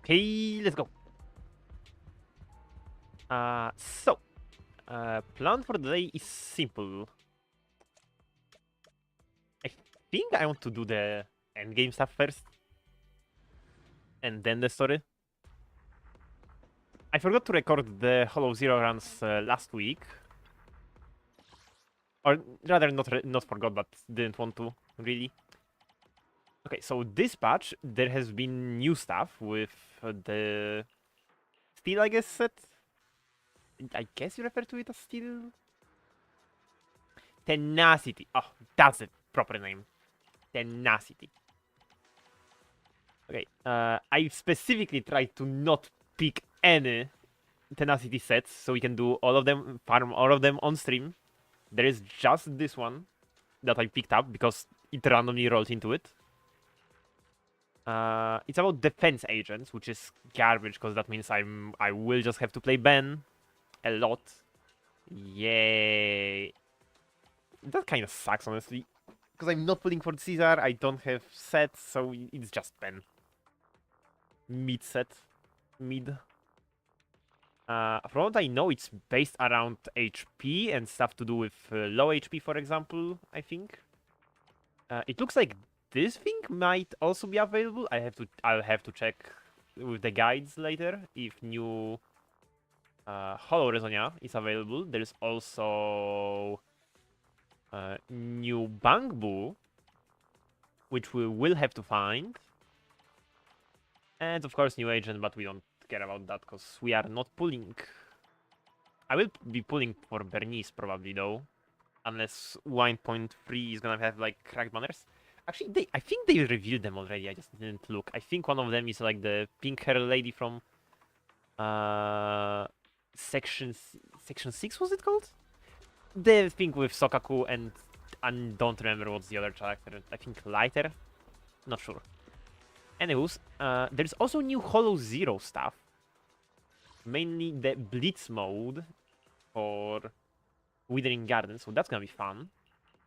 Okay, let's go. Plan for the day is simple. I think I want to do the endgame stuff first. And then the story. I forgot to record the Hollow Zero runs last week. Or rather, not forgot, but didn't want to, really. Okay, so this patch, there has been new stuff with the steel, I guess, set. I guess you refer to it as steel? Tenacity. Oh, that's the proper name. Tenacity. Okay, I specifically tried to not pick any Tenacity sets, so we can do all of them, farm all of them on stream. There is just this one that I picked up because it randomly rolls into it. It's about defense agents, which is garbage because that means I will just have to play Ben a lot. Yay! That kind of sucks, honestly, because I'm not pulling for Caesar. I don't have sets, so it's just Ben. Mid set, mid. From what I know, it's based around HP and stuff to do with low HP, for example, I think. It looks like this thing might also be available. I'll have to check with the guides later if new Hollow Resonia is available. There's also new Bangbu, which we will have to find. And of course new agent, but we don't care about that because we are not pulling. I will be pulling for Bernice probably though, unless 1.3 is gonna have like cracked banners. Actually, I think they revealed them already. I just didn't look. I think one of them is like the pink-haired lady from section 6, was it called? The thing with Sokaku and don't remember what's the other character. I think Lighter, not sure. Anyways, there's also new Hollow Zero stuff. Mainly the Blitz mode for Withering Garden, so that's gonna be fun.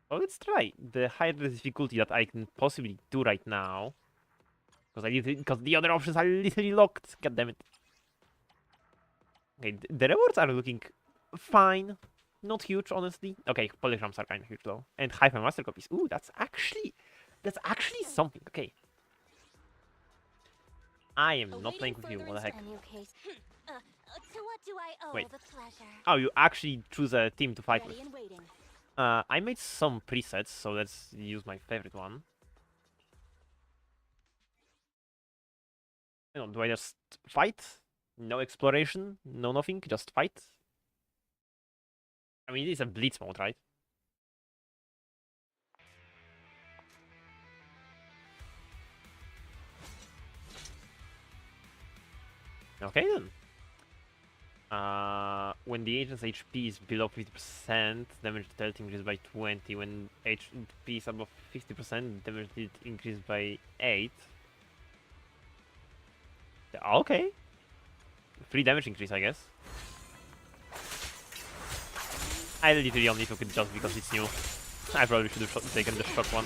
So let's try the higher difficulty that I can possibly do right now. Because the other options are literally locked. God damn it. Okay, the rewards are looking fine. Not huge, honestly. Okay, polygrams are kind of huge though. And Hyper Master copies. Ooh, that's actually something. Okay. I am not playing with you. What the heck? To what do I owe Wait. the pleasure? Oh, you actually choose a team to fight with. I made some presets, so let's use my favorite one. You know, do I just fight? No exploration? No nothing? Just fight? I mean, it is a blitz mode, right? Okay then. When the agent's HP is below 50%, damage dealt increases by 20. When HP is above 50%, damage dealt increases by 8. Okay. 3 damage increase, I guess. I literally only took it just because it's new. I probably should have taken the shock one.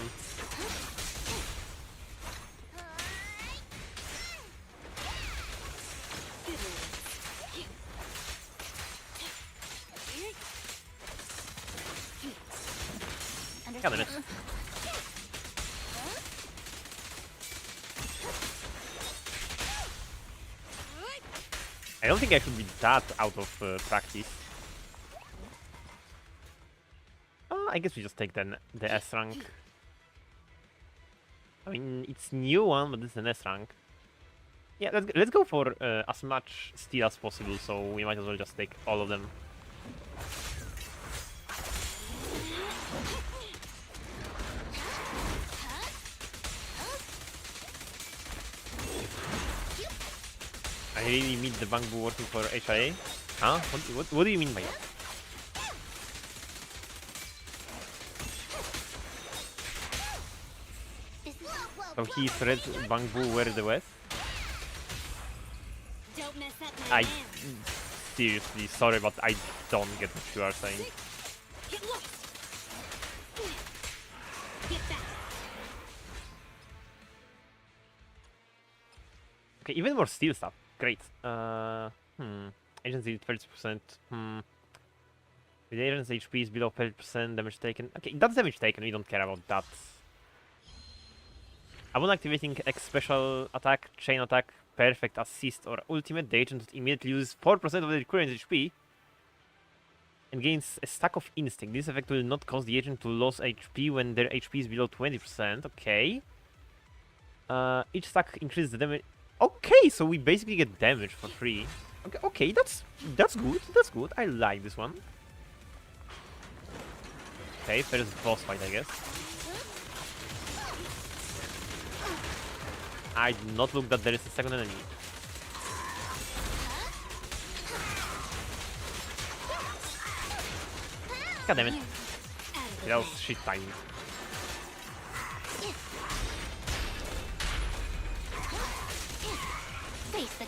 God damn it. I don't think I should be that out of practice. I guess we just take the S rank. I mean, it's new one, but it's an S rank. Yeah, let's go for as much steel as possible, so we might as well just take all of them. I really need the Bangbu working for HIA? Huh? What do you mean by that? So he's red Bangbu, where is the west? I seriously, sorry, but I don't get what you are saying. Okay, even more steel stuff. Great. Agency 30%. With the agent's HP is below 30% damage taken. Okay, that's damage taken. We don't care about that. Upon activating X special attack, chain attack, perfect assist, or ultimate, the agent immediately loses 4% of their current HP and gains a stack of instinct. This effect will not cause the agent to lose HP when their HP is below 20%. Okay. Each stack increases the damage. Okay, so we basically get damage for free. Okay, that's good. That's good. I like this one. Okay, first boss fight, I guess. I did not look that there is a second enemy. God damn it. That was shit timing.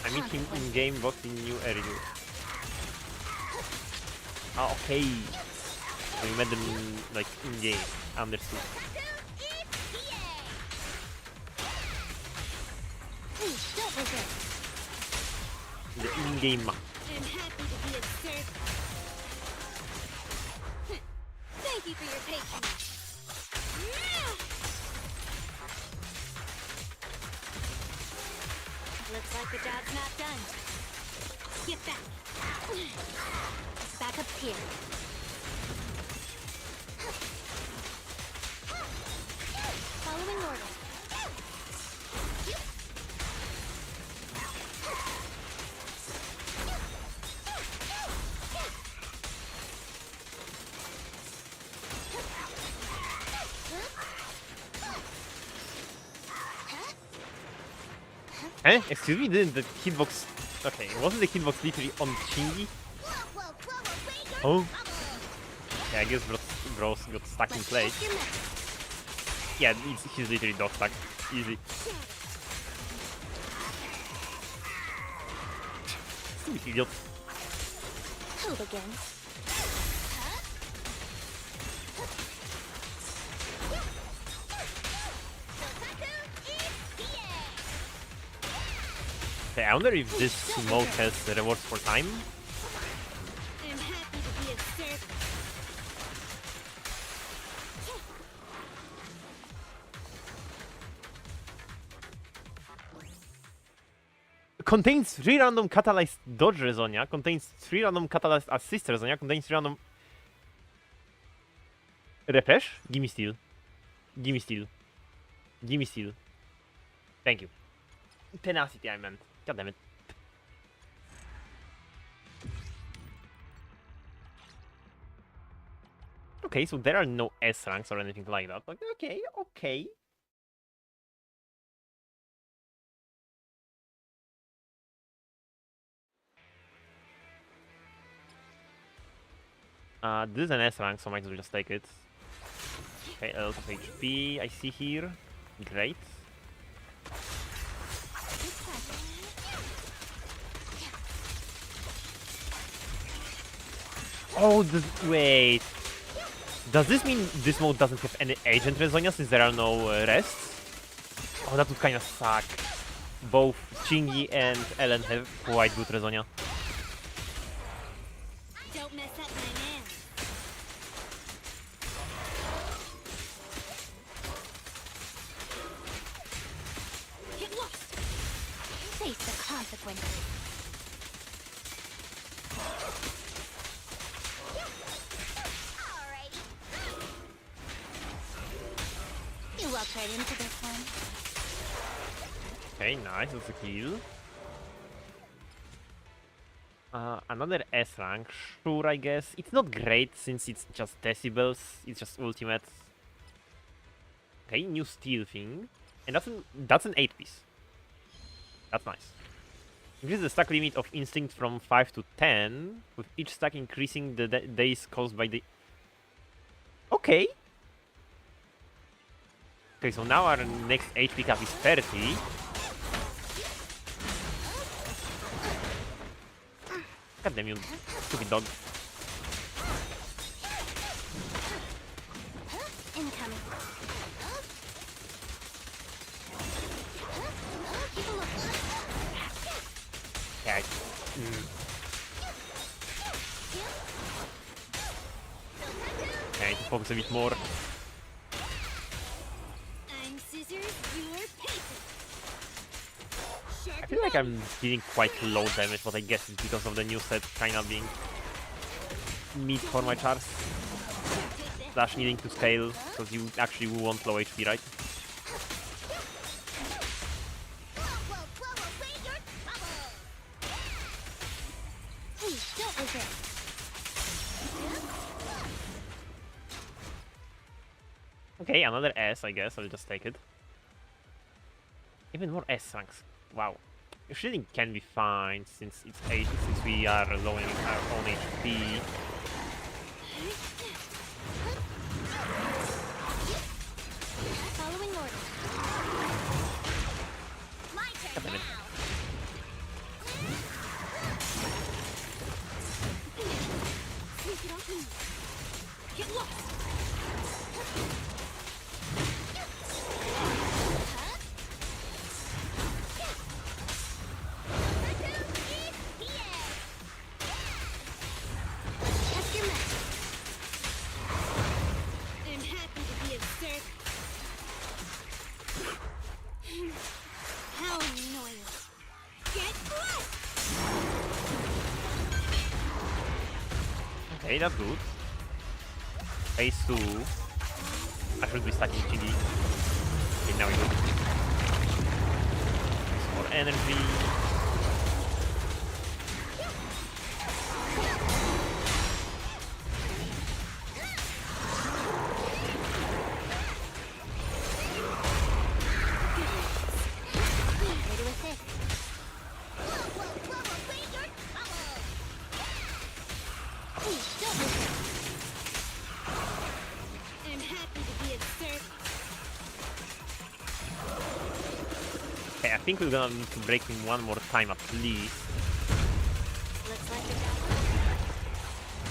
I'm meeting in-game boss in new area. Oh, okay. So we met them like in-game. Understood. The in-game map. I'm happy to be of service. Thank you for your patience. Looks like the job's not done. Get back. Back up here. Following order. Eh? Excuse me, didn't the hitbox... Okay, wasn't the hitbox literally on Chingy? Oh. Yeah, I guess bros got stuck in place. Yeah, he's literally dog stuck. Easy. Stupid idiot. Hold again. Okay, I wonder if this mode has rewards for time. I'm happy to be of service. Contains 3 random catalyzed dodge Rezonia, contains 3 random catalyzed assist Rezonia, contains 3 random... Refresh? Gimme steel. Gimme steel. Gimme steel. Thank you. Tenacity, I meant. God damn it. Okay, so there are no S ranks or anything like that. Okay, okay. This is an S rank, so I might as well just take it. Okay, a lot of HP I see here. Great. Oh, wait. Does this mean this mode doesn't have any agent Rezonia since there are no rests? Oh, that would kinda suck. Both Chingy and Ellen have quite good Rezonia. Don't mess up my man. Get lost. Face the consequences. You walked right into this one. Okay, nice, that's a kill. Another S rank, sure, I guess. It's not great since it's just decibels, it's just ultimate. Okay, new steel thing. And that's an 8-piece. That's nice. Increase the stack limit of instinct from 5 to 10, with each stack increasing the days caused by the... Okay. Okay, so now our next HP cap is 30. God damn you, stupid dog. Incoming. Yeah. Okay, I need to focus a bit more. I'm scissors, you're paper. I feel like I'm dealing quite low damage, but I guess it's because of the new set kinda being meat for my chars. Slash needing to scale, because you actually want low HP, right? Hey, don't regret. Okay, another S, I guess. I'll just take it. Even more S ranks. Wow. Shielding can be fine since it's 8, since we are lowering our own HP. Following order. My turn Damn it. now. Sneak it off me. Get lost. That's your match. I'm happy to be of service. How annoying. Get blessed! Okay, that's good. Phase 2. I should be stacking Chili. Okay, now we go. Some more energy. Ready to assist. Hey, don't regret. I'm happy to be of service. Okay, I think we're gonna need to break him one more time at least. Looks like a job.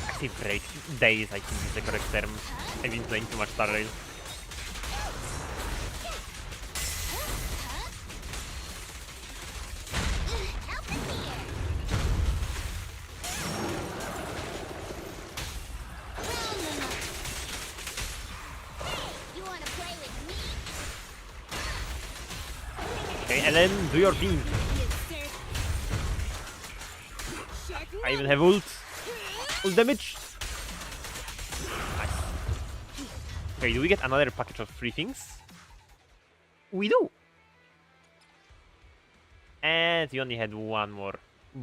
Actually, break. Days, I think is the correct term. I've been playing too much Star Rail. Help is here. Round them up. Hey, you wanna play with me? Okay, Ellen, do your thing. Be of service. Shark I even have ult. Ult damage. Nice. Okay, do we get another package of free things? We do. And we only had one more.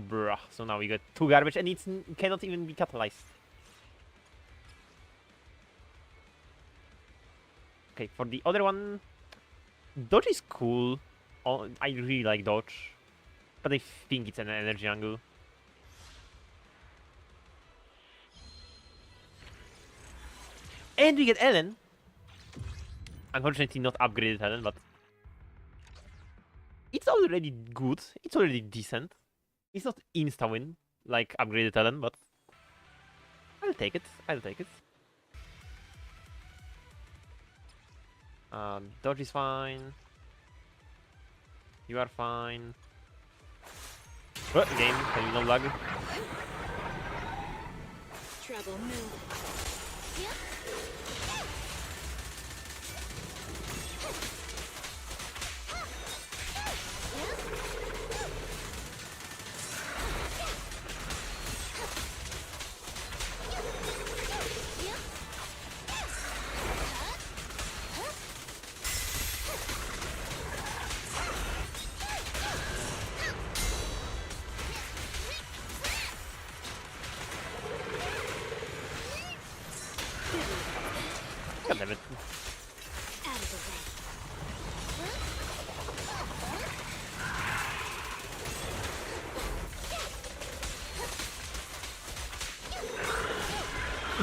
Bruh. So now we got 2 garbage and it cannot even be catalyzed. Okay, for the other one, dodge is cool. Oh, I really like dodge, but I think it's an energy angle. And we get Ellen. Unfortunately, not upgraded Ellen, but it's already good. It's already decent. It's not insta win like upgraded Ellen, but I'll take it. I'll take it. Dodge is fine. You are fine. Game, can you not lag? Trouble move. Yep. God damn it. Out of the way.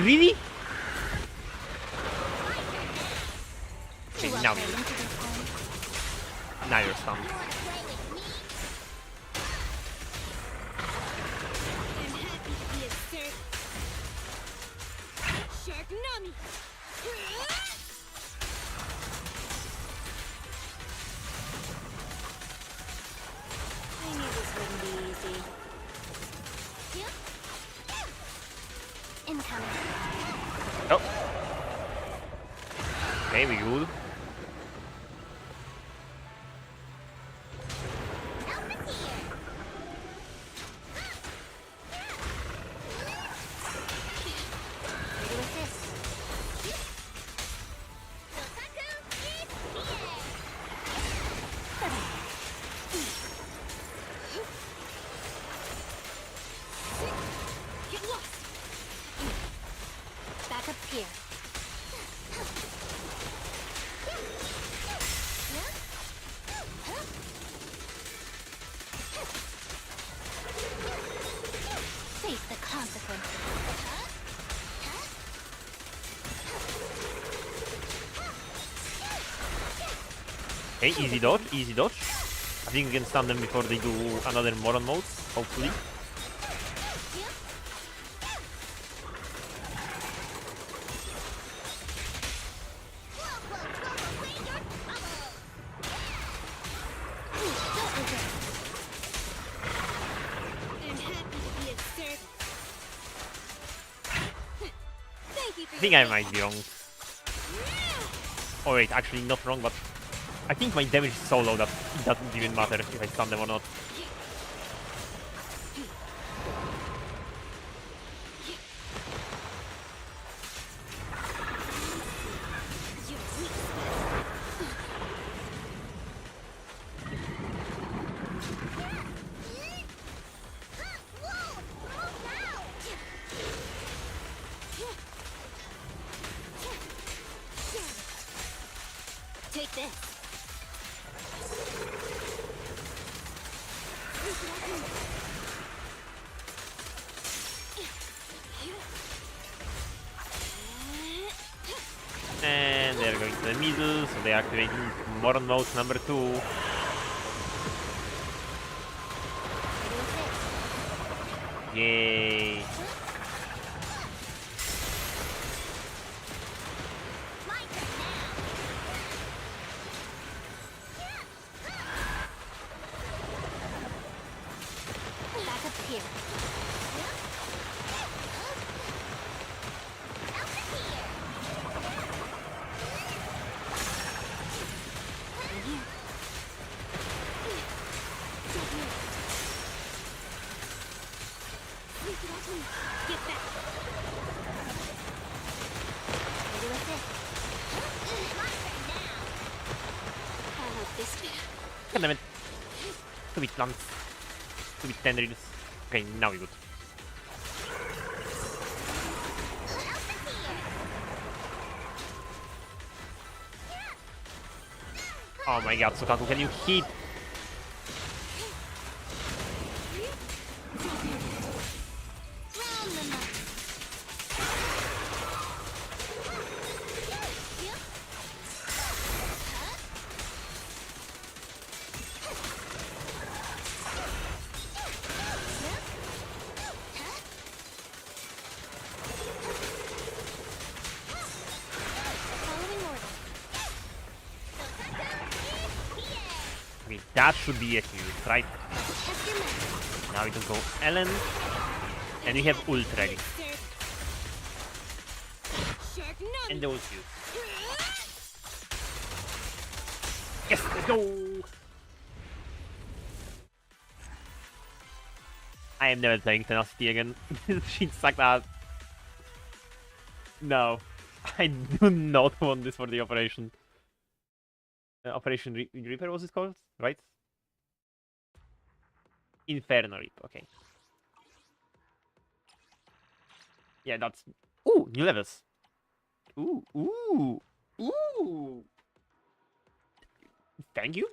Really? Okay, You now, play into this one. now you're stunned. You wanna play with me? I'm happy to be of service. Shark Nami! I knew this wouldn't be easy. Oh. Okay, we good. Ready with this. Get lost. Back up here. Face the consequences. Okay, easy dodge, easy dodge. I think we can stun them before they do another Moron mode, hopefully. I think I might be wrong. Oh wait, actually not wrong, but I think my damage is so low that it doesn't even matter if I stun them or not. Take this. And they're going to the middle, so they're activating Moron mode number 2. Yay! Back up here. Get back. Ready with this. I like this bit. God damn it. Stupid plants. Stupid tendrils. Okay, now we're good. Oh my god, Sokaku, can you hit? Round them up. Following order. Okay, that should be a huge, right? Test your magic. Now we can go Ellen. And we have ult ready. Shark none. And the ult use. Yes, let's go! I am never playing Tenacity again. This shit sucked ass. No. I do not want this for the operation. Operation Reaper was it called? Right? Inferno Reap, okay. Yeah, that's... Ooh, new levels. Ooh, ooh, ooh. Thank you.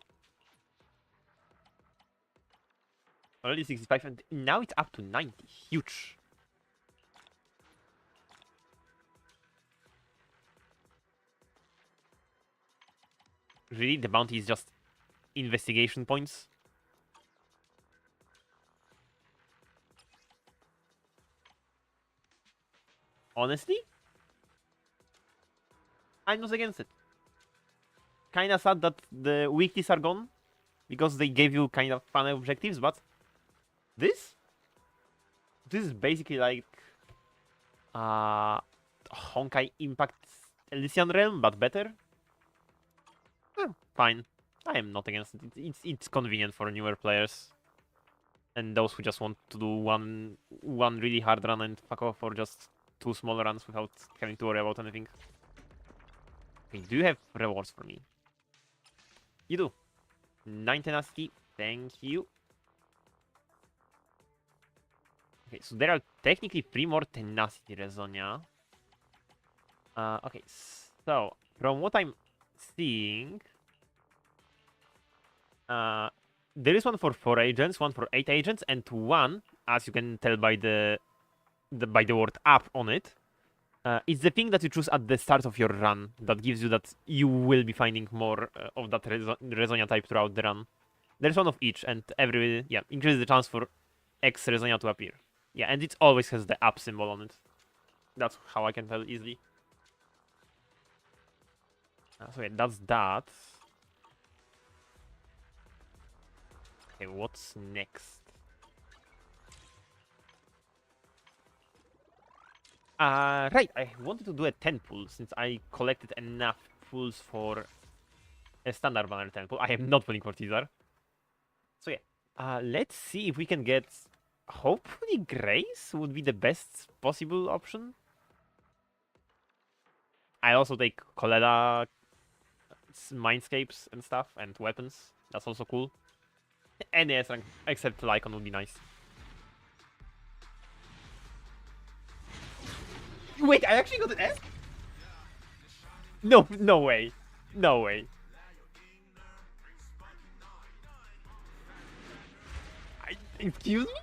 Already 65 and now it's up to 90. Huge. Really, the bounty is just investigation points. Honestly, I'm not against it. Kinda sad that the weeklies are gone because they gave you kind of fun objectives, but this is basically like Honkai Impact Elysian Realm, but better. Fine. I am not against it. It's convenient for newer players. And those who just want to do one really hard run and fuck off, or just two small runs without having to worry about anything. Okay, do you have rewards for me? You do. 9 tenacity, thank you. Okay, so there are technically 3 more tenacity Resonia. Okay, so from what I'm seeing, there is one for 4 agents, one for 8 agents, and one, as you can tell by the word up on it, it's the thing that you choose at the start of your run that gives you that you will be finding more of that Resonia type throughout the run. There's one of each, and increases the chance for X Resonia to appear. Yeah, and it always has the up symbol on it. That's how I can tell easily. So yeah, that's that. Okay, what's next? Right, I wanted to do a 10 pool since I collected enough pools for a standard banner 10 pool. I am not pulling for Teaser. So yeah, let's see if we can get... Hopefully Grace would be the best possible option. I also take Coletta, Mindscapes and stuff, and weapons. That's also cool. Any S rank except Lycon would be nice. Wait, I actually got an S? No, no way. No way. Excuse me?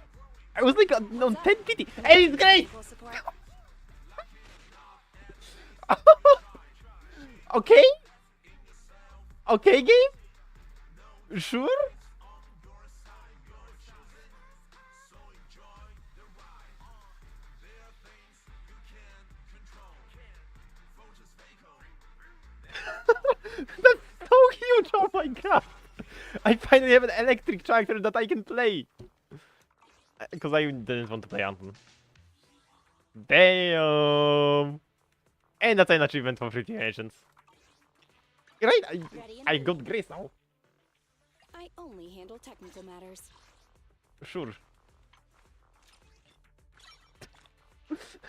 I was like on 10 PT. Hey, it's great! Okay? Okay, game? Sure? That's so huge, oh my god! I finally have an electric tractor that I can play! Because I didn't want to play Anthem. Damn! And that's an achievement for 50 agents. Right? I got Grace now. I only handle technical matters. Sure.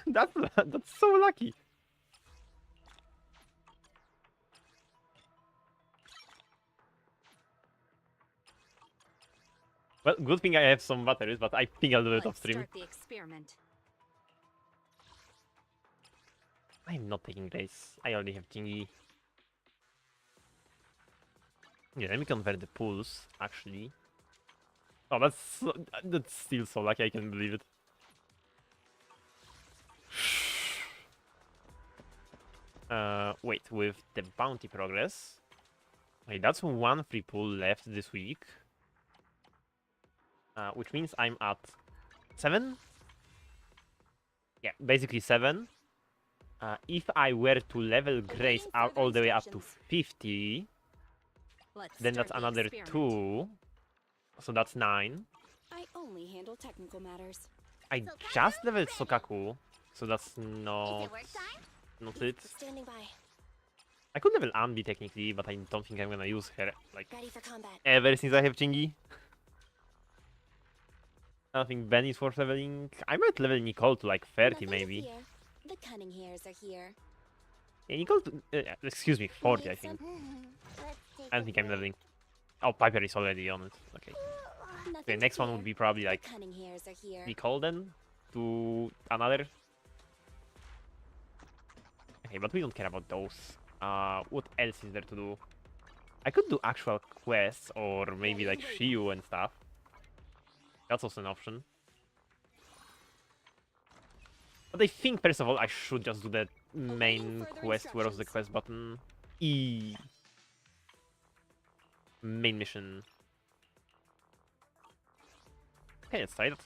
that's so lucky. Well, good thing I have some batteries, but I think I'll do it off stream. Start the experiment. I'm not taking Grace. I already have Jingy. Yeah, let me convert the pools, actually. Oh, that's still so lucky, I can't believe it. Wait, with the bounty progress... Wait, that's one free pool left this week. Which means I'm at 7? Yeah, basically 7. If I were to level Grace out all the way up to 50, then that's another 2. So that's 9. I only handle technical matters. I just leveled Sokaku, so that's not it. Standing by. I could level Anbi technically, but I don't think I'm gonna use her like Ready for combat. ever since I have Chingy. I don't think Ben is worth leveling. I might level Nicole to like 30 Nothing to maybe. fear. The cunning hairs are here. Yeah, Nicole to, excuse me, 40 I think. I don't think I'm leveling. Oh, Piper is already on it. Okay. The next one would be probably like Cunning hairs are here. Nicole then to another. Okay, but we don't care about those. What else is there to do? I could do actual quests or maybe like Shiyu and stuff. That's also an option. But I think first of all I should just do the main quest. Where was the quest button? E. Main mission. Okay, let's try that.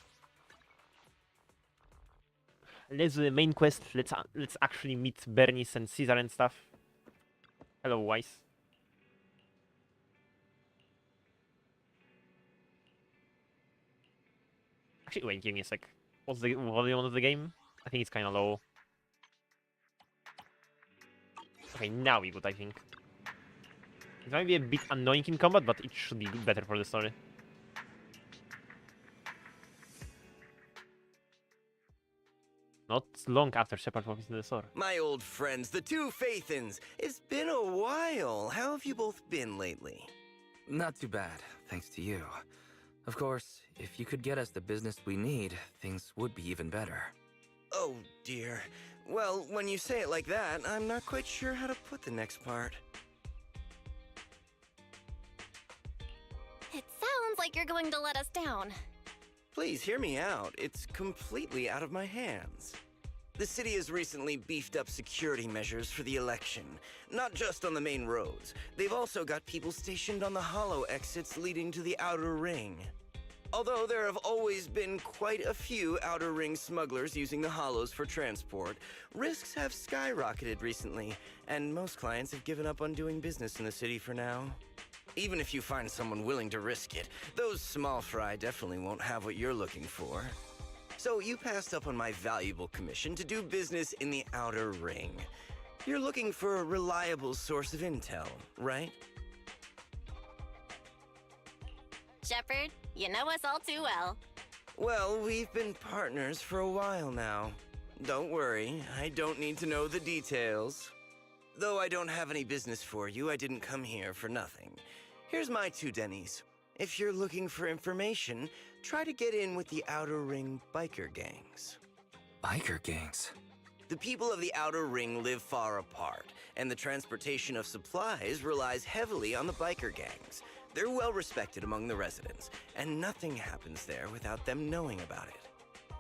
Let's do the main quest. Let's actually meet Bernice and Caesar and stuff. Hello, Wise. Actually, wait, give me a sec. What's the volume of the game? I think it's kind of low. Okay, now we good, I think. It might be a bit annoying in combat, but it should be better for the story. Not long after Shepard walks into the store. My old friends, the two Faithins. It's been a while. How have you both been lately? Not too bad, thanks to you. Of course, if you could get us the business we need, things would be even better. Oh, dear. Well, when you say it like that, I'm not quite sure how to put the next part. It sounds like you're going to let us down. Please hear me out. It's completely out of my hands. The city has recently beefed up security measures for the election. Not just on the main roads. They've also got people stationed on the hollow exits leading to the outer ring. Although there have always been quite a few outer ring smugglers using the hollows for transport, risks have skyrocketed recently, and most clients have given up on doing business in the city for now. Even if you find someone willing to risk it, those small fry definitely won't have what you're looking for. So you passed up on my valuable commission to do business in the outer ring. You're looking for a reliable source of intel, right? Shepard, you know us all too well. Well, we've been partners for a while now. Don't worry, I don't need to know the details. Though I don't have any business for you, I didn't come here for nothing. Here's my 2 Denny's. If you're looking for information, try to get in with the Outer Ring biker gangs. Biker gangs? The people of the Outer Ring live far apart, and the transportation of supplies relies heavily on the biker gangs. They're well respected among the residents, and nothing happens there without them knowing about it.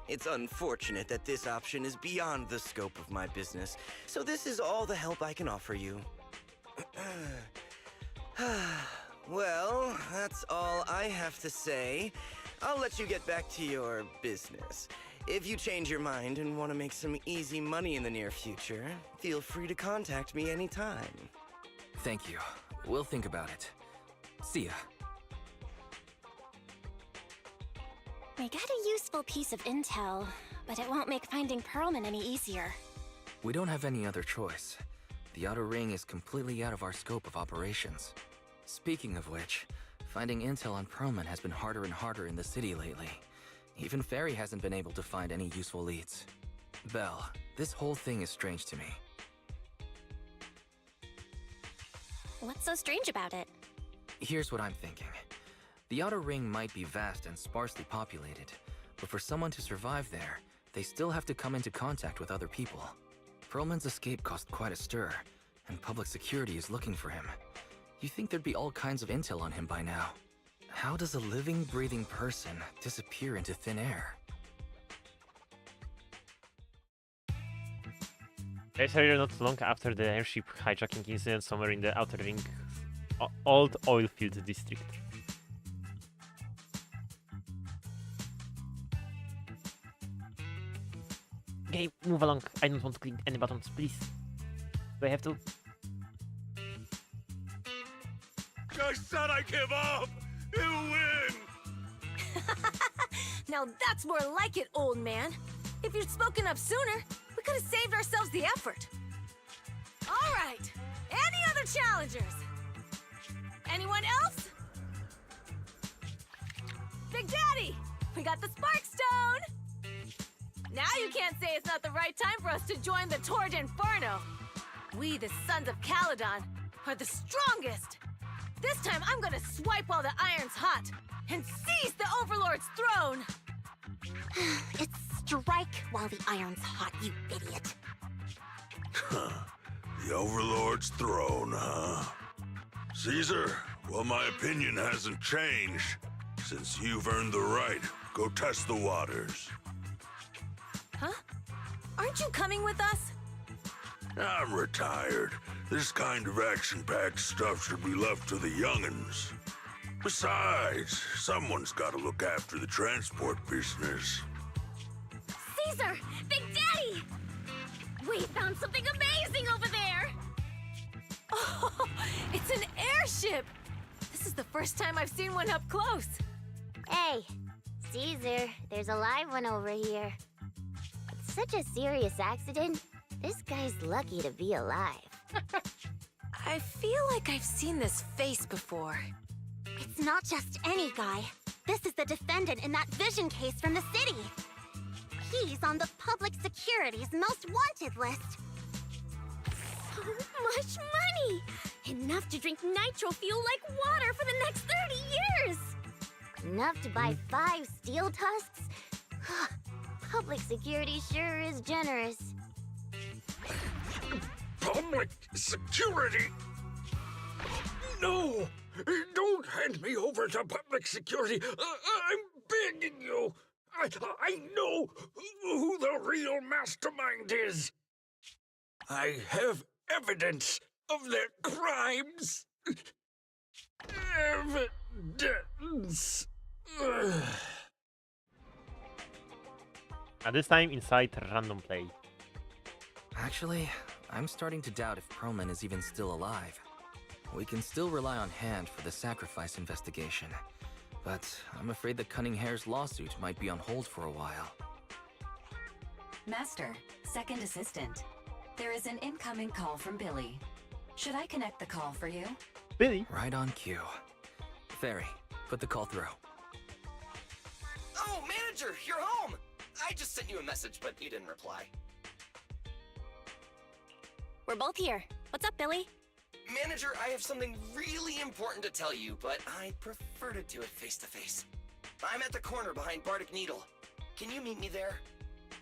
It's unfortunate that this option is beyond the scope of my business, so this is all the help I can offer you. Well, that's all I have to say. I'll let you get back to your business. If you change your mind and want to make some easy money in the near future, feel free to contact me anytime. Thank you. We'll think about it. See ya. We got a useful piece of intel, but it won't make finding Pearlman any easier. We don't have any other choice. The Outer Ring is completely out of our scope of operations. Speaking of which, finding intel on Pearlman has been harder and harder in the city lately. Even Ferry hasn't been able to find any useful leads. Belle, this whole thing is strange to me. What's so strange about it? Here's what I'm thinking. The Outer Ring might be vast and sparsely populated, but for someone to survive there, they still have to come into contact with other people. Pearlman's escape caused quite a stir, and public security is looking for him. You think there'd be all kinds of intel on him by now. How does a living, breathing person disappear into thin air? There's here not long after the airship hijacking incident somewhere in the Outer Ring, old oil field district. Okay, move along. I don't want to click any buttons, please. Do I have to? I said I give up! You win! Now that's more like it, old man. If you'd spoken up sooner, we could have saved ourselves the effort. All right. Any other challengers? Anyone else? Big Daddy, we got the Spark Stone! Now you can't say it's not the right time for us to join the Torrid Inferno. We, the Sons of Caledon, are the strongest. This time I'm gonna swipe while the iron's hot and seize the Overlord's throne! It's strike while the iron's hot, you idiot. The Overlord's throne, huh? Caesar, well, my opinion hasn't changed. Since you've earned the right, go test the waters. Huh? Aren't you coming with us? I'm retired. This kind of action-packed stuff should be left to the young'uns. Besides, someone's gotta look after the transport business. Caesar! Big Daddy! We found something amazing over there! Oh, it's an airship! This is the first time I've seen one up close. Hey, Caesar, there's a live one over here. It's such a serious accident. This guy's lucky to be alive. I feel like I've seen this face before. It's not just any guy. This is the defendant in that vision case from the city. He's on the public security's most wanted list. So much money! Enough to drink nitro fuel like water for the next 30 years! Enough to buy 5 steel tusks? Public security sure is generous. Public security? No! Don't hand me over to public security! I'm begging you! I know who the real mastermind is! I have evidence of their crimes! Evidence! At this time, inside random play. Actually, I'm starting to doubt if Perlman is even still alive. We can still rely on Hand for the sacrifice investigation, but I'm afraid the Cunning Hare's lawsuit might be on hold for a while. Master, second assistant. There is an incoming call from Billy. Should I connect the call for you? Billy? Right on cue. Fairy, put the call through. Oh, manager, you're home! I just sent you a message, but you didn't reply. We're both here. What's up, Billy? Manager, I have something really important to tell you, but I'd prefer to do it face to face. I'm at the corner behind Bardic Needle. Can you meet me there?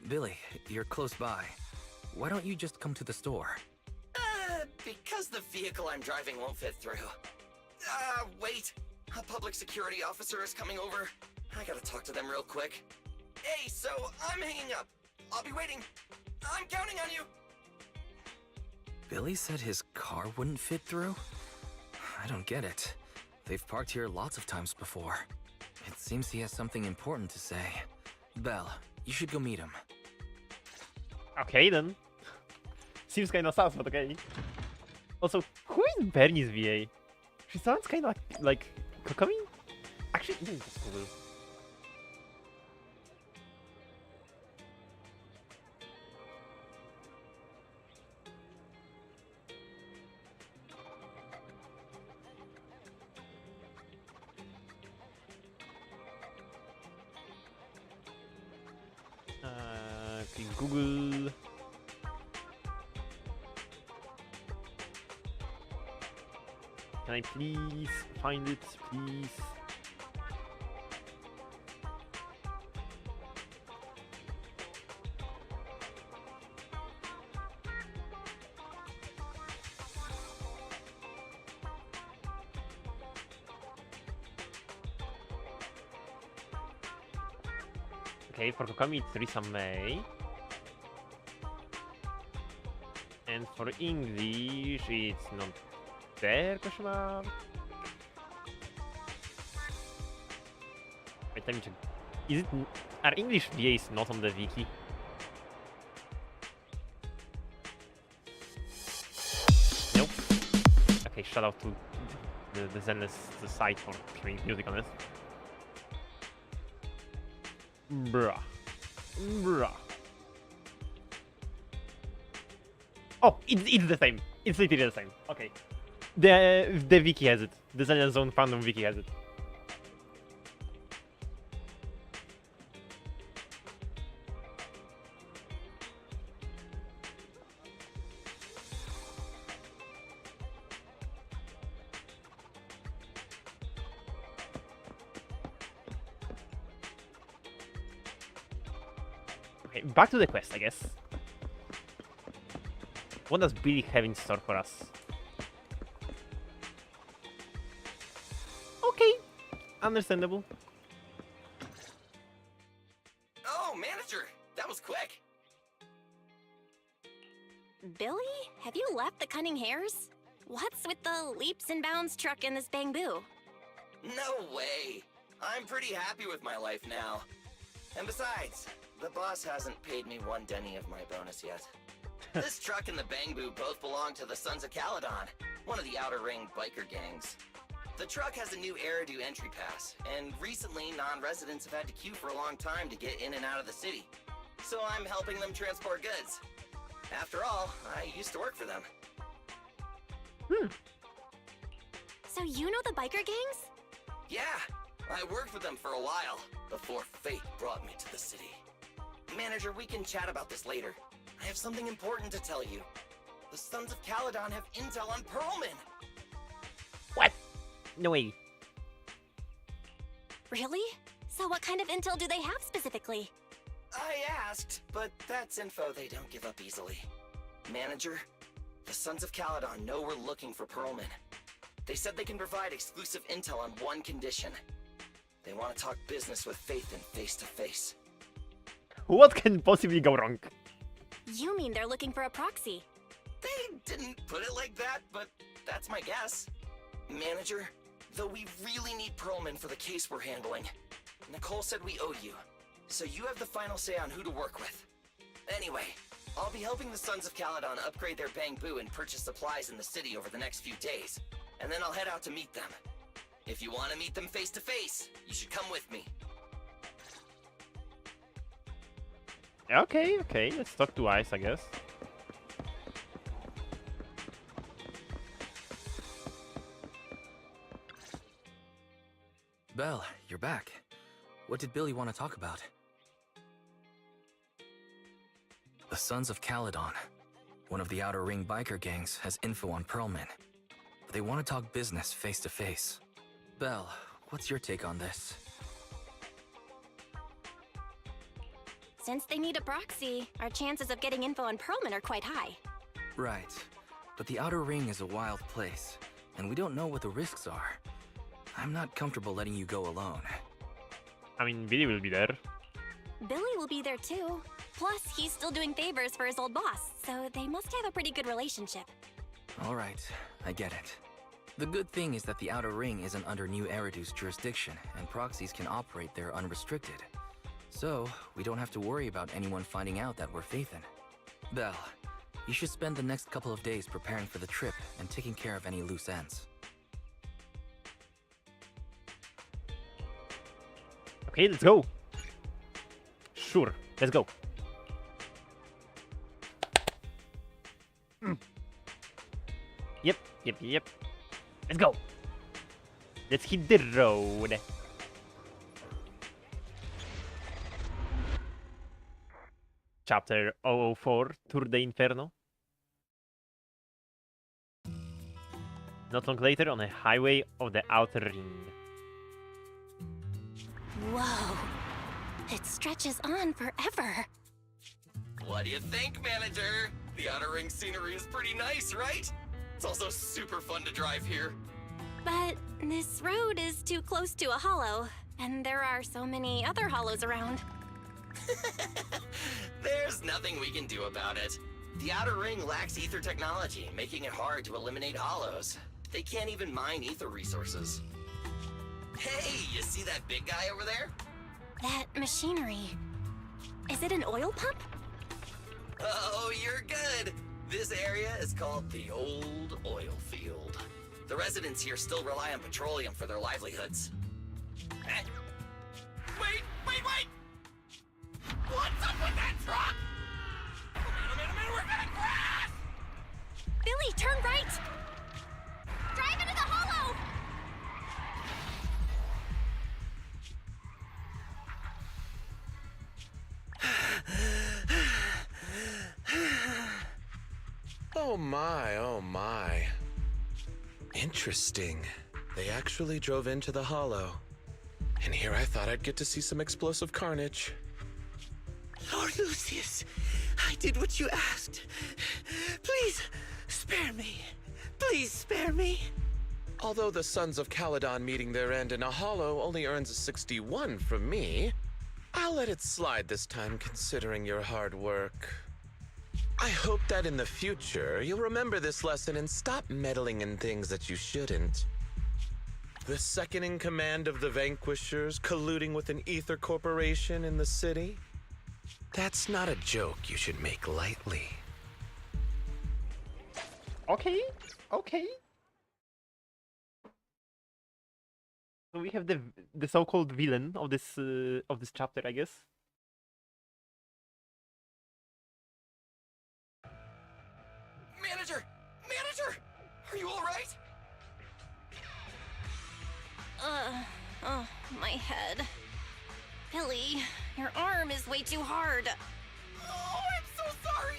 Billy, you're close by. Why don't you just come to the store? Because the vehicle I'm driving won't fit through. Wait. A public security officer is coming over. I gotta talk to them real quick. Hey, so I'm hanging up. I'll be waiting. I'm counting on you. Billy said his car wouldn't fit through? I don't get it. They've parked here lots of times before. It seems he has something important to say. Belle, you should go meet him. Okay then. Seems kinda sus, but okay. Also, who is Bernie's VA? She sounds kinda like Kokomi? Actually, let me just Google. Okay, Google. Can I please find it, please? Okay, for Kokami it's Risa May. And for English it's not there, question mark? Wait, let me check. Is it... Are English VAs not on the wiki? Nope. Okay, shout out to the Zenless site for showing music on this. Bruh. Bruh. Oh, it's the same. It's literally the same. Okay. The wiki has it. The Zenless Zone fandom wiki has it. Okay, back to the quest, I guess. What does Billy have in store for us? Okay, understandable. Oh, manager, that was quick. Billy? Have you left the Cunning Hares? What's with the leaps and bounds truck in this bamboo? No way. I'm pretty happy with my life now. And besides, the boss hasn't paid me 1 denny of my bonus yet. This truck and the Bangbu both belong to the Sons of Caledon, one of the Outer Ring biker gangs. The truck has a new Eridu entry pass, and recently non-residents have had to queue for a long time to get in and out of the city. So I'm helping them transport goods. After all, I used to work for them. So you know the biker gangs? Yeah, I worked with them for a while, before fate brought me to the city. Manager, we can chat about this later. I have something important to tell you. The Sons of Caledon have intel on Pearlman! What? No way. Really? So what kind of intel do they have specifically? I asked, but that's info they don't give up easily. Manager, the Sons of Caledon know we're looking for Pearlman. They said they can provide exclusive intel on one condition. They want to talk business with Faith face to face. What can possibly go wrong? You mean they're looking for a proxy? They didn't put it like that, but that's my guess. Manager, though we really need Pearlman for the case we're handling, Nicole said we owe you, so you have the final say on who to work with. Anyway, I'll be helping the Sons of Caledon upgrade their Bamboo and purchase supplies in the city over the next few days, and then I'll head out to meet them. If you want to meet them face to face, you should come with me. Okay, let's talk to Ice, I guess. Belle, you're back. What did Billy want to talk about? The Sons of Caledon, one of the Outer Ring biker gangs, has info on Pearlman. They want to talk business face to face. Belle, what's your take on this? Since they need a proxy, our chances of getting info on Pearlman are quite high. Right. But the Outer Ring is a wild place, and we don't know what the risks are. I'm not comfortable letting you go alone. I mean, Billy will be there. Billy will be there too. Plus, he's still doing favors for his old boss, so they must have a pretty good relationship. All right, I get it. The good thing is that the Outer Ring isn't under New Eridu's jurisdiction, and proxies can operate there unrestricted. So, we don't have to worry about anyone finding out that we're Faithin. Belle, you should spend the next couple of days preparing for the trip and taking care of any loose ends. Okay, let's go. Sure, let's go. Yep. Let's go. Let's hit the road. Chapter 004, Tour de Inferno. Not long later, on a highway of the Outer Ring. Whoa. It stretches on forever. What do you think, Manager? The Outer Ring scenery is pretty nice, right? It's also super fun to drive here. But this road is too close to a hollow, and there are so many other hollows around. There's nothing we can do about it. The Outer Ring lacks ether technology, making it hard to eliminate hollows. They can't even mine ether resources. Hey, you see that big guy over there? That machinery. Is it an oil pump? Oh, you're good. This area is called the Old Oil Field. The residents here still rely on petroleum for their livelihoods. Eh? Wait! What's up with that truck? A minute, we're gonna crash! Billy, turn right! Drive into the hollow! Oh my. Interesting. They actually drove into the hollow. And here I thought I'd get to see some explosive carnage. Lord Lucius, I did what you asked. Please, spare me. Please spare me. Although the Sons of Caledon meeting their end in a hollow only earns a 61 from me, I'll let it slide this time considering your hard work. I hope that in the future, you'll remember this lesson and stop meddling in things that you shouldn't. The second in command of the Vanquishers colluding with an ether corporation in the city? That's not a joke you should make lightly. Okay. So we have the so-called villain of this chapter, I guess. Manager! Are you alright? Oh, my head. Billy, your arm is way too hard. Oh, I'm so sorry.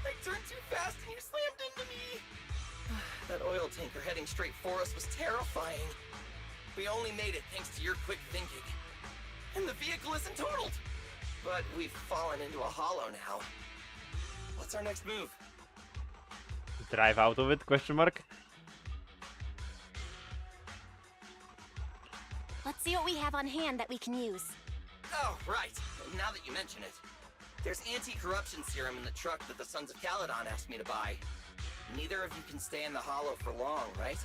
I turned too fast and you slammed into me. That oil tanker heading straight for us was terrifying. We only made it thanks to your quick thinking. And the vehicle isn't totaled. But we've fallen into a hollow now. What's our next move? Drive out of it? Question mark. Let's see what we have on hand that we can use. Oh, right. Now that you mention it. There's anti-corruption serum in the truck that the Sons of Caledon asked me to buy. Neither of you can stay in the hollow for long, right?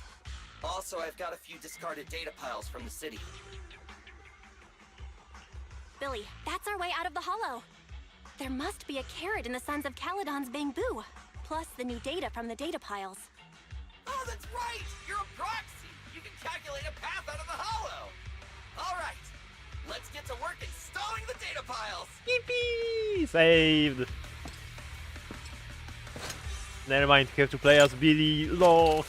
Also, I've got a few discarded data piles from the city. Billy, that's our way out of the hollow. There must be a carrot in the Sons of Caledon's bamboo, plus the new data from the data piles. Oh, that's right! You're a proxy! You can calculate a path out of the hollow! Alright, let's get to work installing the data piles! Yippee! Saved! Never mind, you have to play as Billy. Lol.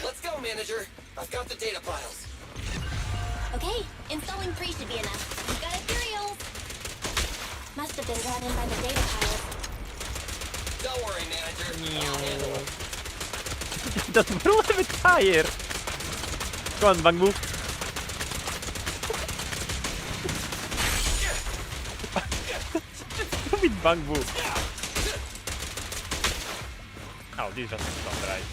Let's go, manager! I've got the data piles. Okay, installing 3 should be enough. We've got ethereals! Must have been brought in by the data piles. Don't worry, manager. I'll handle it. That will have a tire! Go on, Bang Boo. Stupid Bang Boo. Oh, this is just not right.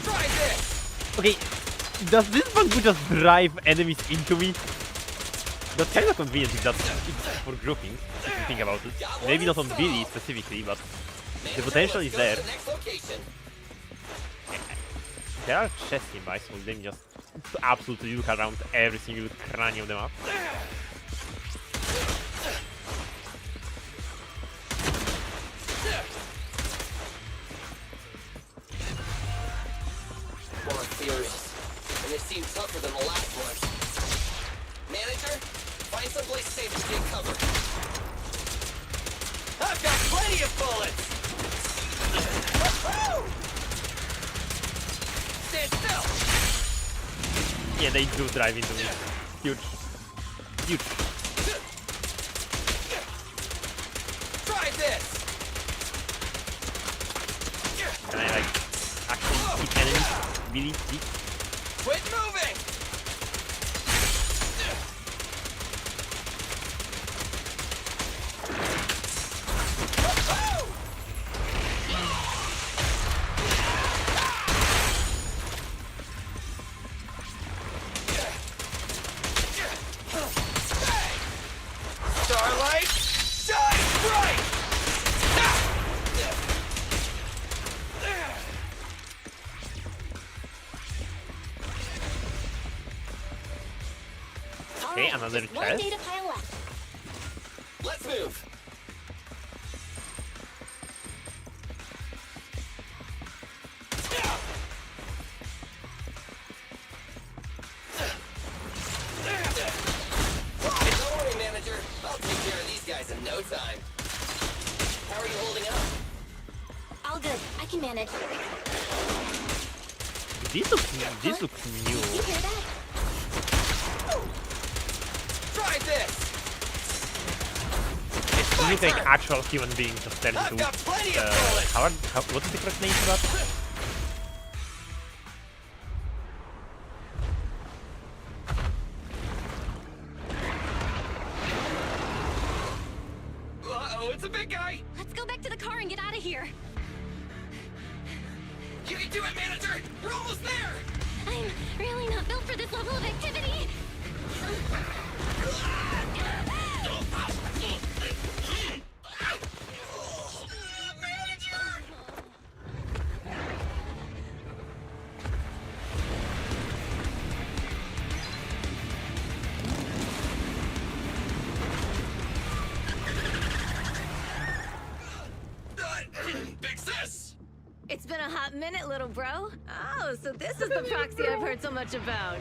Try this! Okay, does this Bang Boo just drive enemies into me? That's kind of convenient if that's it's for grouping, if you think about it. Maybe not on Billy specifically, but the potential is there. There are chests nearby, so they just absolutely look around every single cranium of the map. More ethereals. And they seem tougher than the last one. Manager, find someplace safe to take cover. I've got plenty of bullets! Stand still! Yeah, they do drive into me. Huge. Huge. Try this! Can I like actually hit enemies? Really? Deep? Quit moving! Starlight, shine bright! Okay, Alright, another just one chest. data pile left. Let's move! Don't worry, manager. I'll take care of these guys in no time. How are you holding up? All good, I can manage. This looks new. You hear that? Try this! It's You my look like turn! actual human beings just turned I've into got plenty of bullets! what is the correct name for that? Uh-oh, it's a big guy! Let's go back to the car and get out of here. You can do it, manager! We're almost there! I'm really not built for this level of activity. Manager! It's been a hot minute, little bro. Oh, so this is the proxy I've heard so much about.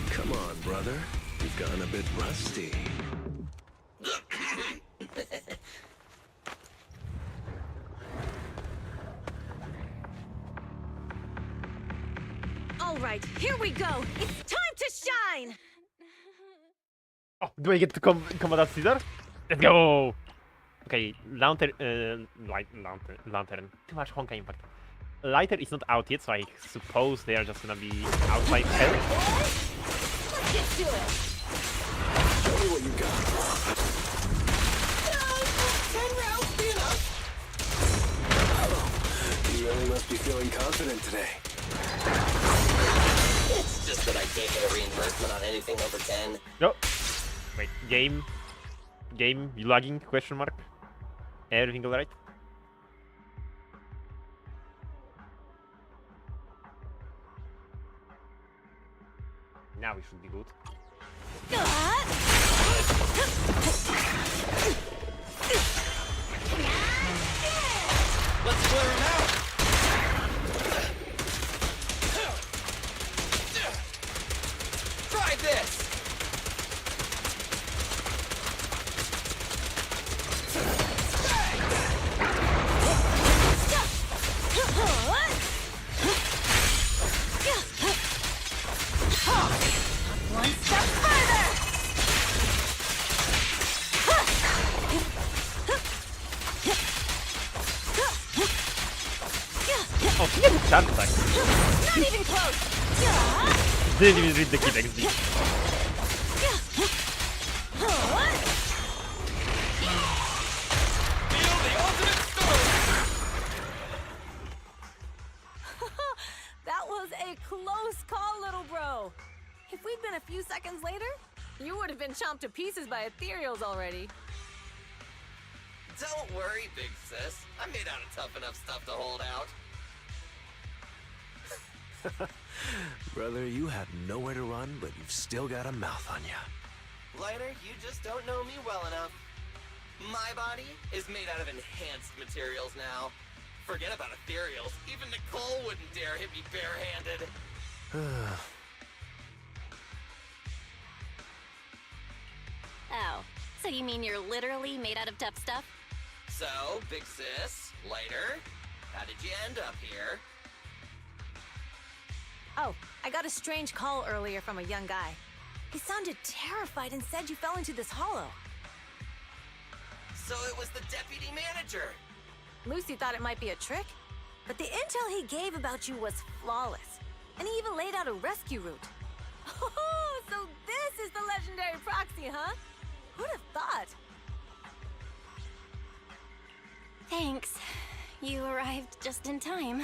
Come on, brother. You've gotten a bit rusty. All right, here we go. It's time to shine. Oh, do I get to combat Caesar? Let's go! Okay, lantern, lantern. Too much Honka impact. Lighter is not out yet, so I suppose they are just gonna be outside hell. Let's get to it. Show me what you got. 10 rounds be enough? Oh, you really must be feeling confident today. It's just that I can't get a reimbursement on anything over 10. No. Wait, game? Game? You lagging? Question mark? Everything alright? Now we should be good. Let's clear him out! Try this! One step further. Oh, he has a chance attack. Not even close. Didn't even read the kid XD. Feel the ultimate storm! That was a close call, little bro. If we'd been a few seconds later, you would have been chomped to pieces by ethereals already. Don't worry, big sis. I'm made out of tough enough stuff to hold out. Brother, you have nowhere to run, but you've still got a mouth on you. Lighter, you just don't know me well enough. My body is made out of enhanced materials now. Forget about ethereals. Even Nicole wouldn't dare hit me barehanded. Oh, so you mean you're literally made out of tough stuff? So, big sis, Lighter, how did you end up here? Oh, I got a strange call earlier from a young guy. He sounded terrified and said you fell into this hollow. So it was the deputy manager. Lucy thought it might be a trick, but the intel he gave about you was flawless. And he even laid out a rescue route. Oh, so this is the legendary proxy, huh? Who'd have thought? Thanks. You arrived just in time.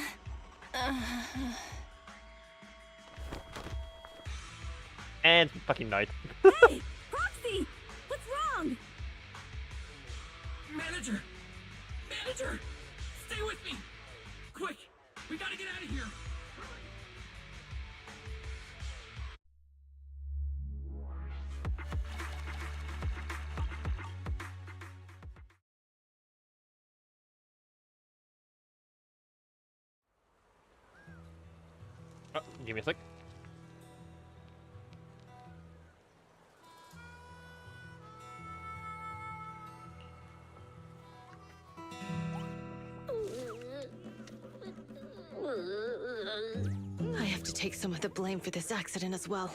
And fucking night. Hey, Proxy! What's wrong? Manager! Manager! Stay with me! Quick! We gotta get out of here! Oh, give me a sec. I have to take some of the blame for this accident as well.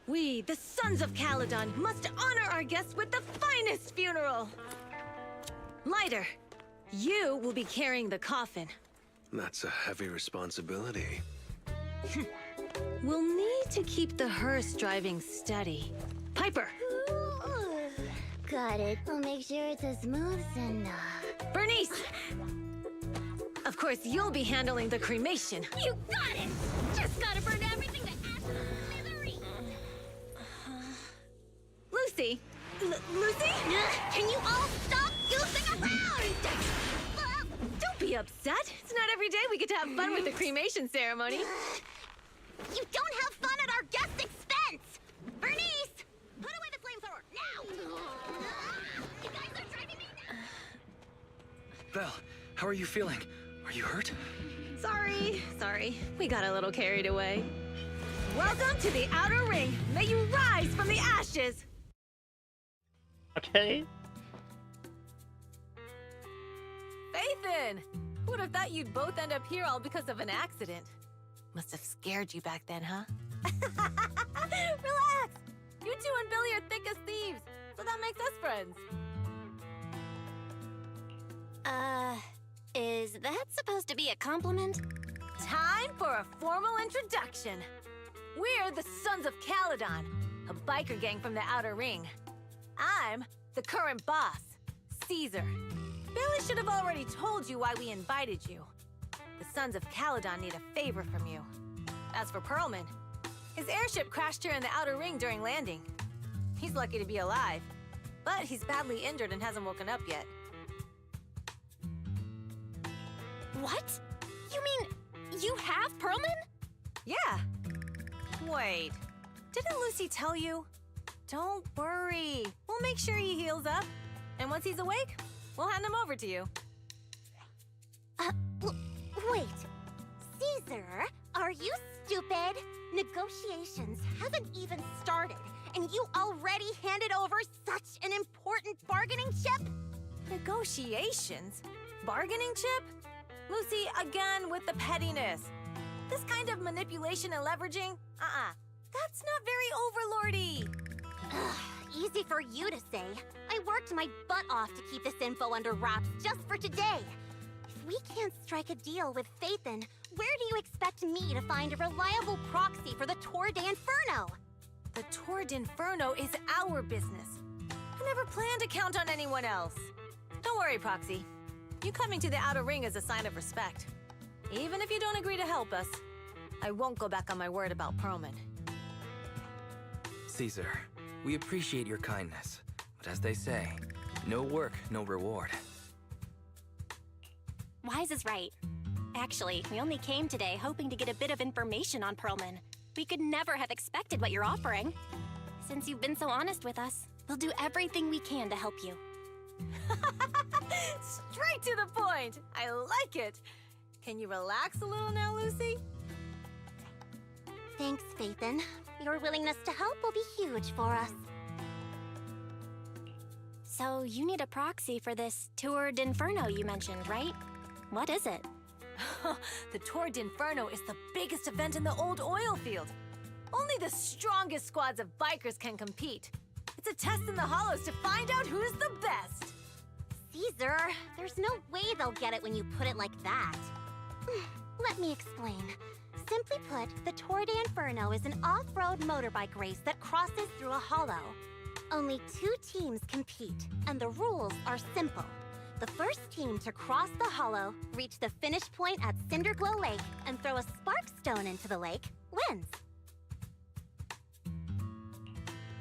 We, the Sons of Caledon, must honor our guests with the finest funeral! Lighter, you will be carrying the coffin. That's a heavy responsibility. We'll need to keep the hearse driving steady. Piper! Got it. I'll make sure it's as smooth enough. Bernice! Of course, you'll be handling the cremation. You got it! Just gotta burn everything to ash and misery! Lucy! Lucy? Can you all stop goofing around? Don't be upset. It's not every day Today we get to have fun with the cremation ceremony. You don't have fun at our guest expense! Bernice! Put away the flamethrower, now! You guys are driving me nuts! Belle, how are you feeling? Are you hurt? Sorry. We got a little carried away. Welcome to the Outer Ring. May you rise from the ashes. Okay. Fathan! Who would have thought you'd both end up here all because of an accident? Must have scared you back then, huh? Relax! You two and Billy are thick as thieves, so that makes us friends. Is that supposed to be a compliment? Time for a formal introduction. We're the Sons of Caledon, a biker gang from the Outer Ring. I'm the current boss, Caesar. Billy should have already told you why we invited you. The Sons of Caledon need a favor from you. As for Perlman, his airship crashed here in the Outer Ring during landing. He's lucky to be alive, but he's badly injured and hasn't woken up yet. What? You mean you have Perlman? Yeah. Wait, didn't Lucy tell you? Don't worry. We'll make sure he heals up. And once he's awake, we'll hand him over to you. Wait. Caesar, are you stupid? Negotiations haven't even started, and you already handed over such an important bargaining chip? Negotiations? Bargaining chip? Lucy, again with the pettiness. This kind of manipulation and leveraging? That's not very overlordy. Easy for you to say. I worked my butt off to keep this info under wraps just for today. If we can't strike a deal with Fathan, where do you expect me to find a reliable proxy for the Tour d'Inferno? The Tour d'Inferno is our business. I never planned to count on anyone else. Don't worry, Proxy. You coming to the Outer Ring is a sign of respect. Even if you don't agree to help us, I won't go back on my word about Perlman. Caesar, we appreciate your kindness, but as they say, no work, no reward. Wise is right. Actually, we only came today hoping to get a bit of information on Perlman. We could never have expected what you're offering. Since you've been so honest with us, we'll do everything we can to help you. Straight to the point! I like it! Can you relax a little now, Lucy? Thanks, Fathan. Your willingness to help will be huge for us. So you need a proxy for this Tour d'Inferno you mentioned, right? What is it? The Tour d'Inferno is the biggest event in the old oil field. Only the strongest squads of bikers can compete. It's a test in the hollows to find out who's the best. Caesar, there's no way they'll get it when you put it like that. Let me explain. Simply put, the Tour d'Inferno is an off-road motorbike race that crosses through a hollow. Only 2 teams compete, and the rules are simple. The first team to cross the hollow, reach the finish point at Cinderglow Lake, and throw a spark stone into the lake, wins.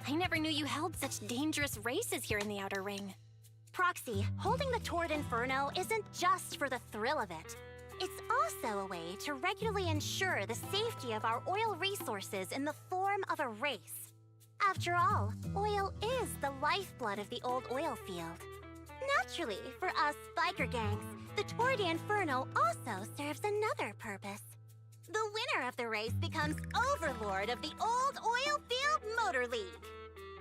I never knew you held such dangerous races here in the Outer Ring. Proxy, holding the Tour d'Inferno isn't just for the thrill of it. It's also a way to regularly ensure the safety of our oil resources in the form of a race. After all, oil is the lifeblood of the old oil field. Naturally, for us biker gangs, the Tour d'Inferno also serves another purpose. The winner of the race becomes overlord of the old oil field motor league.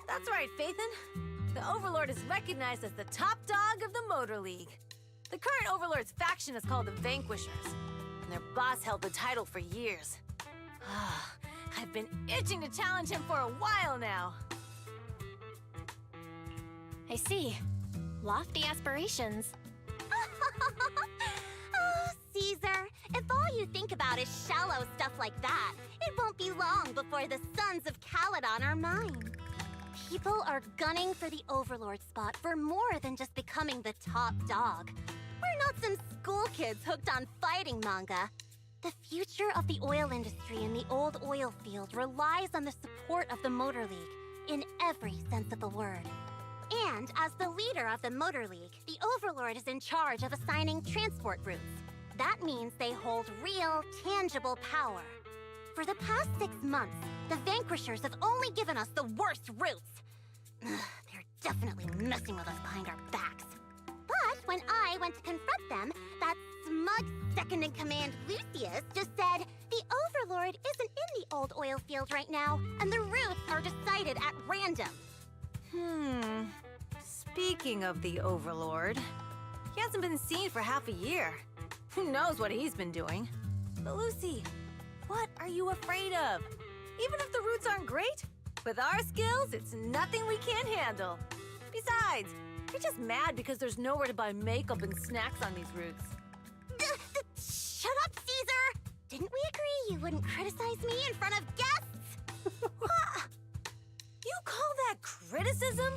That's right, Fathan. The Overlord is recognized as the top dog of the Motor League. The current Overlord's faction is called the Vanquishers, and their boss held the title for years. I've been itching to challenge him for a while now. I see. Lofty aspirations. Oh, Caesar, if all you think about is shallow stuff like that, it won't be long before the Sons of Caledon are mine. People are gunning for the Overlord spot for more than just becoming the top dog. We're not some school kids hooked on fighting manga. The future of the oil industry in the old oil field relies on the support of the Motor League, in every sense of the word. And as the leader of the Motor League, the Overlord is in charge of assigning transport routes. That means they hold real, tangible power. For the past 6 months, the Vanquishers have only given us the worst routes. They're definitely messing with us behind our backs. But when I went to confront them, that smug second-in-command Lucius just said the Overlord isn't in the old oil field right now, and the routes are decided at random. Speaking of the Overlord, he hasn't been seen for half a year. Who knows what he's been doing? But Lucy, what are you afraid of? Even if the routes aren't great, with our skills, it's nothing we can't handle. Besides, you're just mad because there's nowhere to buy makeup and snacks on these routes. Shut up, Caesar! Didn't we agree you wouldn't criticize me in front of guests? What? You call that criticism?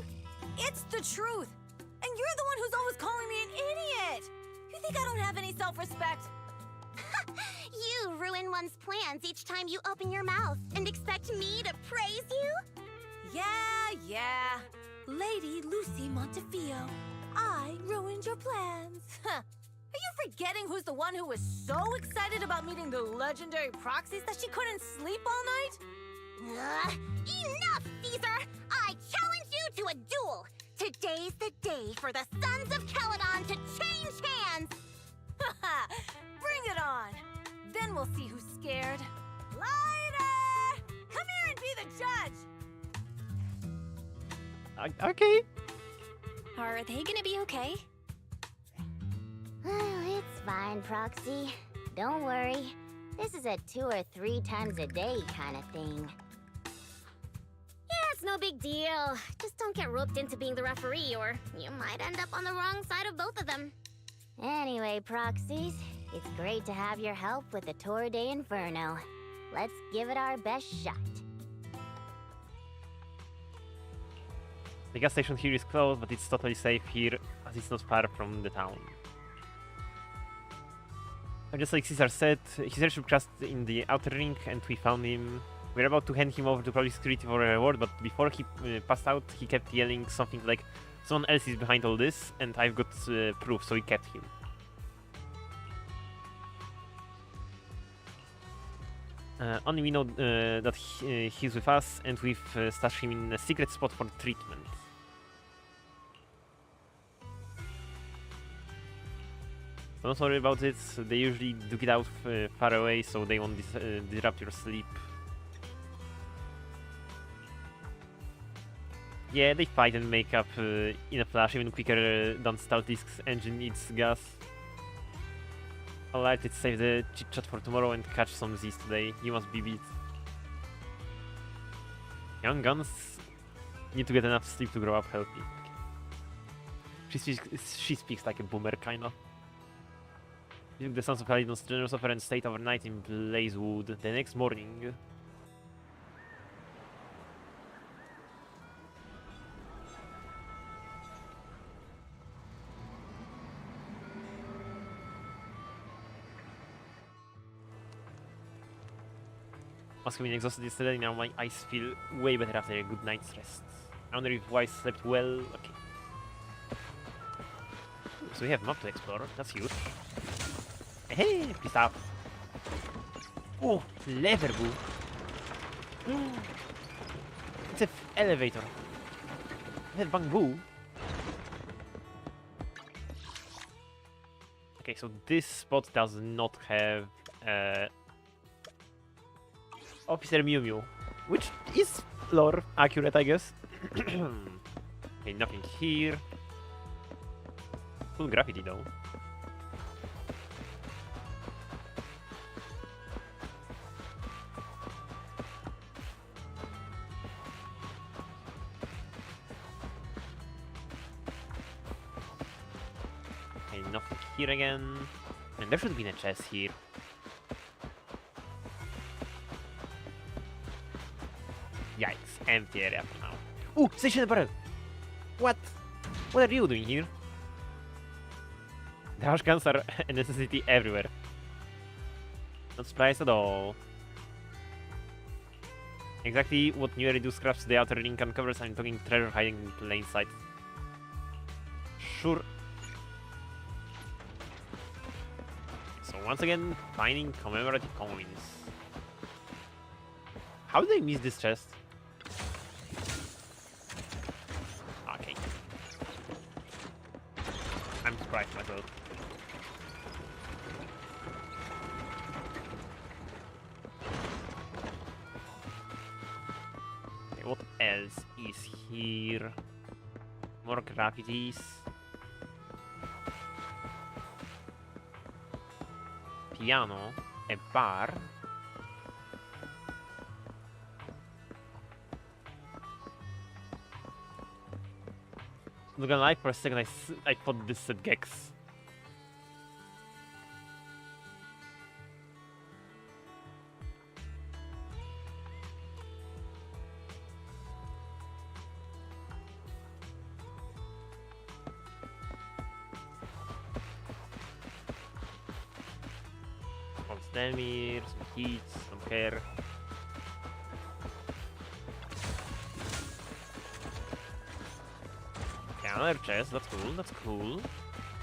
It's the truth. And you're the one who's always calling me an idiot. You think I don't have any self-respect? You ruin one's plans each time you open your mouth and expect me to praise you? Yeah. Lady Lucy Montefiore, I ruined your plans. Huh. Are you forgetting who's the one who was so excited about meeting the legendary proxies that she couldn't sleep all night? Enough, Caesar! I challenge you to a duel! Today's the day for the Sons of Caledon to change hands! Bring it on! Then we'll see who's scared. Lighter! Come here and be the judge! Okay. Are they gonna be okay? It's fine, Proxy. Don't worry. This is a 2 or 3 times a day kind of thing. Yeah, it's no big deal. Just don't get roped into being the referee, or you might end up on the wrong side of both of them. Anyway, Proxies, it's great to have your help with the Tour de Inferno. Let's give it our best shot. The gas station here is closed, but it's totally safe here, as it's not far from the town. And just like Caesar said, his airship crashed in the outer ring, and we found him. We're about to hand him over to public security for a reward, but before he passed out, he kept yelling something like, "Someone else is behind all this, and I've got proof," so we kept him. Only we know that he's with us, and we've stashed him in a secret spot for treatment. Don't worry about it, they usually do get out far away, so they won't disrupt your sleep. Yeah, they fight and make up in a flash, even quicker than Staltisk's engine needs gas. Alright, let's save the chit-chat for tomorrow and catch some Z's today. You must be beat. Young guns need to get enough sleep to grow up healthy. She speaks like a boomer, kinda. You took the Sons of Caledon's generous offer and stayed overnight in Blazewood. The next morning... Must have been exhausted yesterday, now my eyes feel way better after a good night's rest. I wonder if Wise slept well. Okay. So we have map to explore, that's huge. Hey, please stop. Oh, lever boo. It's an elevator. That bamboo. Okay, so this spot does not have Officer Mew Mew, which is lore accurate, I guess. Okay, nothing here. Cool graffiti though. Okay, nothing here again. And there should be a chest here. Yikes, empty area for now. Ooh, station barrel! What? What are you doing here? The harsh guns are a necessity everywhere. Not surprised at all. Exactly what new reduced scraps the outer ring uncovers. I'm talking treasure hiding in plain sight. Sure. So once again, finding commemorative coins. How did I miss this chest? Okay. I'm surprised myself. Okay, what else is here? More graffitis. Piano, a bar. Not gonna lie, for a second I thought this said Gex. Some Stemir, some Heats, don't care. Okay, another chest, that's cool, that's cool.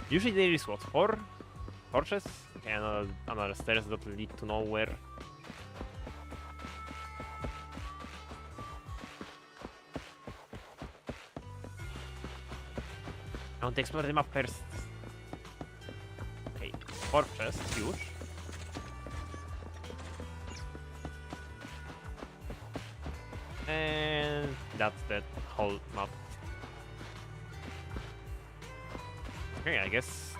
Usually there is what, four chests? Okay, another stairs that lead to nowhere. I want to explore the map first. Okay, four chests, huge. And that's the whole map. Okay, I guess.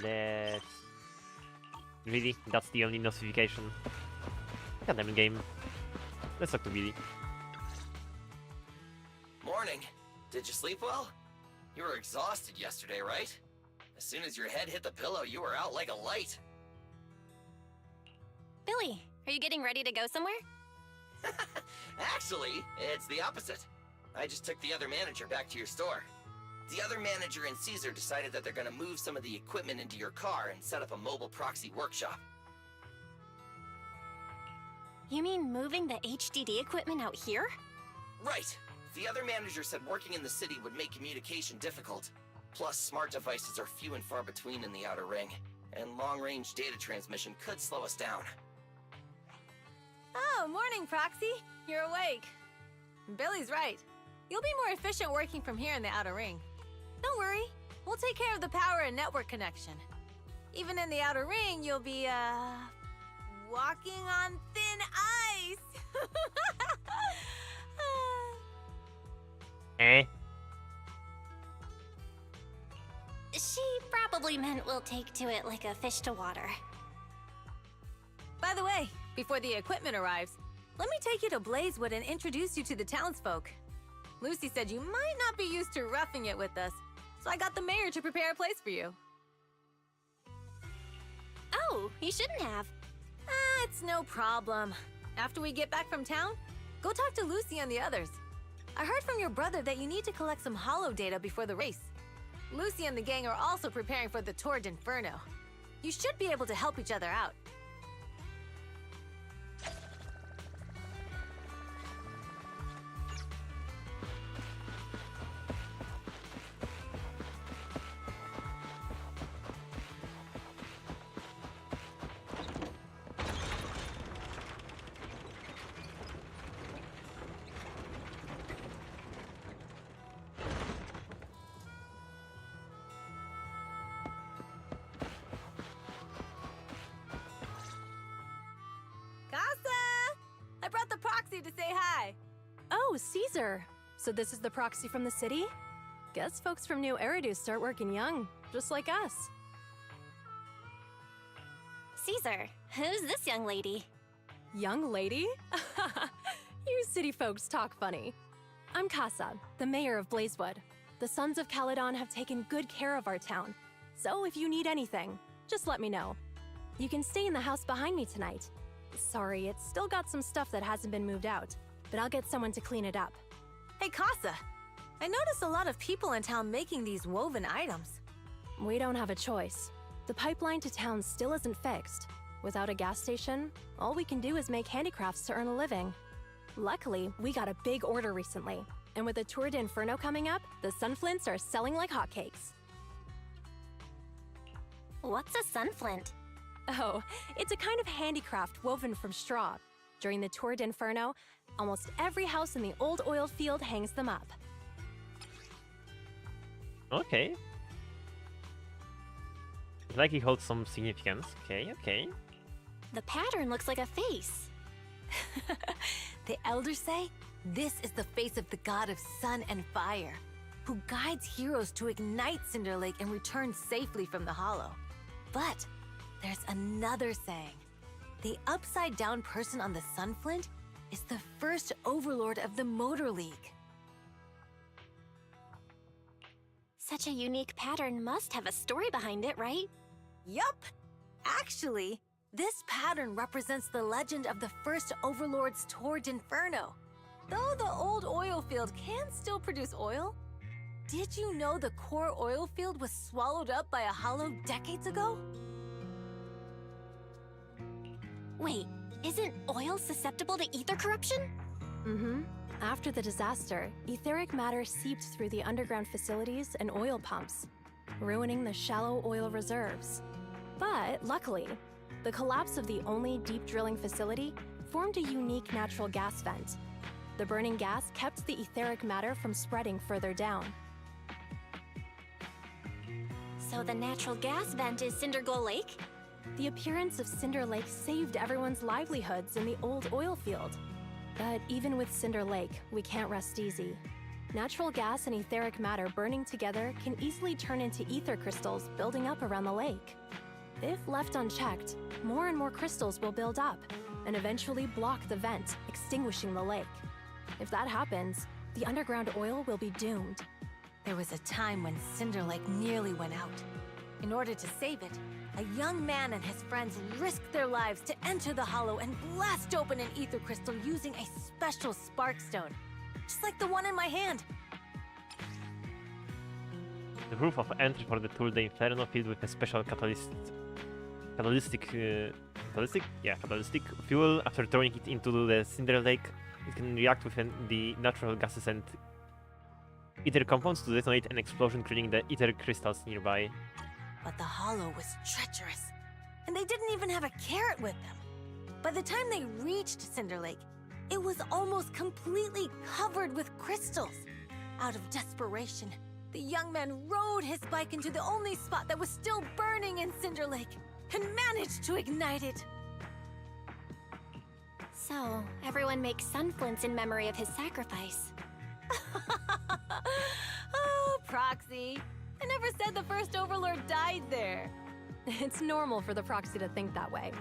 Let's. Really? That's the only notification. Goddamn game. Let's talk to Billy. Morning. Did you sleep well? You were exhausted yesterday, right? As soon as your head hit the pillow, you were out like a light. Billy, are you getting ready to go somewhere? Actually, it's the opposite. I just took the other manager back to your store. The other manager and Caesar decided that they're gonna move some of the equipment into your car and set up a mobile proxy workshop. You mean moving the HDD equipment out here? Right. The other manager said working in the city would make communication difficult. Plus, smart devices are few and far between in the Outer Ring, and long-range data transmission could slow us down. Oh, morning, Proxy. You're awake. Billy's right. You'll be more efficient working from here in the Outer Ring. Don't worry. We'll take care of the power and network connection. Even in the Outer Ring, you'll be, walking on thin ice. Eh? She probably meant we'll take to it like a fish to water. By the way, before the equipment arrives, let me take you to Blazewood and introduce you to the townsfolk. Lucy said you might not be used to roughing it with us, so I got the mayor to prepare a place for you. Oh, you shouldn't have. It's no problem. After we get back from town, go talk to Lucy and the others. I heard from your brother that you need to collect some holo data before the race. Lucy and the gang are also preparing for the Tour d'Inferno. You should be able to help each other out. I brought the proxy to say hi. Oh, Caesar. So this is the proxy from the city? Guess folks from New Eridu start working young, just like us. Caesar, who's this young lady? Young lady? You city folks talk funny. I'm Casa, the mayor of Blazewood. The Sons of Caledon have taken good care of our town. So if you need anything, just let me know. You can stay in the house behind me tonight. Sorry, it's still got some stuff that hasn't been moved out, but I'll get someone to clean it up. Hey, Casa. I noticed a lot of people in town making these woven items. We don't have a choice. The pipeline to town still isn't fixed. Without a gas station, all we can do is make handicrafts to earn a living. Luckily, we got a big order recently, and with the Tour d'Inferno coming up, the Sunflints are selling like hotcakes. What's a sunflint? Oh, it's a kind of handicraft woven from straw. During the Tour d'Inferno, almost every house in the old oil field hangs them up. Okay. Like it holds some significance. Okay, okay. The pattern looks like a face. The elders say this is the face of the god of sun and fire, who guides heroes to ignite Cinder Lake and return safely from the hollow. But there's another saying. The upside-down person on the Sunflint is the first overlord of the Motor League. Such a unique pattern must have a story behind it, right? Yup! Actually, this pattern represents the legend of the first overlord's Tour d'Inferno. Though the old oil field can still produce oil, did you know the core oil field was swallowed up by a hollow decades ago? Wait, isn't oil susceptible to ether corruption? Mm-hmm. After the disaster, etheric matter seeped through the underground facilities and oil pumps, ruining the shallow oil reserves. But luckily, the collapse of the only deep drilling facility formed a unique natural gas vent. The burning gas kept the etheric matter from spreading further down. So the natural gas vent is Cinderglow Lake? The appearance of Cinder Lake saved everyone's livelihoods in the old oil field. But even with Cinder Lake, we can't rest easy. Natural gas and etheric matter burning together can easily turn into ether crystals building up around the lake. If left unchecked, more and more crystals will build up and eventually block the vent, extinguishing the lake. If that happens, the underground oil will be doomed. There was a time when Cinder Lake nearly went out. In order to save it, a young man and his friends risked their lives to enter the hollow and blast open an ether crystal using a special spark stone, just like the one in my hand. The proof of entry for the Tour d'Inferno filled with a special catalytic fuel. After throwing it into the Cinder Lake, it can react with the natural gases and ether compounds to detonate an explosion, creating the ether crystals nearby. But the hollow was treacherous, and they didn't even have a carrot with them. By the time they reached Cinder Lake, it was almost completely covered with crystals. Out of desperation, the young man rode his bike into the only spot that was still burning in Cinder Lake and managed to ignite it. So, everyone makes sunflints in memory of his sacrifice. Oh, Proxy. I never said the first Overlord died there. It's normal for the Proxy to think that way.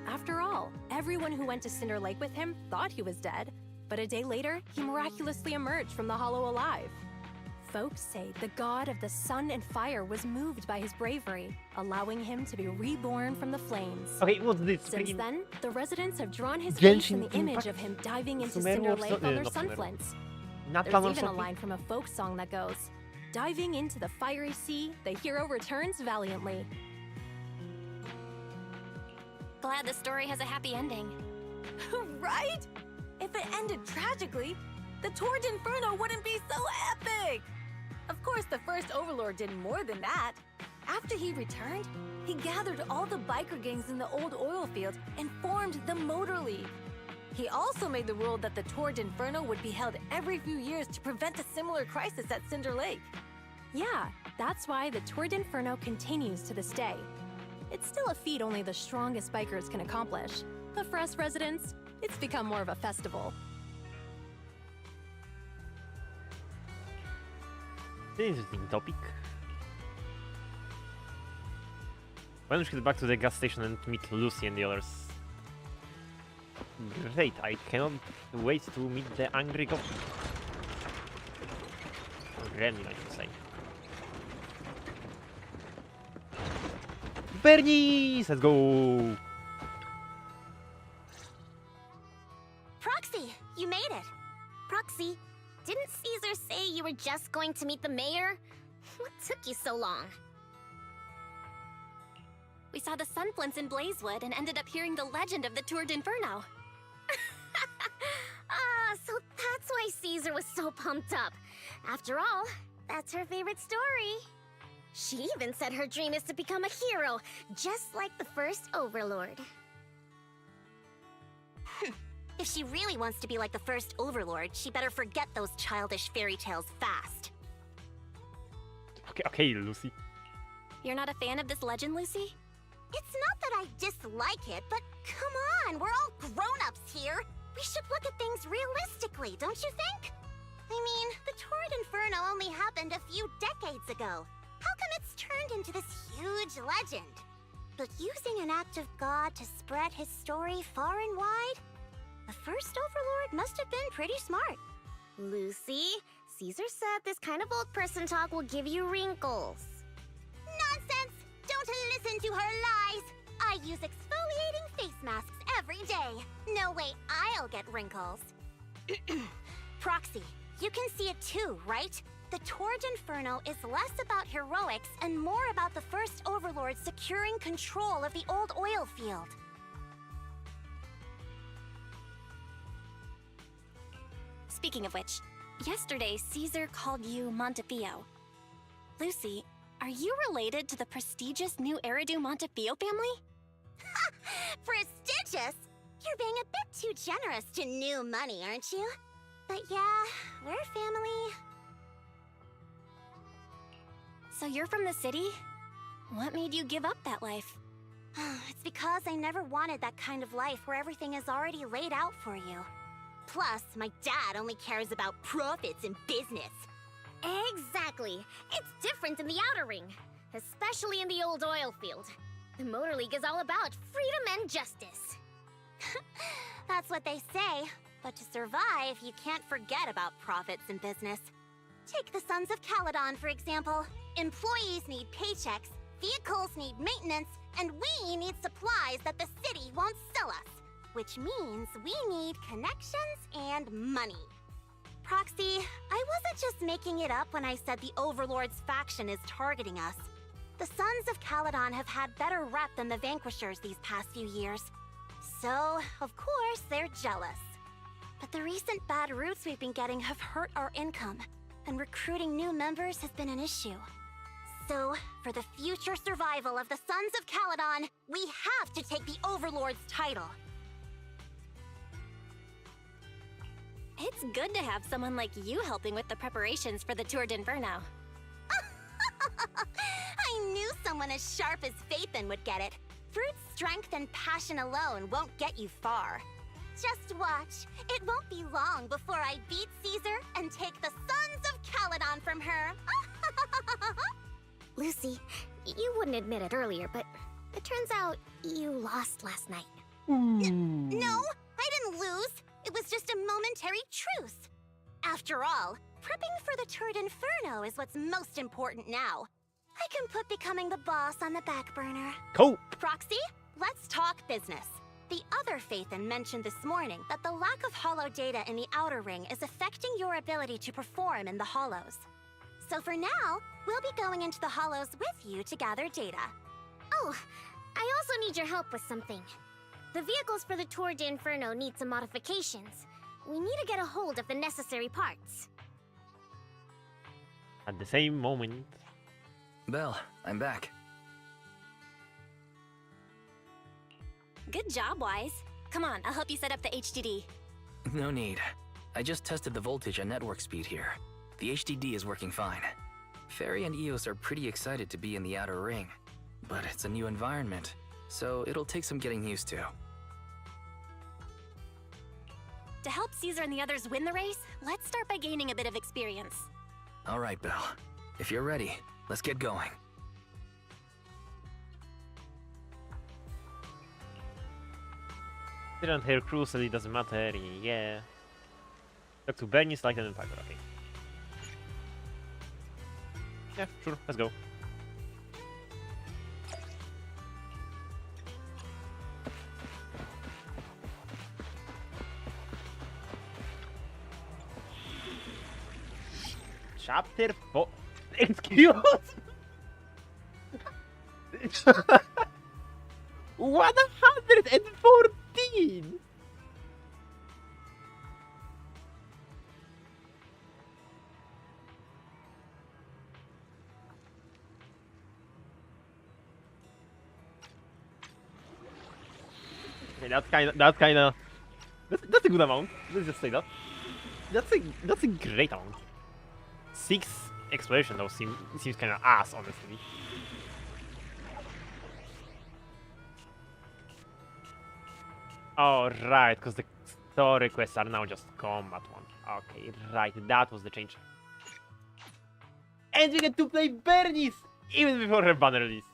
After all, everyone who went to Cinder Lake with him thought he was dead, but a day later, he miraculously emerged from the hollow alive. Folks say the god of the sun and fire was moved by his bravery, allowing him to be reborn from the flames. Okay, what's this? Since then, the residents have drawn his face in the Genshin image Impact? of him diving into Sumeru Cinder of Lake Su- on their not Sumeru. sunflints. Not There's Planet even a something? line from a folk song that goes, "Diving into the fiery sea, the hero returns valiantly." Glad the story has a happy ending. Right? If it ended tragically, the Tour d'Inferno wouldn't be so epic! Of course, the first Overlord did more than that. After he returned, he gathered all the biker gangs in the old oil field and formed the Motor League. He also made the rule that the Tour d'Inferno would be held every few years to prevent a similar crisis at Cinder Lake. Yeah, that's why the Tour d'Inferno continues to this day. It's still a feat only the strongest bikers can accomplish, but for us residents, it's become more of a festival. Interesting topic. Why don't we get back to the gas station and meet Lucy and the others? Great, I cannot wait to meet the angry goblin. Gremlin, I should say. Bernice! Let's go! Proxy, you made it. Proxy, didn't Caesar say you were just going to meet the mayor? What took you so long? We saw the sunflints in Blazewood and ended up hearing the legend of the Tour d'Inferno. So that's why Caesar was so pumped up. After all, that's her favorite story. She even said her dream is to become a hero, just like the first Overlord. If she really wants to be like the first Overlord, she better forget those childish fairy tales fast. Okay, Lucy. You're not a fan of this legend, Lucy? It's not that I dislike it, but come on, we're all grown-ups here. We should look at things realistically, don't you think? I mean, the Torrid Inferno only happened a few decades ago. How come it's turned into this huge legend? But using an act of God to spread his story far and wide? The first Overlord must have been pretty smart. Lucy, Caesar said this kind of old person talk will give you wrinkles. Nonsense! Don't listen to her lies! I use exfoliating face masks every day. No way I'll get wrinkles. Proxy, you can see it too, right? The Torrid Inferno is less about heroics and more about the first Overlord securing control of the old oil field. Speaking of which, yesterday Caesar called you Montefiore. Lucy, are you related to the prestigious new Eridu Montefiore family? Prestigious? You're being a bit too generous to new money, aren't you? But yeah, we're family. So you're from the city? What made you give up that life? It's because I never wanted that kind of life where everything is already laid out for you. Plus, my dad only cares about profits and business. Exactly. It's different in the Outer Ring, especially in the old oil field. The Motor League is all about freedom and justice. That's what they say. But to survive, you can't forget about profits and business. Take the Sons of Caledon, for example. Employees need paychecks, vehicles need maintenance, and we need supplies that the city won't sell us. Which means we need connections and money. Proxy, I wasn't just making it up when I said the Overlord's faction is targeting us. The Sons of Caledon have had better rep than the Vanquishers these past few years. So, of course, they're jealous. But the recent bad routes we've been getting have hurt our income, and recruiting new members has been an issue. So, for the future survival of the Sons of Caledon, we have to take the Overlord's title. It's good to have someone like you helping with the preparations for the Tour d'Inferno. I knew someone as sharp as Phaethon would get it. Brute strength and passion alone won't get you far. Just watch. It won't be long before I beat Caesar and take the Sons of Caledon from her. Lucy, you wouldn't admit it earlier, but it turns out you lost last night. No, I didn't lose. It was just a momentary truce. After all, prepping for the Torrid Inferno is what's most important now. I can put becoming the boss on the back burner. Cool. Proxy, let's talk business. The other Phaethon mentioned this morning that the lack of hollow data in the Outer Ring is affecting your ability to perform in the Hollows. So for now, we'll be going into the Hollows with you to gather data. Oh, I also need your help with something. The vehicles for the Tour d'Inferno need some modifications. We need to get a hold of the necessary parts. At the same moment. Belle, I'm back. Good job, Wise. Come on, I'll help you set up the HDD. No need. I just tested the voltage and network speed here. The HDD is working fine. Fairy and Eos are pretty excited to be in the Outer Ring, but it's a new environment, so it'll take some getting used to. To help Caesar and the others win the race, let's start by gaining a bit of experience. All right, Belle. If you're ready, let's get going. Didn't hear crucial, it doesn't matter, yeah. Talk to Bernie, select an Empire, okay. Yeah, sure, let's go. Chapter 4. Excuse 114! Okay, that's a good amount. Let's just say that. That's a great amount. 6 exploration though seems kind of ass, honestly. Oh right, because the story quests are now just combat one. Okay, right, that was the change. And we get to play Bernice even before her banner release.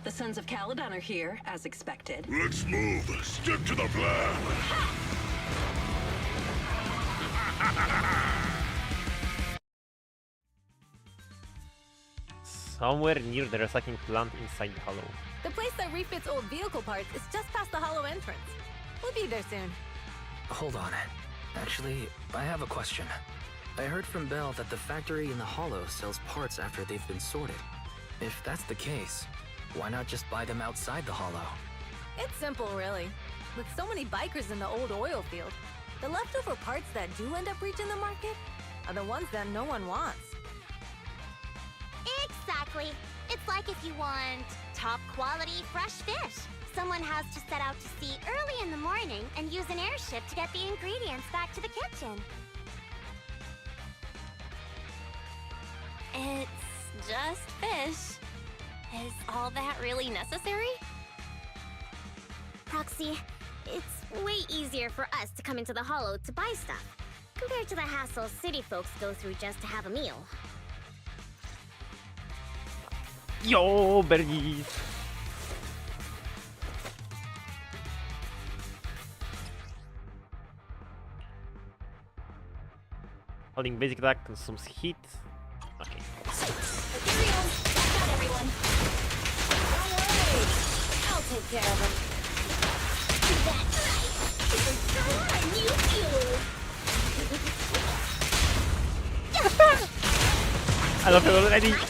The Sons of Caledon are here, as expected. Let's move. Stick to the plan. Somewhere near the recycling plant inside the hollow. The place that refits old vehicle parts is just past the hollow entrance. We'll be there soon. Hold on. Actually, I have a question. I heard from Belle that the factory in the hollow sells parts after they've been sorted. If that's the case, why not just buy them outside the hollow? It's simple, really. With so many bikers in the old oil field, the leftover parts that do end up reaching the market are the ones that no one wants. Exactly. It's like if you want top quality fresh fish. Someone has to set out to sea early in the morning and use an airship to get the ingredients back to the kitchen. It's just fish. Is all that really necessary? Proxy, it's way easier for us to come into the hollow to buy stuff, compared to the hassle city folks go through just to have a meal. Yo, Bernice! Holding basic attack consumes heat. Okay. Ethereal, that's not everyone. Don't worry, I'll take care of them. That's right! This is so our new fuel! I love it already! My turn!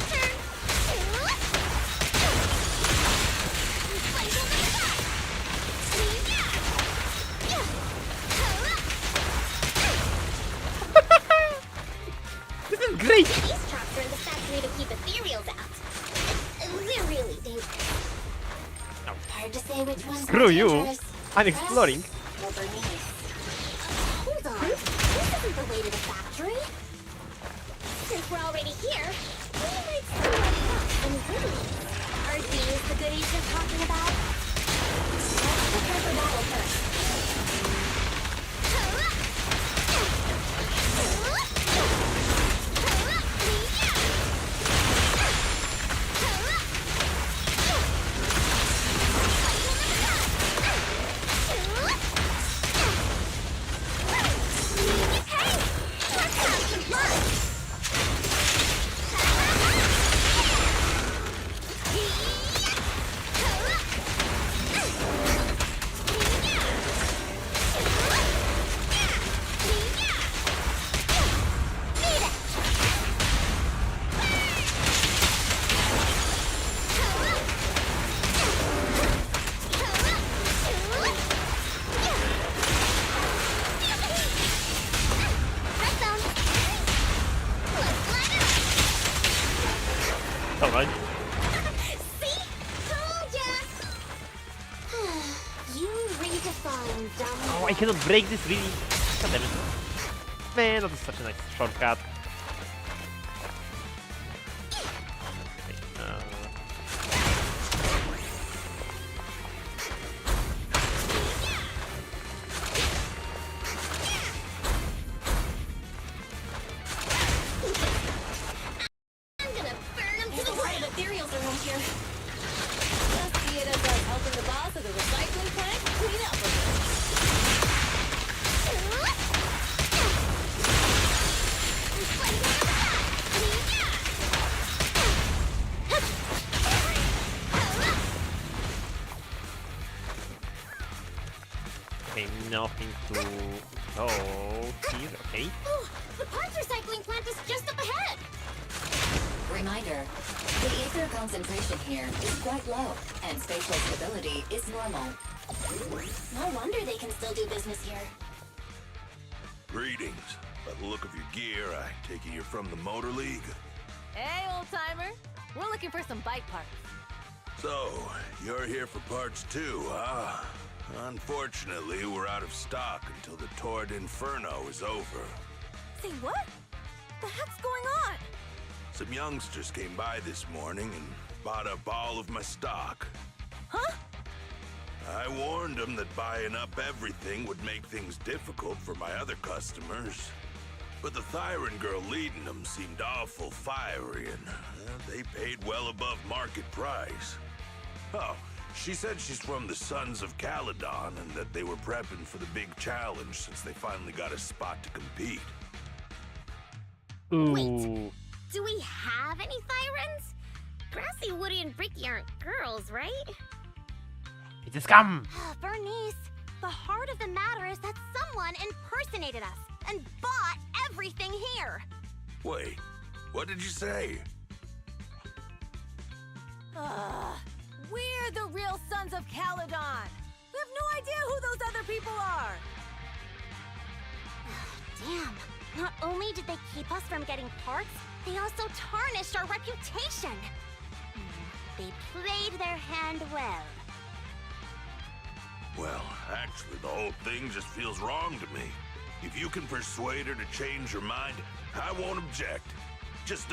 This is great! These traps are in the factory to keep ethereals out. They're really dangerous. No. Hard to say which one's Screw more you! dangerous. I'm exploring. Or Bernice. Hold on. This isn't the way to the factory. Since we're already here, we might still want some goodies. Are these the goodies you're talking about? Let's prepare for battle first. Alright. See? Told ya! You redefined dumb. Oh, I cannot break this really. God damn it. Man, that is such a nice shortcut. Okay, I'm gonna burn them to There's the a lot ground. of ethereals around here. Just see it as us helping the boss of the recycling plant clean up a bit. okay, nothing to... Oh, here, okay. Oh, the parts recycling plant is just up ahead. Reminder, The ether concentration here is quite low, and spatial stability is normal. No wonder they can still do business here. Greetings. By the look of your gear, I take it you're from the Motor League. Hey, old-timer. We're looking for some bike parts. So, you're here for parts too, huh? Unfortunately, we're out of stock until the Torrid Inferno is over. Say what? The heck's going on? Some youngsters came by this morning and bought up all of my stock. Huh? I warned them that buying up everything would make things difficult for my other customers. But the Thyron girl leading them seemed awful fiery, and they paid well above market price. Oh, she said she's from the Sons of Caledon and that they were prepping for the big challenge since they finally got a spot to compete. Ooh. Wait. Do we have any Thyrans? Grassy, Woody, and Bricky aren't girls, right? It's a scam! Bernice, the heart of the matter is that someone impersonated us and bought everything here. Wait, what did you say? We're the real Sons of Caledon. We have no idea who those other people are. Damn. Not only did they keep us from getting parts, they also tarnished our reputation. They played their hand well. Well, actually, the whole thing just feels wrong to me. If you can persuade her to change her mind, I won't object. Just,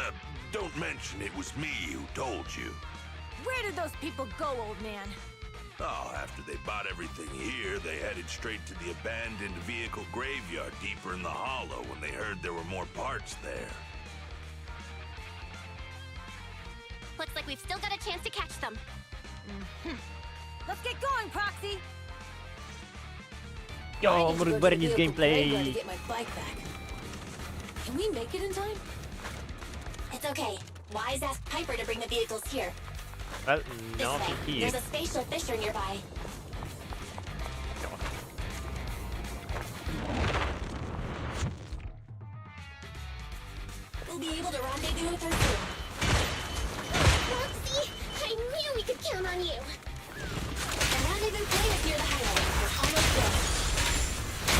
don't mention it was me who told you. Where did those people go, old man? Oh, after they bought everything here, they headed straight to the abandoned vehicle graveyard deeper in the hollow when they heard there were more parts there. Looks like we've still got a chance to catch them. Let's get going, Proxy! Yo, Bernie's gameplay! Get my bike back. Can we make it in time? It's okay. Wise asked Piper to bring the vehicles here. Well, This nothing way. here. There's a spatial fissure nearby. We'll be able to rendezvous with her soon. Roxy, I knew we could count on you. The rendezvous point is near the highway. We're almost there.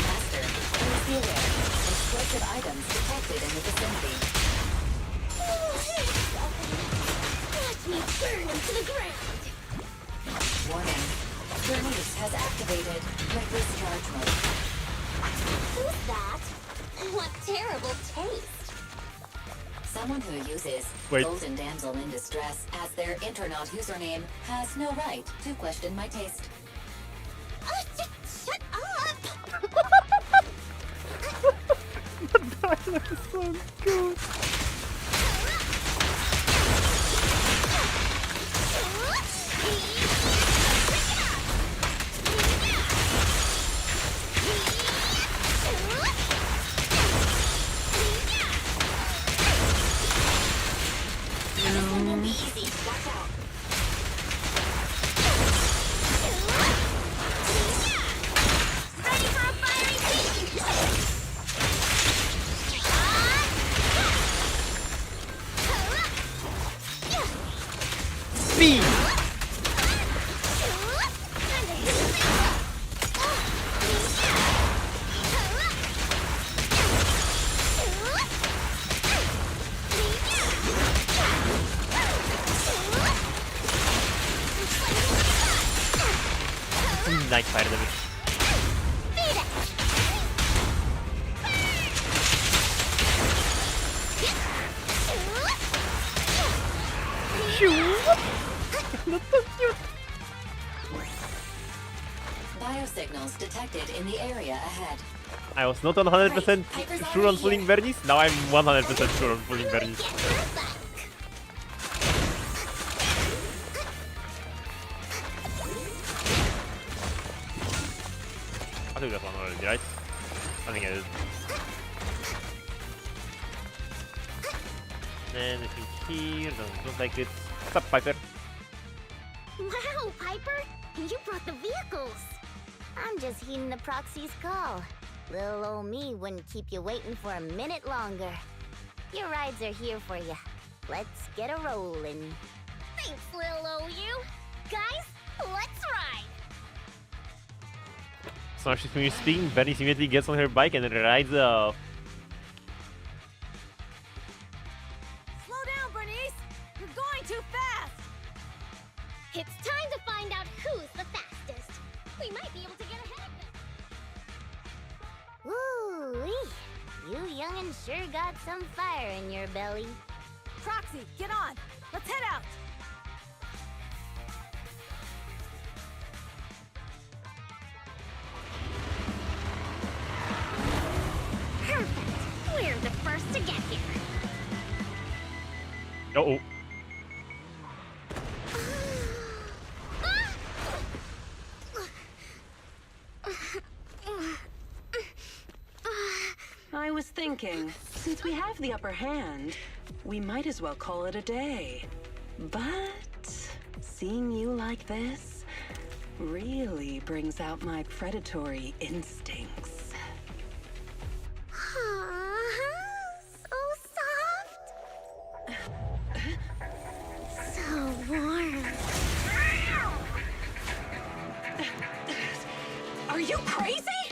Master, please be there. Explosive items detected in the vicinity. Watch me burn them to the ground. Warning. Bernice has activated quick discharge mode. Who's that? What terrible taste. Someone who uses Wait. Golden Damsel in Distress as their Internaut username has no right to question my taste. Shut up! That is so good. This one won't be easy. Watch out. Ready for a fiery Speed! Nice fire damage. Biosignals detected in the area ahead. I was not 100% sure on fooling Bernice, now I'm 100% sure on fooling Bernice. I think that's one already, right? I think it is. And anything here, doesn't look like it. What's up, Piper? Wow, Piper! You brought the vehicles! I'm just heeding the proxy's call. Little old me wouldn't keep you waiting for a minute longer. Your rides are here for you. Let's get a rollin'. Thanks, Lil OU. Guys, let's ride! So after she finishes speaking, Bernice immediately gets on her bike and rides off. Slow down, Bernice! You're going too fast! It's time to find out who's the fastest. We might be able to get ahead of them. Ooh-wee. You young'uns sure got some fire in your belly. Proxy, get on! Let's head out! Perfect. We're the first to get here. Uh-oh. I was thinking, since we have the upper hand, we might as well call it a day. But seeing you like this really brings out my predatory instincts. So soft. So warm. Are you crazy?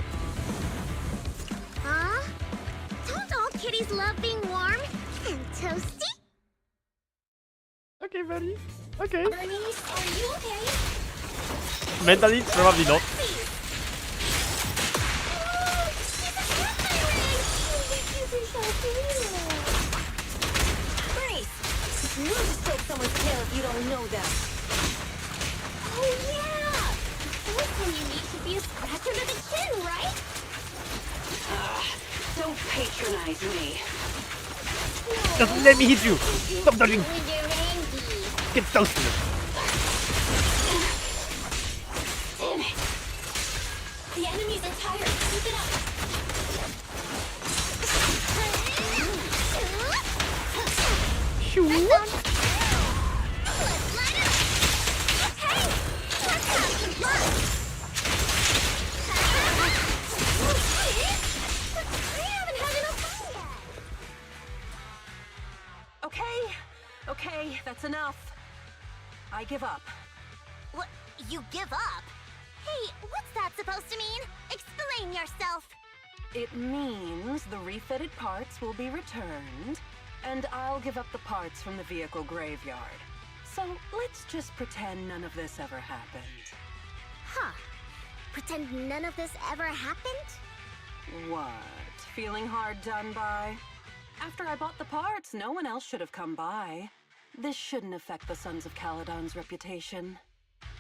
Huh? Don't all kitties love being warm and toasty? Okay, buddy. Okay. Bernice, are you okay? Mentally, probably not. Bernice! You just take someone's tail if you don't know them. Oh yeah! First one you need should be a scratch under the chin, right? Don't patronize me. Just let me hit you. Stop dodging. With your handy. Get toasted. Damn it! The enemies are tired. Keep it up. Shoo. Let's light it up. Hey, let's have some fun. I haven't had enough fun yet. Okay, that's enough. I give up. What? You give up? Hey, what's that supposed to mean? Explain yourself. It means the refitted parts will be returned, and I'll give up the parts from the vehicle graveyard. So let's just pretend none of this ever happened. Huh. Pretend none of this ever happened? What? Feeling hard done by? After I bought the parts, no one else should have come by. This shouldn't affect the Sons of Caledon's reputation.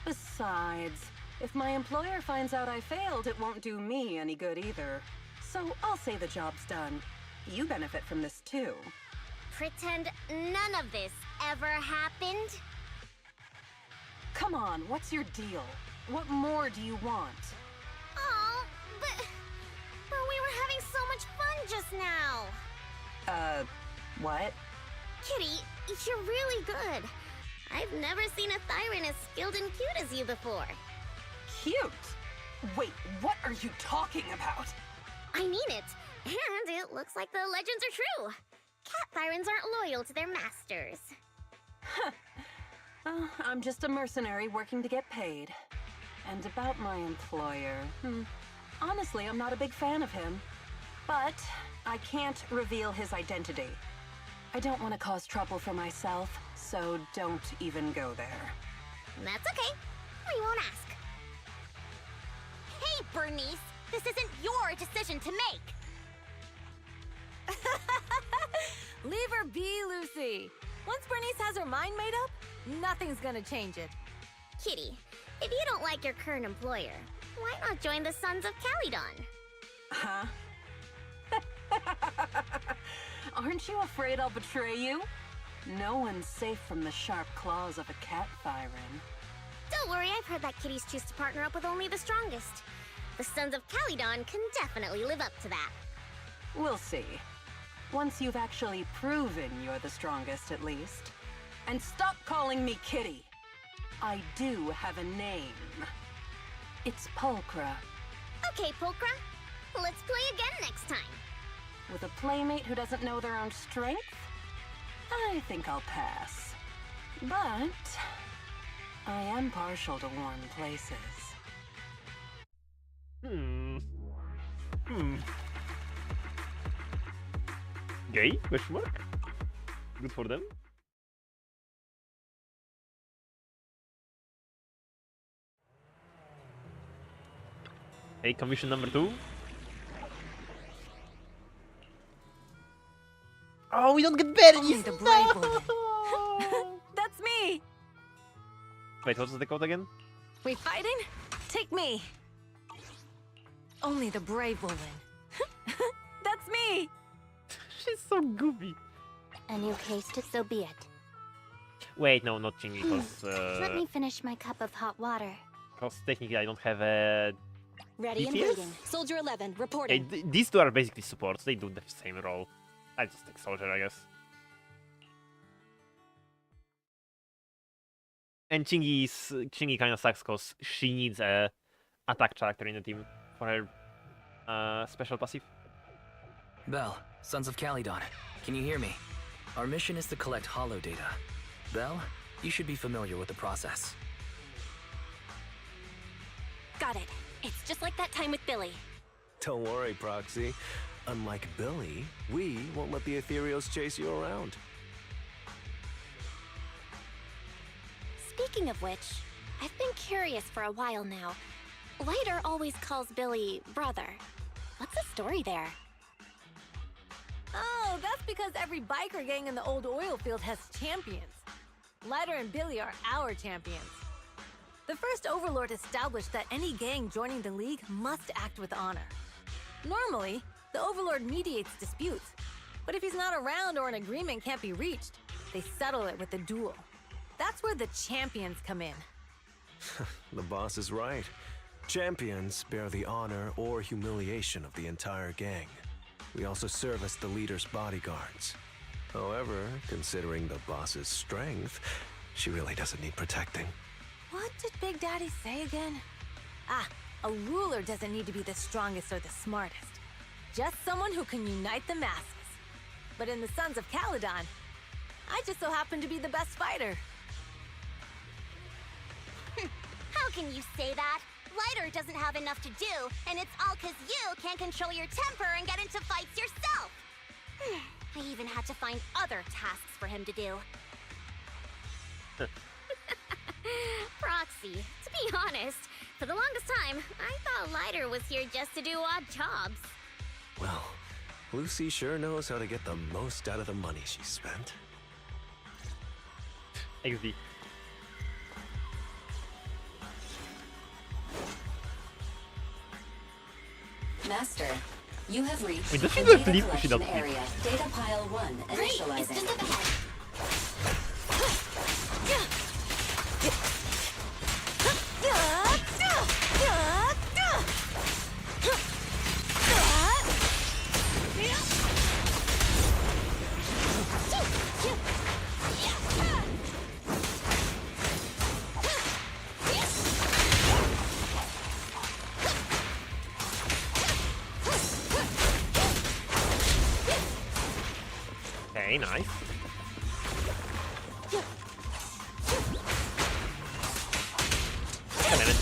Besides, if my employer finds out I failed, it won't do me any good either. So I'll say the job's done. You benefit from this too. Pretend none of this ever happened? Come on, what's your deal? What more do you want? Oh, but we were having so much fun just now. What? Kitty, you're really good. I've never seen a Thyran as skilled and cute as you before. Cute? Wait, what are you talking about? I mean it. And it looks like the legends are true. Cat Thyrans aren't loyal to their masters. I'm just a mercenary working to get paid. And about my employer, honestly, I'm not a big fan of him. But I can't reveal his identity. I don't want to cause trouble for myself, so don't even go there. That's okay. We won't ask. Hey, Bernice! This isn't your decision to make! Leave her be, Lucy. Once Bernice has her mind made up, nothing's gonna change it. Kitty, if you don't like your current employer, why not join the Sons of Caledon? Huh? Aren't you afraid I'll betray you? No one's safe from the sharp claws of a cat Thyran. Don't worry, I've heard that kitties choose to partner up with only the strongest. The Sons of Caledon can definitely live up to that. We'll see. Once you've actually proven you're the strongest, at least. And stop calling me Kitty. I do have a name. It's Pulchra. Okay, Pulchra. Let's play again next time. With a playmate who doesn't know their own strength? I think I'll pass. But I am partial to warm places. Gay? Question mark? Good for them. Hey, commission number 2. Oh, we don't get berries! Only the brave woman. That's me! Wait, what's the code again? We fighting? Take me. Only the brave woman. That's me! She's so goofy. A new case to so be it. Wait, no, not Chingy, Let me finish my cup of hot water. because technically I don't have a... Ready and DPS? waiting. Soldier 11, reporting. Hey, these two are basically supports, they do the same role. I just take soldier, I guess. And Chingy kind of sucks because she needs a attack character in the team for her special passive. Bell, Sons of Calydon, can you hear me? Our mission is to collect holo data. Bell, you should be familiar with the process. Got it. It's just like that time with Billy. Don't worry, Proxy. Unlike Billy, we won't let the Ethereals chase you around. Speaking of which, I've been curious for a while now. Lighter always calls Billy brother. What's the story there? Oh, that's because every biker gang in the old oil field has champions. Lighter and Billy are our champions. The first Overlord established that any gang joining the League must act with honor. Normally, the Overlord mediates disputes, but if he's not around or an agreement can't be reached, they settle it with a duel. That's where the champions come in. The boss is right. Champions bear the honor or humiliation of the entire gang. We also serve as the leader's bodyguards. However, considering the boss's strength, she really doesn't need protecting. What did Big Daddy say again? Ah, a ruler doesn't need to be the strongest or the smartest. Just someone who can unite the masses. But in the Sons of Calydon, I just so happen to be the best fighter. How can you say that? Lighter doesn't have enough to do, and it's all 'cause you can't control your temper and get into fights yourself. I even had to find other tasks for him to do. Proxy, to be honest, for the longest time, I thought Lighter was here just to do odd jobs. Well, Lucy sure knows how to get the most out of the money she spent. XD. Master, you have reached Wait, the does she data sleep? She collection doesn't sleep. area. Data pile 1 initializing. It's just up ahead. Okay, nice. Wait a minute.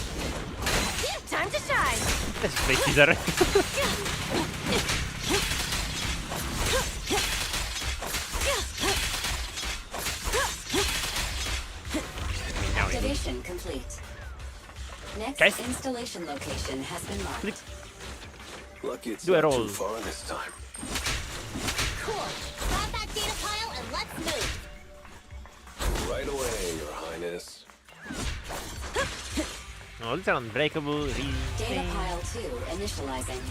Time to shine! Let's just play Caesar. Activation complete. Next Guys. installation location has been marked. Lucky it's Do a not roll. too far this time. Cool. Grab that data pile and let's move. Right away, Your Highness. No, these are unbreakable. Data pile 2 initializing.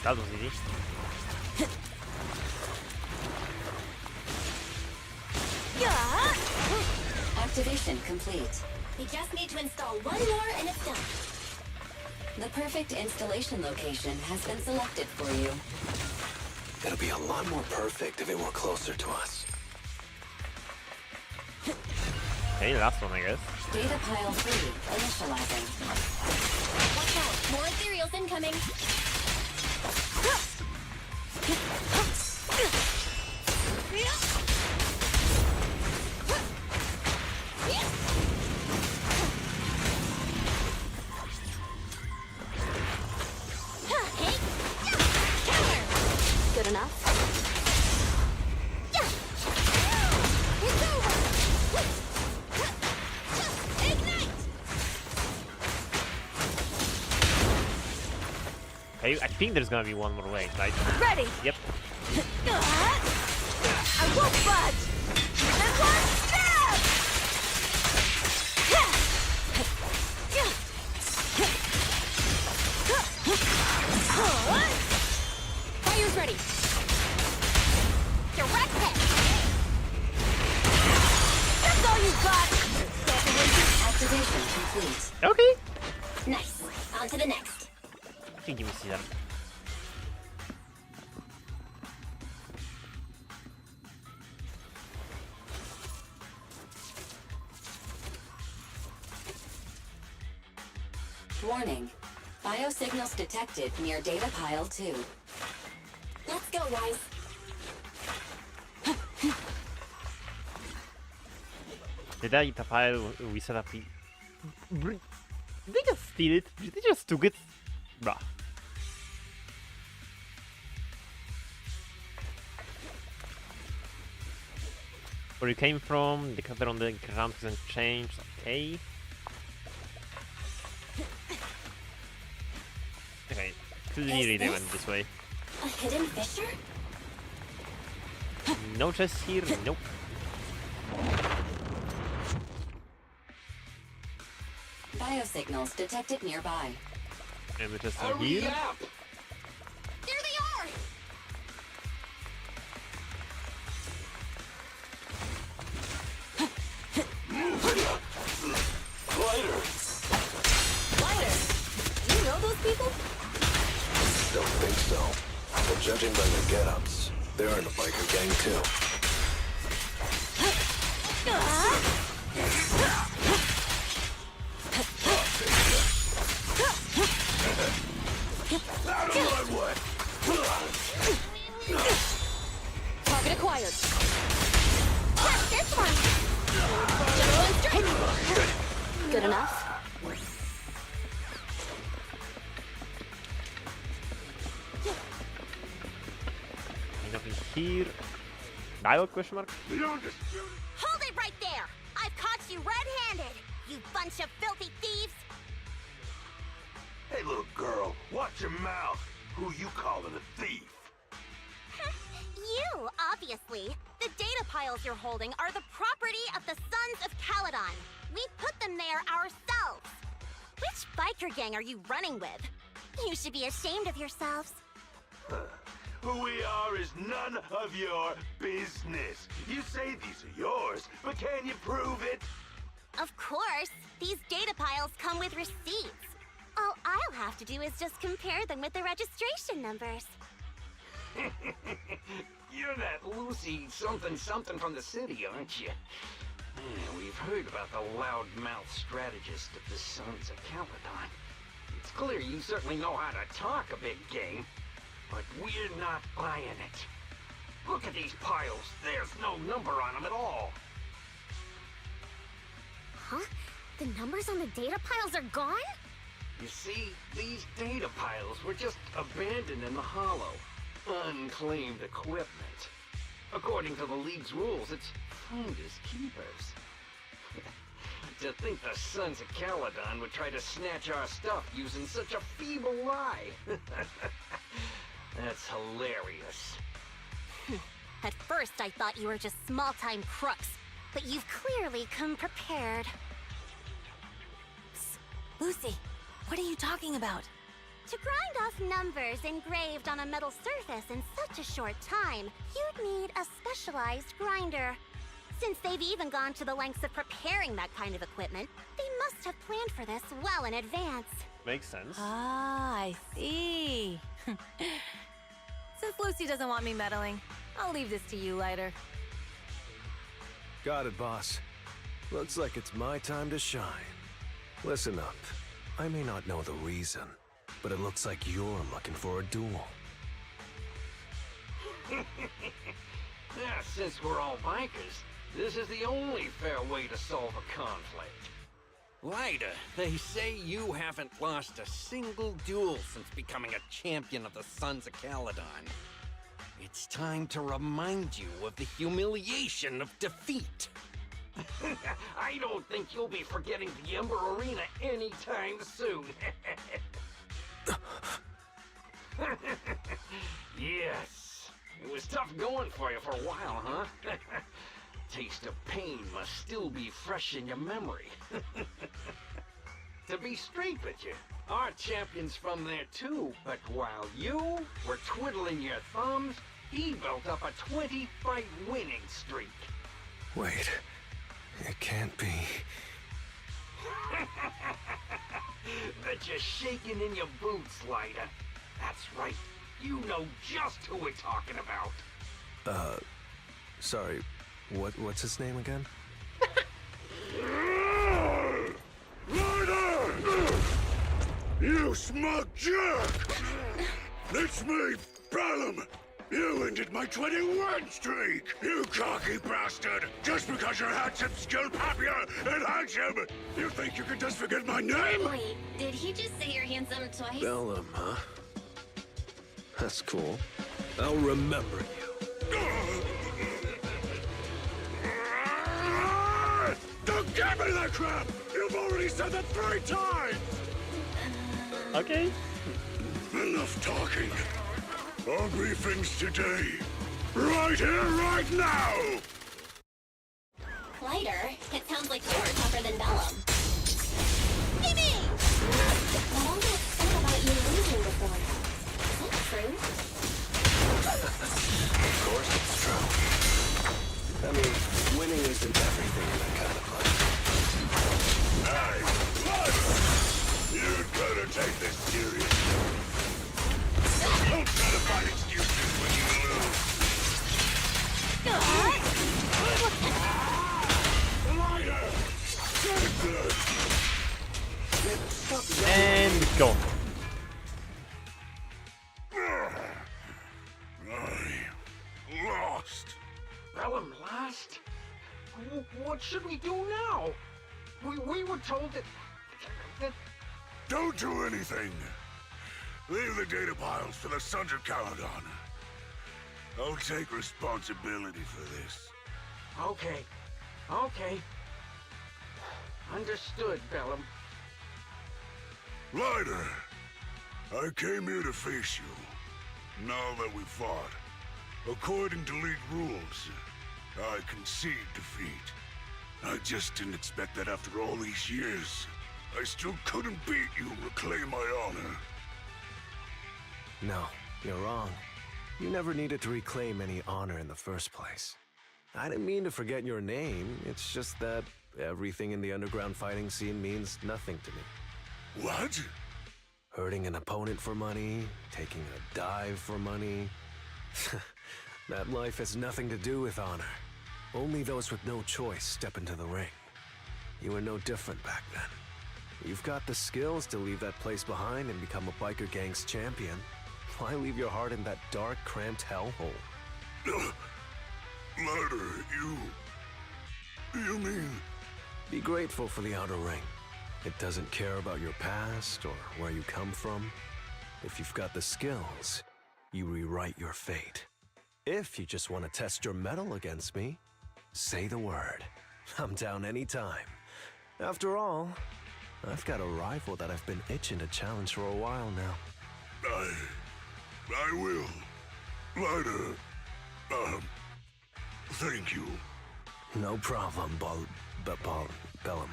That was easy. Activation complete. We just need to install one more and it's done. The perfect installation location has been selected for you. It'll be a lot more perfect if it were closer to us. Okay, last one, I guess. Data pile 3 initializing. Watch out, more ethereals incoming. Good enough? Okay, I think there's gonna be one more way, right? Ready? Yep. I won't budge! And one stab! Fire's ready. Direct hit! That's all you got! Activation complete. Okay. Nice. On to the next. I think give me Caesar. Warning. Biosignals detected near data pile 2. Let's go, guys. The data pile we set up. Did they just steal it? Did they just took it? Bruh. Where you came from, the cover on the ground hasn't changed, okay. Okay, clearly they went this way. A hidden fissure? No chest here, nope. Biosignals detected nearby. And the chest are here. There they are! Lighter! Do you know those people? Don't think so. But judging by their get-ups, they're in a biker gang too. Target acquired. Catch this one! General strike. Good enough? Nothing here. Dialogue question mark? Hold it right there! I've caught you red-handed, you bunch of filthy thieves! Hey, little girl, watch your mouth. Who you calling a thief? You, obviously. The data piles you're holding are the property of the Sons of Caledon. We put them there ourselves. Which biker gang are you running with? You should be ashamed of yourselves. Who we are is none of your business. You say these are yours, but can you prove it? Of course, these data piles come with receipts. All I'll have to do is just compare them with the registration numbers. You're that Lucy something from the city, aren't you? Yeah, we've heard about the loudmouth strategist of the Sons of Caledon. It's clear you certainly know how to talk a big game, but we're not buying it. Look at these piles. There's no number on them at all. Huh? The numbers on the data piles are gone? You see, these data piles were just abandoned in the hollow. Unclaimed equipment. According to the League's rules, it's finders keepers. To think the Sons of Caledon would try to snatch our stuff using such a feeble lie. That's hilarious. At first, I thought you were just small-time crooks, but you've clearly come prepared. Psst. Lucy, what are you talking about? To grind off numbers engraved on a metal surface in such a short time, you'd need a specialized grinder. Since they've even gone to the lengths of preparing that kind of equipment, they must have planned for this well in advance. Makes sense. Ah, I see. Since Lucy doesn't want me meddling, I'll leave this to you, Lighter. Got it, boss. Looks like it's my time to shine. Listen up. I may not know the reason, but it looks like you're looking for a duel. Yeah, since we're all bikers, this is the only fair way to solve a conflict. Lyda, they say you haven't lost a single duel since becoming a champion of the Sons of Caledon. It's time to remind you of the humiliation of defeat. I don't think you'll be forgetting the Ember Arena anytime soon. Yes, it was tough going for you for a while, huh? Taste of pain must still be fresh in your memory. To be straight with you, our champion's from there too, but while you were twiddling your thumbs, he built up a 20-fight winning streak. Wait, it can't be. Bet you're shaking in your boots, Lyda. That's right, you know just who we're talking about. Sorry, what's his name again? Ryder! You smug jerk! It's me, Bellum! You ended my 21 streak, you cocky bastard! Just because you're handsome, skilled, popular, and handsome! You think you can just forget my name? Wait, did he just say you're handsome twice? Bellum, huh? That's cool. I'll remember you. Don't give me that crap! You've already said that 3 times! Okay. Enough talking. I'll be things today. Right here, right now! Lighter, it sounds like you're tougher than Bellum. Maybe! But all that stuff about you losing before, is that true? Of course it's true. I mean, winning isn't everything in that kind of place. Hey, what? You'd better take this seriously. Don't try to find excuses when you lose. Lighter! And go. I lost. Bellum lost? What should we do now? We were told that... Don't do anything. Leave the data piles to the Sons of Caledon. I'll take responsibility for this. Okay. Understood, Bellum. Ryder, I came here to face you. Now that we fought, according to League rules, I concede defeat. I just didn't expect that after all these years, I still couldn't beat you and reclaim my honor. No, you're wrong. You never needed to reclaim any honor in the first place. I didn't mean to forget your name, it's just that everything in the underground fighting scene means nothing to me. What? Hurting an opponent for money, taking a dive for money. That life has nothing to do with honor. Only those with no choice step into the ring. You were no different back then. You've got the skills to leave that place behind and become a biker gang's champion. Why leave your heart in that dark, cramped hellhole? Ryder, you mean... Be grateful for the outer ring. It doesn't care about your past or where you come from. If you've got the skills, you rewrite your fate. If you just want to test your mettle against me, say the word. I'm down anytime. After all, I've got a rival that I've been itching to challenge for a while now. I will. Ryder, thank you. No problem, Bellum.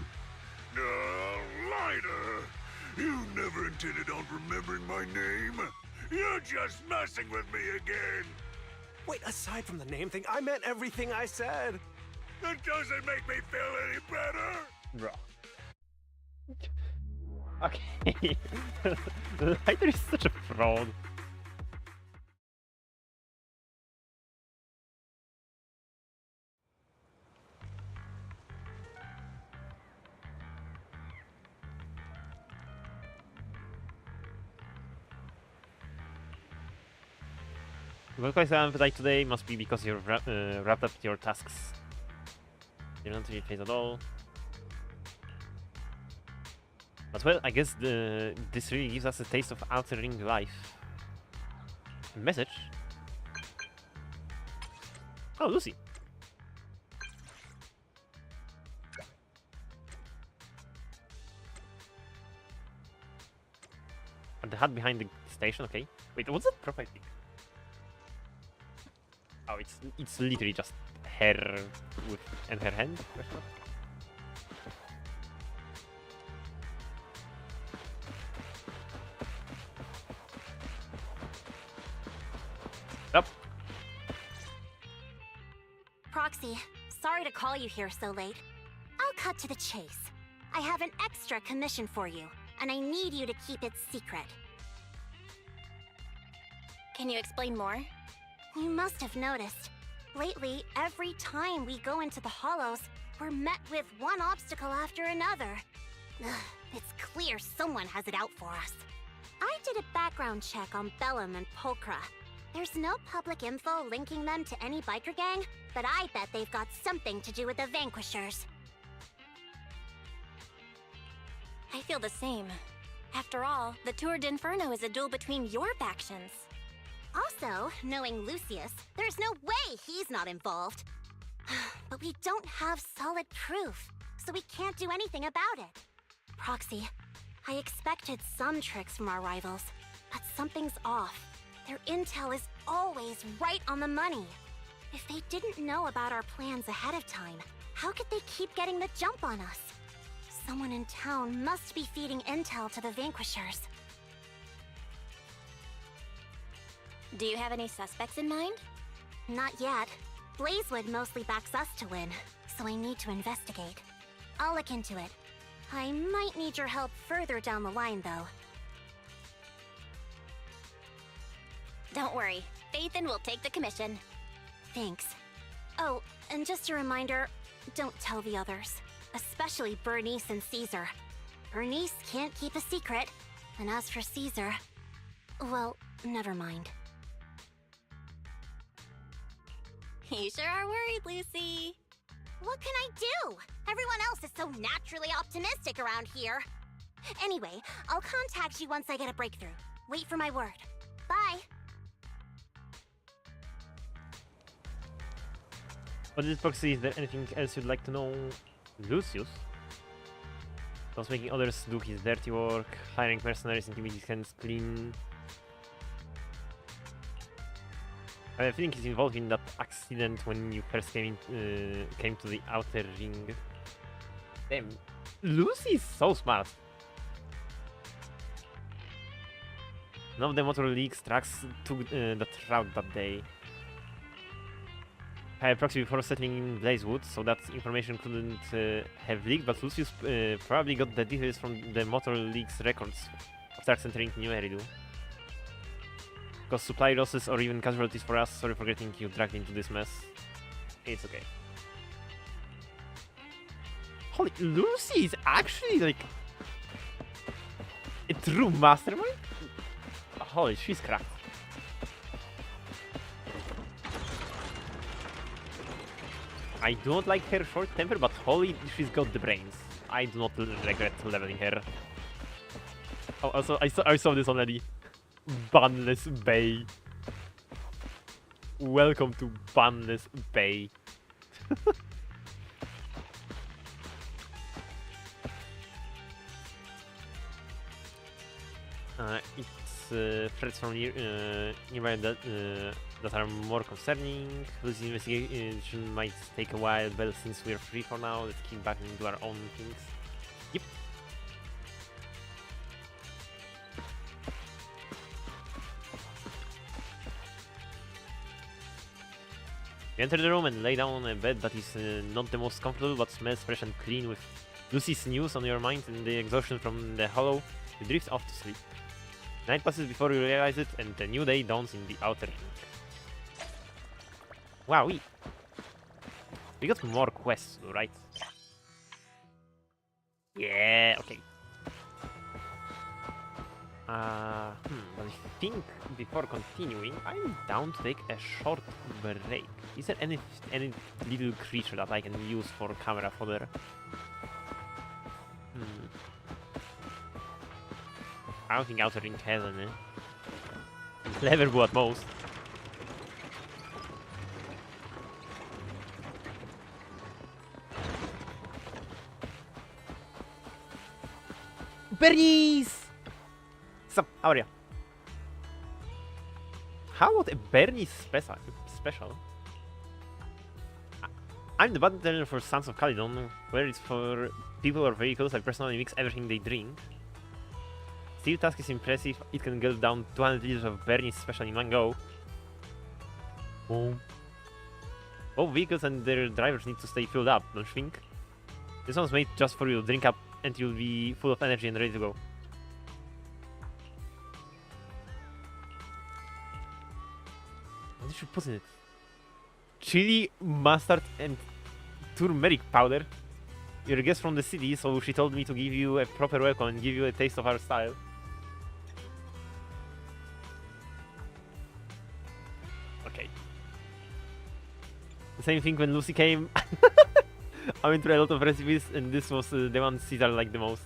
Ryder, you never intended on remembering my name. You're just messing with me again. Wait, aside from the name thing, I meant everything I said. That doesn't make me feel any better. Bro. Okay. Lighter is such a fraud. You got quite some appetite today, must be because you're wrapped up your tasks. You don't really face at all. But well, I guess this really gives us a taste of Outer Ring life. A message? Oh, Lucy. And the hut behind the station, okay. Wait, what's that property? Oh, it's literally just her with and her hand. Up. Proxy, sorry to call you here so late. I'll cut to the chase. I have an extra commission for you, and I need you to keep it secret. Can you explain more? You must have noticed. Lately, every time we go into the Hollows, we're met with one obstacle after another. Ugh, it's clear someone has it out for us. I did a background check on Bellum and Pulchra. There's no public info linking them to any biker gang, but I bet they've got something to do with the Vanquishers. I feel the same. After all, the Tour d'Inferno is a duel between your factions. Also, knowing Lucius, there's no way he's not involved. But we don't have solid proof, so we can't do anything about it. Proxy, I expected some tricks from our rivals, but something's off. Their intel is always right on the money. If they didn't know about our plans ahead of time, how could they keep getting the jump on us? Someone in town must be feeding intel to the Vanquishers. Do you have any suspects in mind? Not yet. Blazewood mostly backs us to win, so I need to investigate. I'll look into it. I might need your help further down the line, though. Don't worry, Phaethon will take the commission. Thanks. Oh, and just a reminder, don't tell the others. Especially Bernice and Caesar. Bernice can't keep a secret, and as for Caesar... well, never mind. You sure are worried, Lucy. What can I do? Everyone else is so naturally optimistic around here. Anyway, I'll contact you once I get a breakthrough. Wait for my word. Bye. What is Proxy? Is there anything else you'd like to know? Lucius? Was making others do his dirty work, hiring mercenaries and keeping his hands clean. I think he's involved in that accident when you first came to the Outer Ring. Damn, Lucy is so smart. None of the Motor League's trucks took that route that day. I had proxy before settling in Blazewood, so that information couldn't have leaked, but Lucius probably got the details from the Motor League's records after entering New Eridu. Because supply losses or even casualties for us, sorry for getting you dragged into this mess. It's okay. Holy, Lucy is actually like a true mastermind? Holy, she's cracked. I do not like her short temper, but holy, she's got the brains. I do not regret leveling her. Oh, also, I saw this already. Bunless Bay. Welcome to Bunless Bay. It's threats from nearby that are more concerning. This investigation might take a while, but since we're free for now, let's kick back and do our own things. Yep. We enter the room and lay down on a bed that is not the most comfortable, but smells fresh and clean. With Lucy's news on your mind and the exhaustion from the hollow, you drift off to sleep. Night passes before you realize it, and a new day dawns in the Outer Ring. Wow, we got more quests, right? Yeah, okay. But I think before continuing, I'm down to take a short break. Is there any little creature that I can use for camera fodder? I don't think Outer Ring has any. Level at most. Bernice! Sup, how are you? How about a Bernice special? I'm the bartender for Sons of Calydon, where it's for people or vehicles. I personally mix everything they drink. Steel Task is impressive. It can get down 200 liters of Bernice special in one go. Boom. Both vehicles and their drivers need to stay filled up, don't you think? This one's made just for you. Drink up and you'll be full of energy and ready to go. What should put in it? Chili, mustard, and turmeric powder. You're a guest from the city, so she told me to give you a proper welcome and give you a taste of our style. Okay. The same thing when Lucy came. I went through a lot of recipes, and this was the one Caesar liked the most.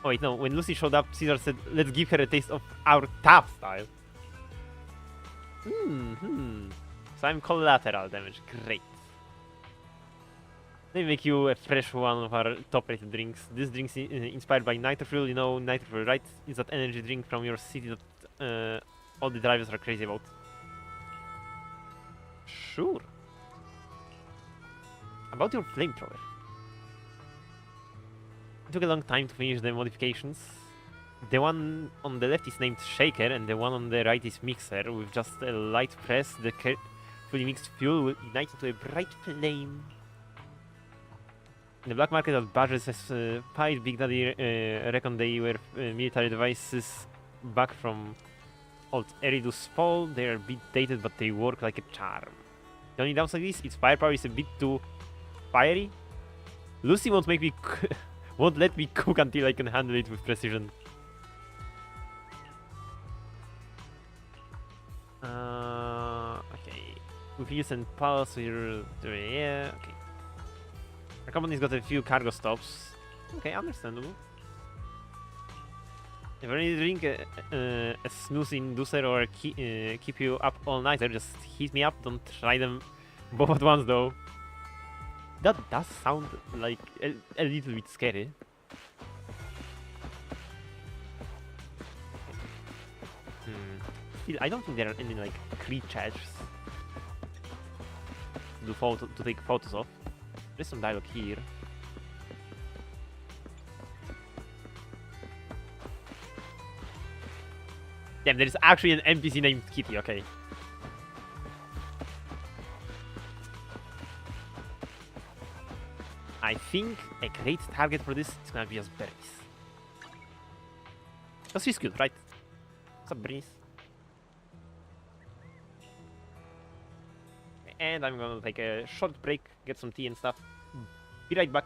Oh wait, no. When Lucy showed up, Caesar said, "Let's give her a taste of our tap style." So I'm collateral damage. Great. They make you a fresh one of our top-rated drinks. This drink's inspired by Nitrofuel. You know Nitrofuel, right? It's that energy drink from your city that all the drivers are crazy about. Sure. About your flamethrower. It took a long time to finish the modifications. The one on the left is named Shaker, and the one on the right is Mixer. With just a light press, the fully mixed fuel will ignite into a bright flame. In the black market of badges as Pied Big Daddy reckon they were military devices back from old Eridus Fall. They are a bit dated, but they work like a charm. The only downside is its firepower is a bit too fiery. Lucy won't make me won't let me cook until I can handle it with precision. Okay. With use and pulse, we're doing, yeah, okay. Our company's got a few cargo stops. Okay, understandable. If I need to drink a snooze inducer or keep you up all nighter, just hit me up. Don't try them both at once, though. That does sound like a little bit scary. Still, I don't think there are any like creatures to take photos of. There's some dialogue here. Damn, there is actually an NPC named Kitty. Okay. I think a great target for this is gonna be as Bernice. Because she's cute, right? What's up, Bernice? And I'm gonna take a short break, get some tea and stuff. Be right back.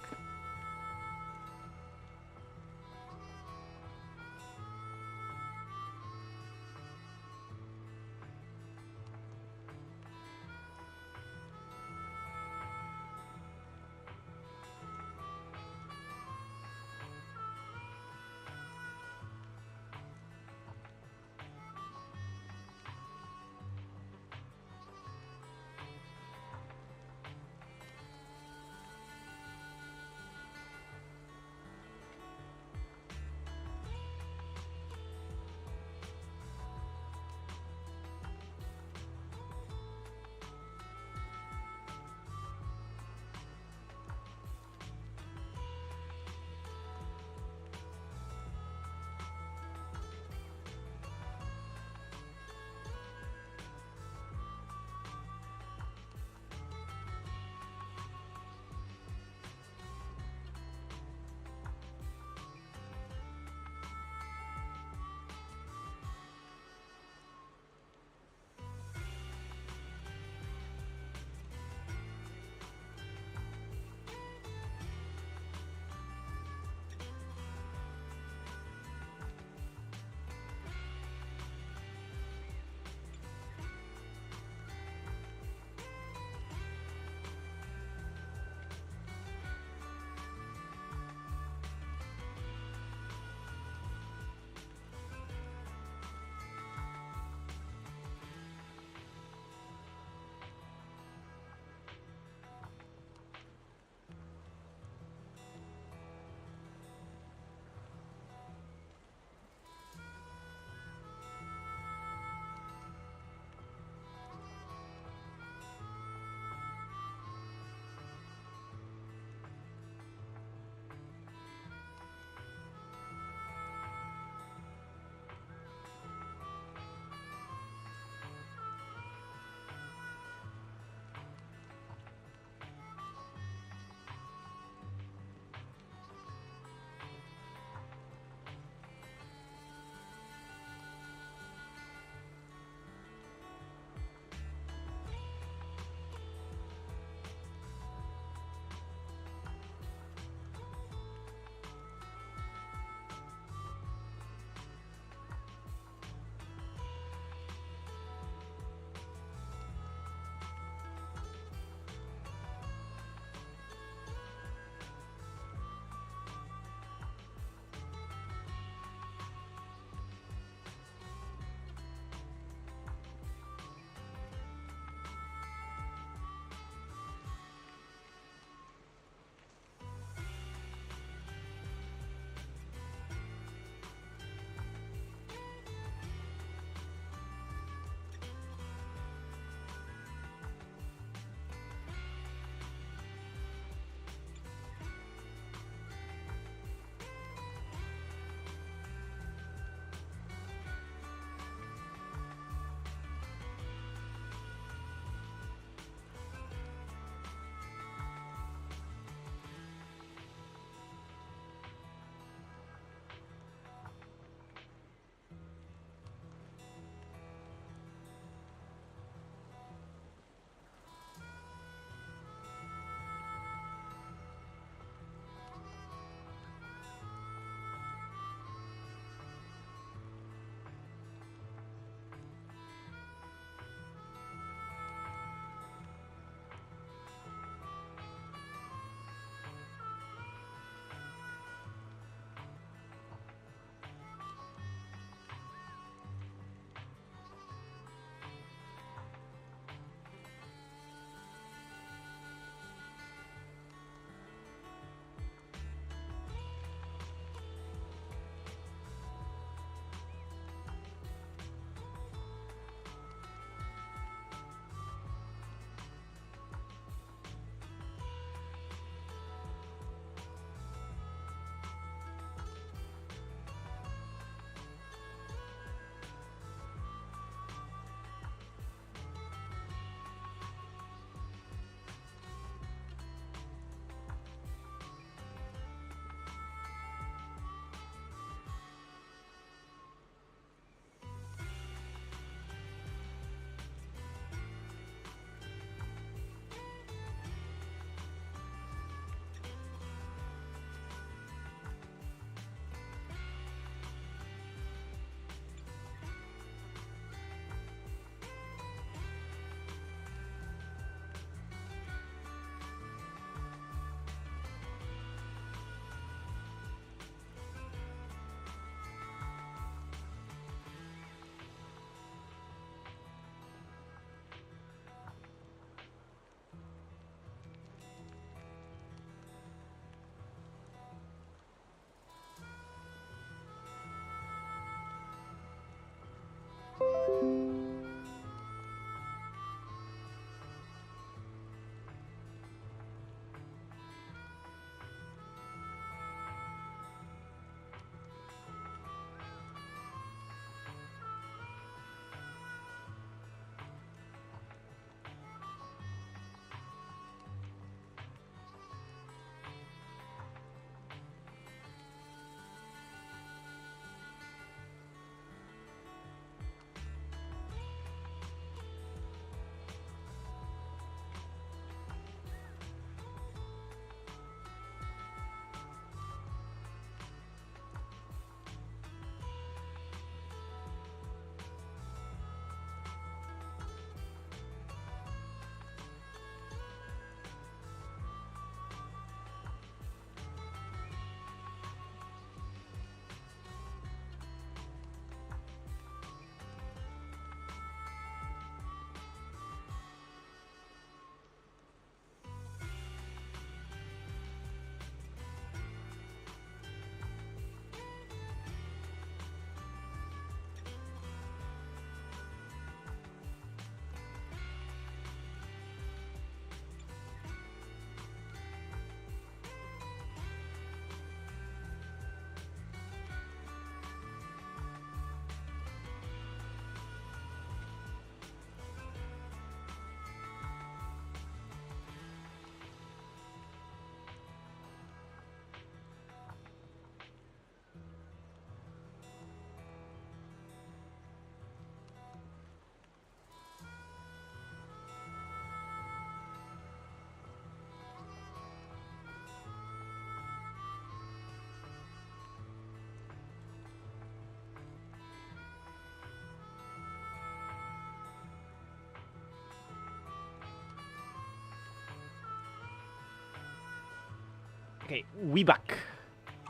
Okay, we back.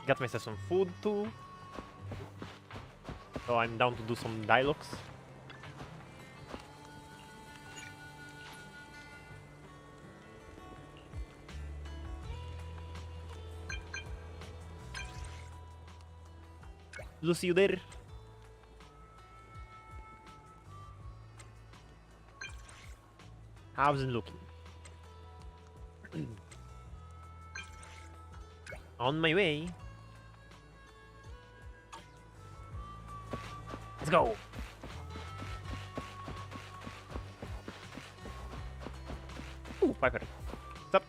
Got myself some food too. So I'm down to do some dialogues. Lucy, you there? How's it looking? On my way. Let's go. Ooh, Piper. What's up?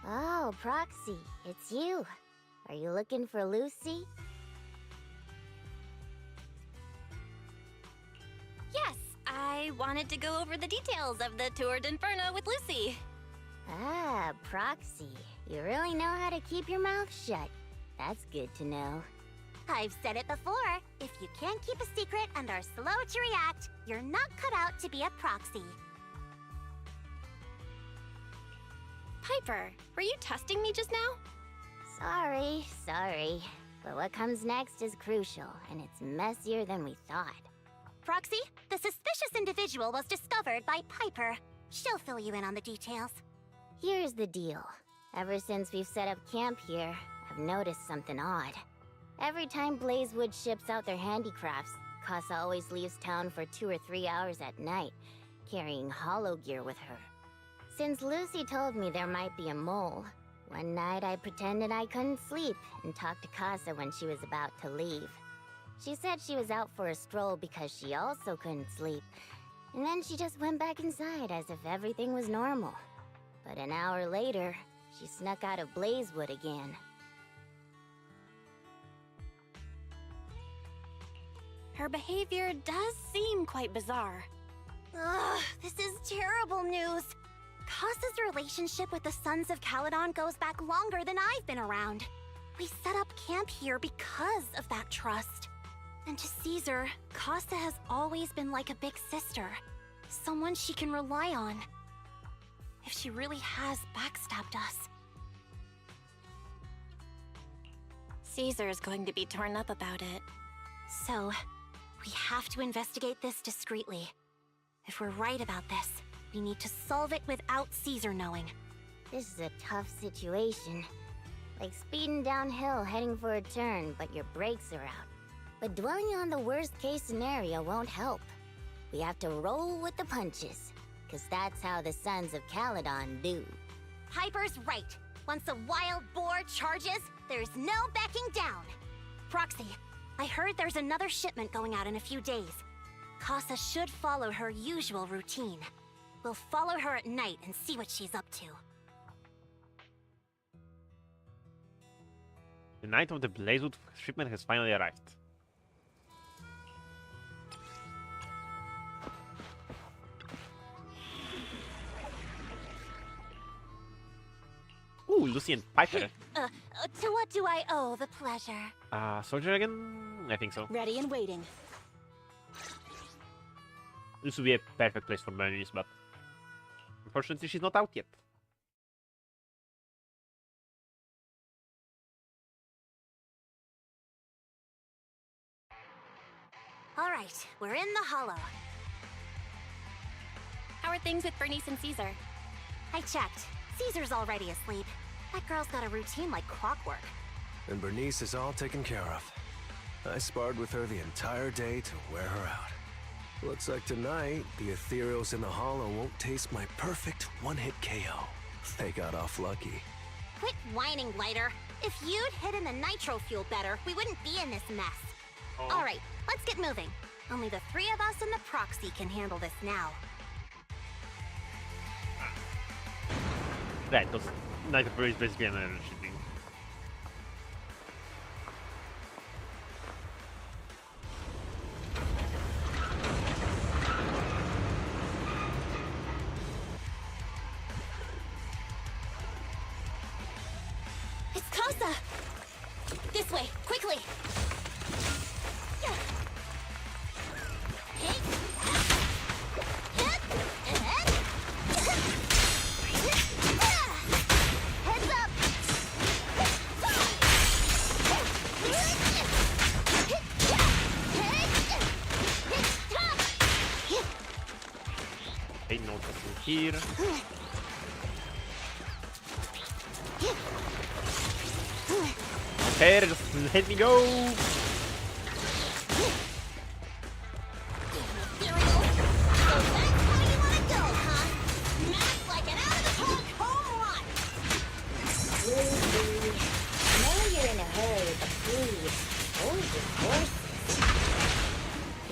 Oh, Proxy, it's you. Are you looking for Lucy? Yes, I wanted to go over the details of the Tour d'Inferno with Lucy. Ah, Proxy. You really know how to keep your mouth shut. That's good to know. I've said it before. If you can't keep a secret and are slow to react, you're not cut out to be a proxy. Piper, were you testing me just now? Sorry. But what comes next is crucial, and it's messier than we thought. Proxy, the suspicious individual was discovered by Piper. She'll fill you in on the details. Here's the deal. Ever since we've set up camp here, I've noticed something odd. Every time Blazewood ships out their handicrafts, Casa always leaves town for 2 or 3 hours at night, carrying hollow gear with her. Since Lucy told me there might be a mole, one night I pretended I couldn't sleep and talked to Casa when she was about to leave. She said she was out for a stroll because she also couldn't sleep, and then she just went back inside as if everything was normal. But an hour later, she snuck out of Blazewood again. Her behavior does seem quite bizarre. Ugh, this is terrible news. Casa's relationship with the Sons of Caledon goes back longer than I've been around. We set up camp here because of that trust. And to Caesar, Casa has always been like a big sister. Someone she can rely on. If she really has backstabbed us. Caesar is going to be torn up about it. So, we have to investigate this discreetly. If we're right about this, we need to solve it without Caesar knowing. This is a tough situation. Like speeding downhill heading for a turn, but your brakes are out. But dwelling on the worst case scenario won't help. We have to roll with the punches, because that's how the Sons of Caledon do. Piper's right. Once a wild boar charges, there's no backing down. Proxy, I heard there's another shipment going out in a few days. Casa should follow her usual routine. We'll follow her at night and see what she's up to. The night of the Blazewood shipment has finally arrived. Ooh, Lucy and Piper. To what do I owe the pleasure? Soldier again? I think so. Ready and waiting. This would be a perfect place for Bernice, but unfortunately she's not out yet. Alright, we're in the hollow. How are things with Bernice and Caesar? I checked. Caesar's already asleep. That girl's got a routine like clockwork. And Bernice is all taken care of. I sparred with her the entire day to wear her out. Looks like tonight, the ethereals in the hollow won't taste my perfect one-hit KO. They got off lucky. Quit whining, Lighter. If you'd hidden the nitro fuel better, we wouldn't be in this mess. Alright, let's get moving. Only the 3 of us and the proxy can handle this now. Right, those Night of is basically an energy thing. It's Casa! This way, quickly! Heads here. Okay, just let me go.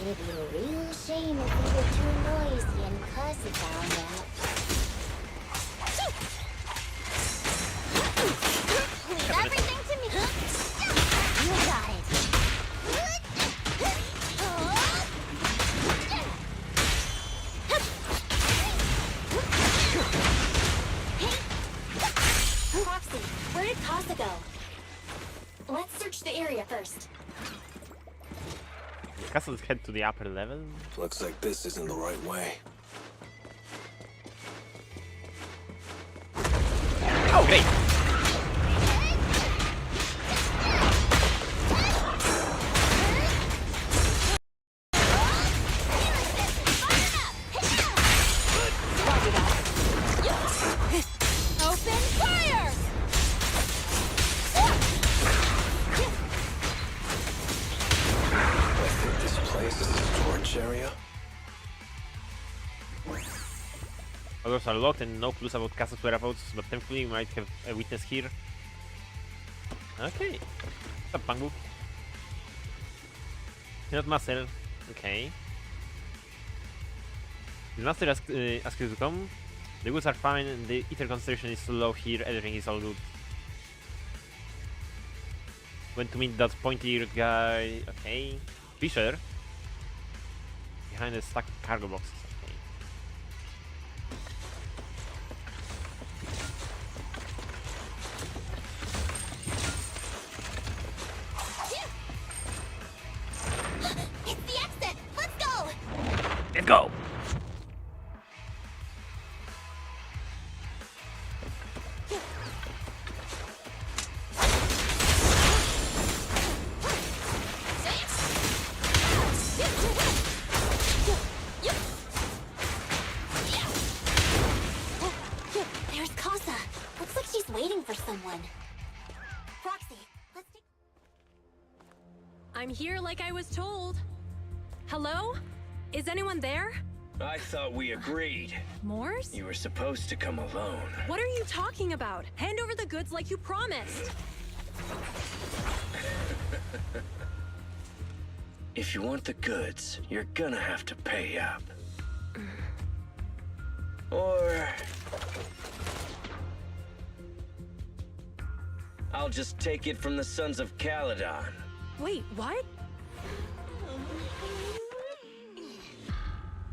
It'd be a real shame if we were too noisy and Casa found out. Leave everything to me. You got it. Proxy, where did Casa go? Let's search the area first. Castles head to the upper level. Looks like this isn't the right way. Oh, great! Open fire! I think this place is a torch area. Doors are locked and no clues about Castle's whereabouts, but thankfully we might have a witness here. Okay. What's up, Pangu? Not master. Okay. The master asked you to come. The goods are fine, and the ether concentration is low here, everything is all good. Went to meet that pointy-eared guy. Okay. Fisher. Behind a stack of cargo boxes. Okay. It's the exit! Let's go! Let's go! There's Casa. Looks like she's waiting for someone. Proxy, let's take... I'm here like I was told. Hello? Is anyone there? I thought we agreed. Morse? You were supposed to come alone. What are you talking about? Hand over the goods like you promised. If you want the goods, you're gonna have to pay up. Or... I'll just take it from the Sons of Caledon. Wait, what?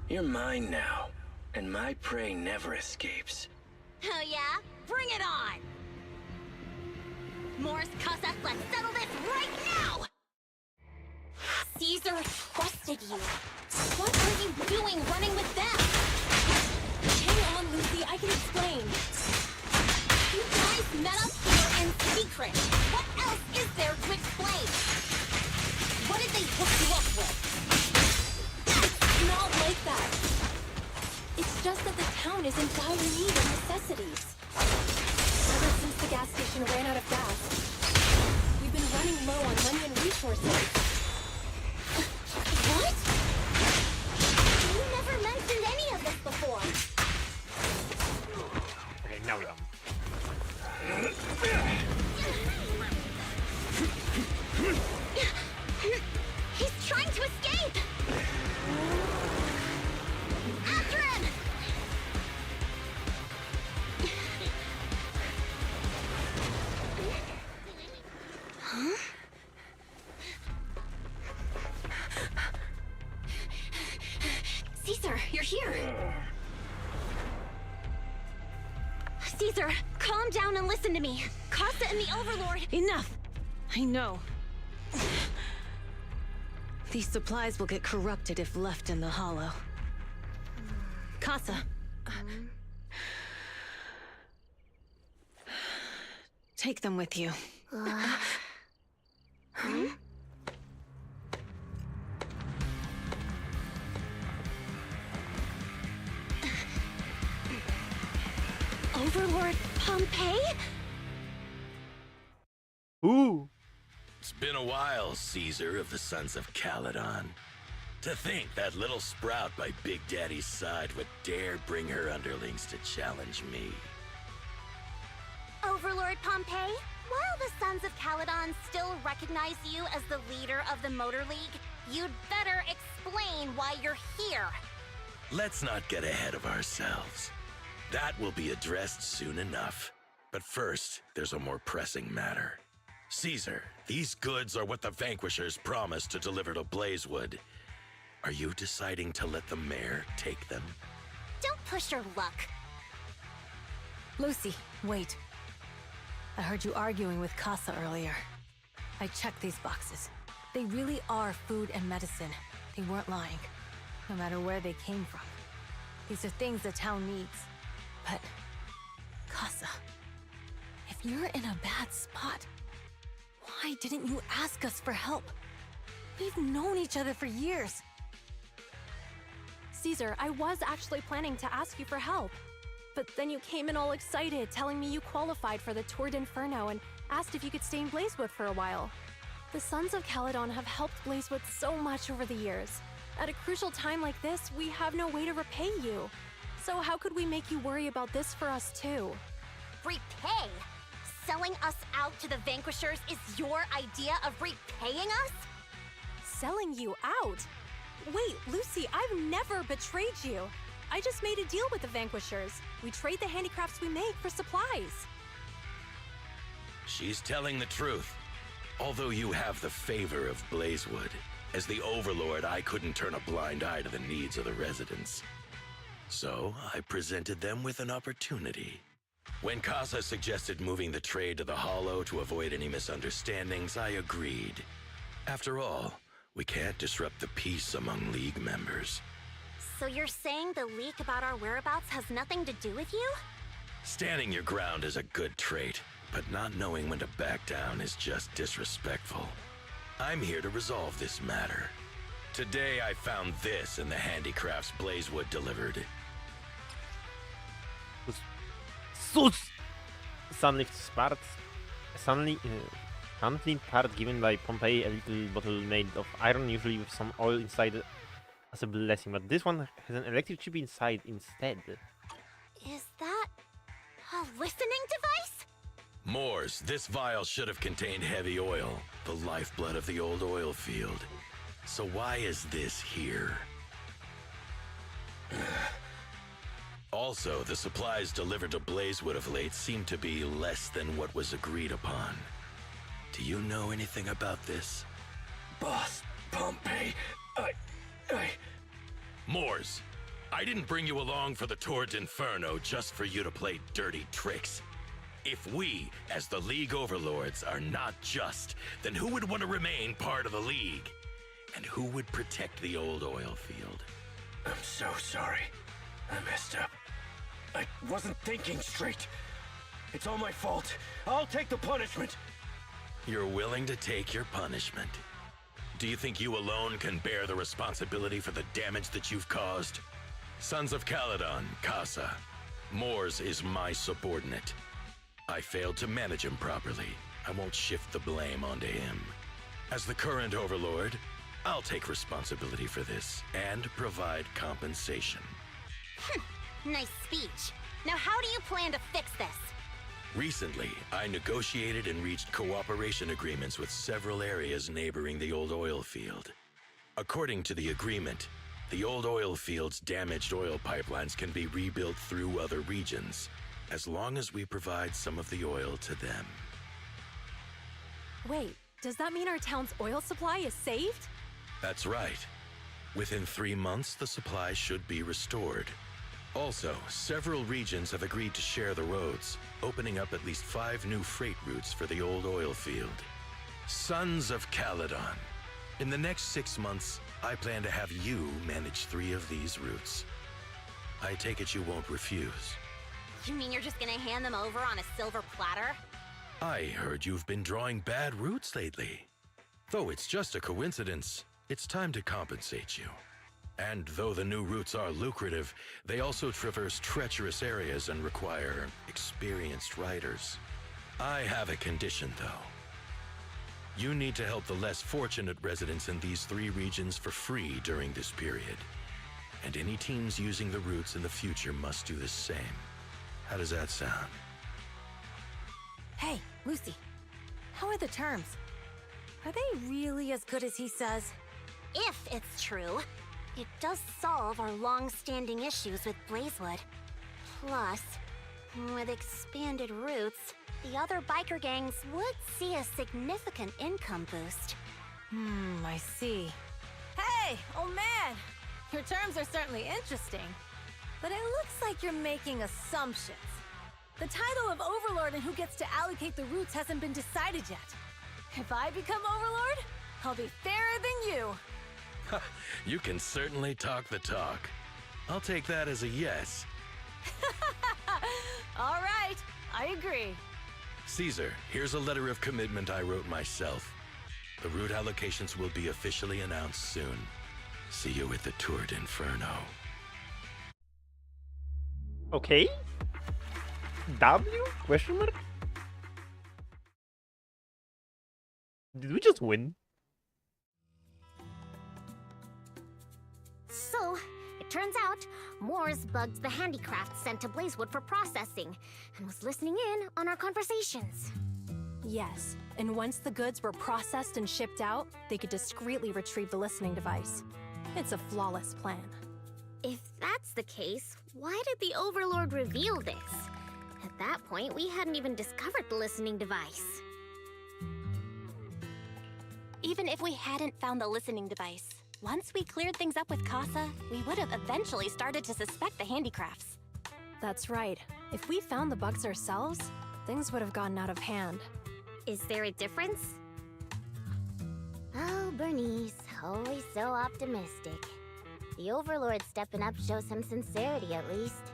You're mine now, and my prey never escapes. Oh yeah? Bring it on! Morris, Casa, let's settle this right now! Caesar trusted you. What are you doing running with them? Hang on, Lucy, I can explain. You guys met up here in secret. What else is there to explain? What did they hook you up with? Not like that. It's just that the town is in dire need of necessities. Ever since the gas station ran out of gas, we've been running low on money and resources. What? You never mentioned any of this before. Okay, now we're done. He's trying to escape! After him! Huh? Caesar, you're here. Caesar, calm down and listen to me. Casa and the Overlord... Enough! I know. These supplies will get corrupted if left in the hollow. Casa. Take them with you. Ooh. It's been a while, Caesar of the Sons of Caledon. To think that little sprout by Big Daddy's side would dare bring her underlings to challenge me. Overlord Pompey, while the Sons of Caledon still recognize you as the leader of the Motor League, you'd better explain why you're here. Let's not get ahead of ourselves. That will be addressed soon enough. But first, there's a more pressing matter. Caesar, these goods are what the Vanquishers promised to deliver to Blazewood. Are you deciding to let the mayor take them? Don't push your luck. Lucy, wait. I heard you arguing with Casa earlier. I checked these boxes. They really are food and medicine. They weren't lying, no matter where they came from. These are things the town needs. But, Casa, if you're in a bad spot, why didn't you ask us for help? We've known each other for years. Caesar, I was actually planning to ask you for help. But then you came in all excited, telling me you qualified for the Tour d'Inferno and asked if you could stay in Blazewood for a while. The Sons of Caledon have helped Blazewood so much over the years. At a crucial time like this, we have no way to repay you. So how could we make you worry about this for us too? Repay? Selling us out to the Vanquishers is your idea of repaying us? Selling you out? Wait, Lucy, I've never betrayed you. I just made a deal with the Vanquishers. We trade the handicrafts we make for supplies. She's telling the truth. Although you have the favor of Blazewood, as the Overlord, I couldn't turn a blind eye to the needs of the residents. So, I presented them with an opportunity. When Casa suggested moving the trade to the Hollow to avoid any misunderstandings, I agreed. After all, we can't disrupt the peace among League members. So you're saying the leak about our whereabouts has nothing to do with you? Standing your ground is a good trait, but not knowing when to back down is just disrespectful. I'm here to resolve this matter. Today I found this in the handicrafts Blazewood delivered. Sus! Sunlift part. Sunlift part given by Pompey, a little bottle made of iron, usually with some oil inside as a blessing, but this one has an electric chip inside instead. Is that a listening device? Moors, this vial should have contained heavy oil, the lifeblood of the old oil field. So why is this here? Also, the supplies delivered to Blazewood of late seem to be less than what was agreed upon. Do you know anything about this? Boss, Pompey, Moors, I didn't bring you along for the Tour d'Inferno just for you to play dirty tricks. If we, as the League Overlords, are not just, then who would want to remain part of the League? And who would protect the old oil field? I'm so sorry. I messed up. I wasn't thinking straight. It's all my fault. I'll take the punishment. You're willing to take your punishment. Do you think you alone can bear the responsibility for the damage that you've caused? Sons of Caledon, Casa. Moors is my subordinate. I failed to manage him properly. I won't shift the blame onto him. As the current Overlord, I'll take responsibility for this and provide compensation. Nice speech. Now how do you plan to fix this? Recently, I negotiated and reached cooperation agreements with several areas neighboring the old oil field. According to the agreement, the old oil field's damaged oil pipelines can be rebuilt through other regions, as long as we provide some of the oil to them. Wait, does that mean our town's oil supply is saved? That's right. Within 3 months, the supply should be restored. Also, several regions have agreed to share the roads, opening up at least 5 new freight routes for the old oil field. Sons of Caledon. In the next 6 months, I plan to have you manage 3 of these routes. I take it you won't refuse. You mean you're just gonna hand them over on a silver platter? I heard you've been drawing bad routes lately. Though it's just a coincidence, it's time to compensate you. And though the new routes are lucrative, they also traverse treacherous areas and require experienced riders. I have a condition, though. You need to help the less fortunate residents in these 3 regions for free during this period. And any teams using the routes in the future must do the same. How does that sound? Hey, Lucy. How are the terms? Are they really as good as he says? If it's true, it does solve our long-standing issues with Blazewood. Plus, with expanded routes, the other biker gangs would see a significant income boost. I see. Hey, old man! Your terms are certainly interesting, but it looks like you're making assumptions. The title of Overlord and who gets to allocate the routes hasn't been decided yet. If I become Overlord, I'll be fairer than you. You can certainly talk the talk. I'll take that as a yes. All right, I agree. Caesar, here's a letter of commitment I wrote myself. The route allocations will be officially announced soon. See you at the Tour d'Inferno. Okay. W? Question mark? Did we just win? So, it turns out, Moores bugged the handicraft sent to Blazewood for processing, and was listening in on our conversations. Yes, and once the goods were processed and shipped out, they could discreetly retrieve the listening device. It's a flawless plan. If that's the case, why did the Overlord reveal this? At that point, we hadn't even discovered the listening device. Even if we hadn't found the listening device, once we cleared things up with Casa, we would have eventually started to suspect the handicrafts. That's right. If we found the bugs ourselves, things would have gotten out of hand. Is there a difference? Oh, Bernice, always so optimistic. The Overlord stepping up shows some sincerity, at least.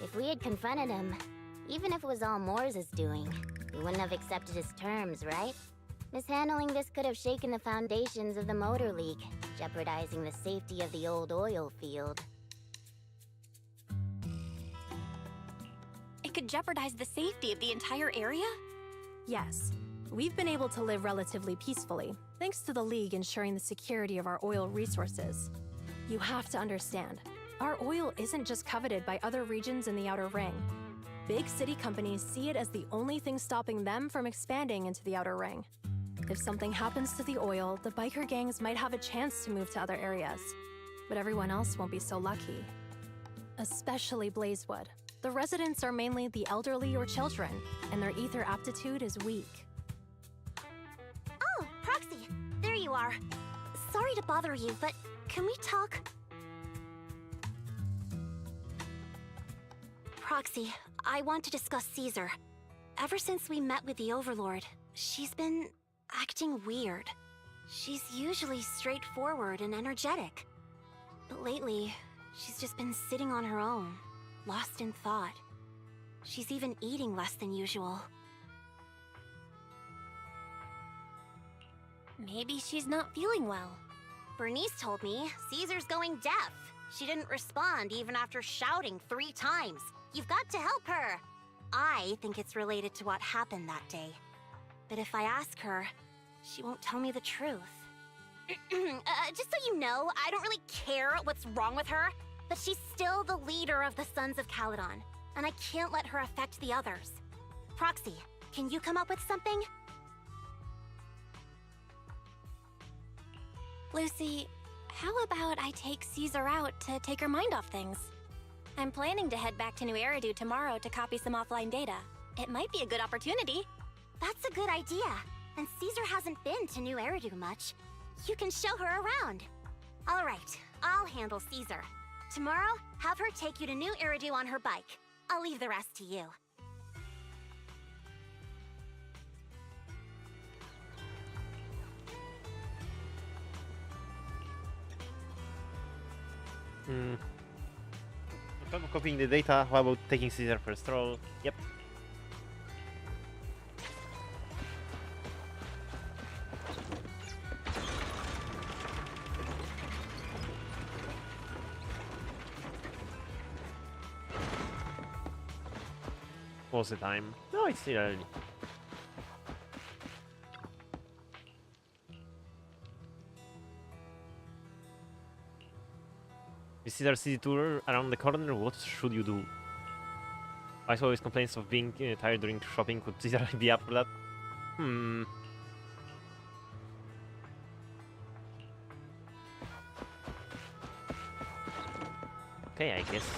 If we had confronted him, even if it was all Moores' doing, we wouldn't have accepted his terms, right? Mishandling this could have shaken the foundations of the Motor League, jeopardizing the safety of the old oil field. It could jeopardize the safety of the entire area? Yes. We've been able to live relatively peacefully, thanks to the League ensuring the security of our oil resources. You have to understand, our oil isn't just coveted by other regions in the Outer Ring. Big city companies see it as the only thing stopping them from expanding into the Outer Ring. If something happens to the oil, the biker gangs might have a chance to move to other areas. But everyone else won't be so lucky. Especially Blazewood. The residents are mainly the elderly or children, and their ether aptitude is weak. Oh, Proxy, there you are. Sorry to bother you, but can we talk? Proxy, I want to discuss Caesar. Ever since we met with the Overlord, she's been acting weird. She's usually straightforward and energetic. But lately, she's just been sitting on her own, lost in thought. She's even eating less than usual. Maybe she's not feeling well. Bernice told me Caesar's going deaf. She didn't respond even after shouting 3 times. You've got to help her! I think it's related to what happened that day. But if I ask her, she won't tell me the truth. Just so you know, I don't really care what's wrong with her, but she's still the leader of the Sons of Caledon, and I can't let her affect the others. Proxy, can you come up with something? Lucy, how about I take Caesar out to take her mind off things? I'm planning to head back to New Eridu tomorrow to copy some offline data. It might be a good opportunity. That's a good idea. And Caesar hasn't been to New Eridu much. You can show her around. All right, I'll handle Caesar. Tomorrow, have her take you to New Eridu on her bike. I'll leave the rest to you. On top of copying the data, how about taking Caesar for a stroll? Yep. What's the time? No, it's still early. With Caesar City tour around the corner, what should you do? I always complains of being tired during shopping. Could Caesar be up for that? Okay, I guess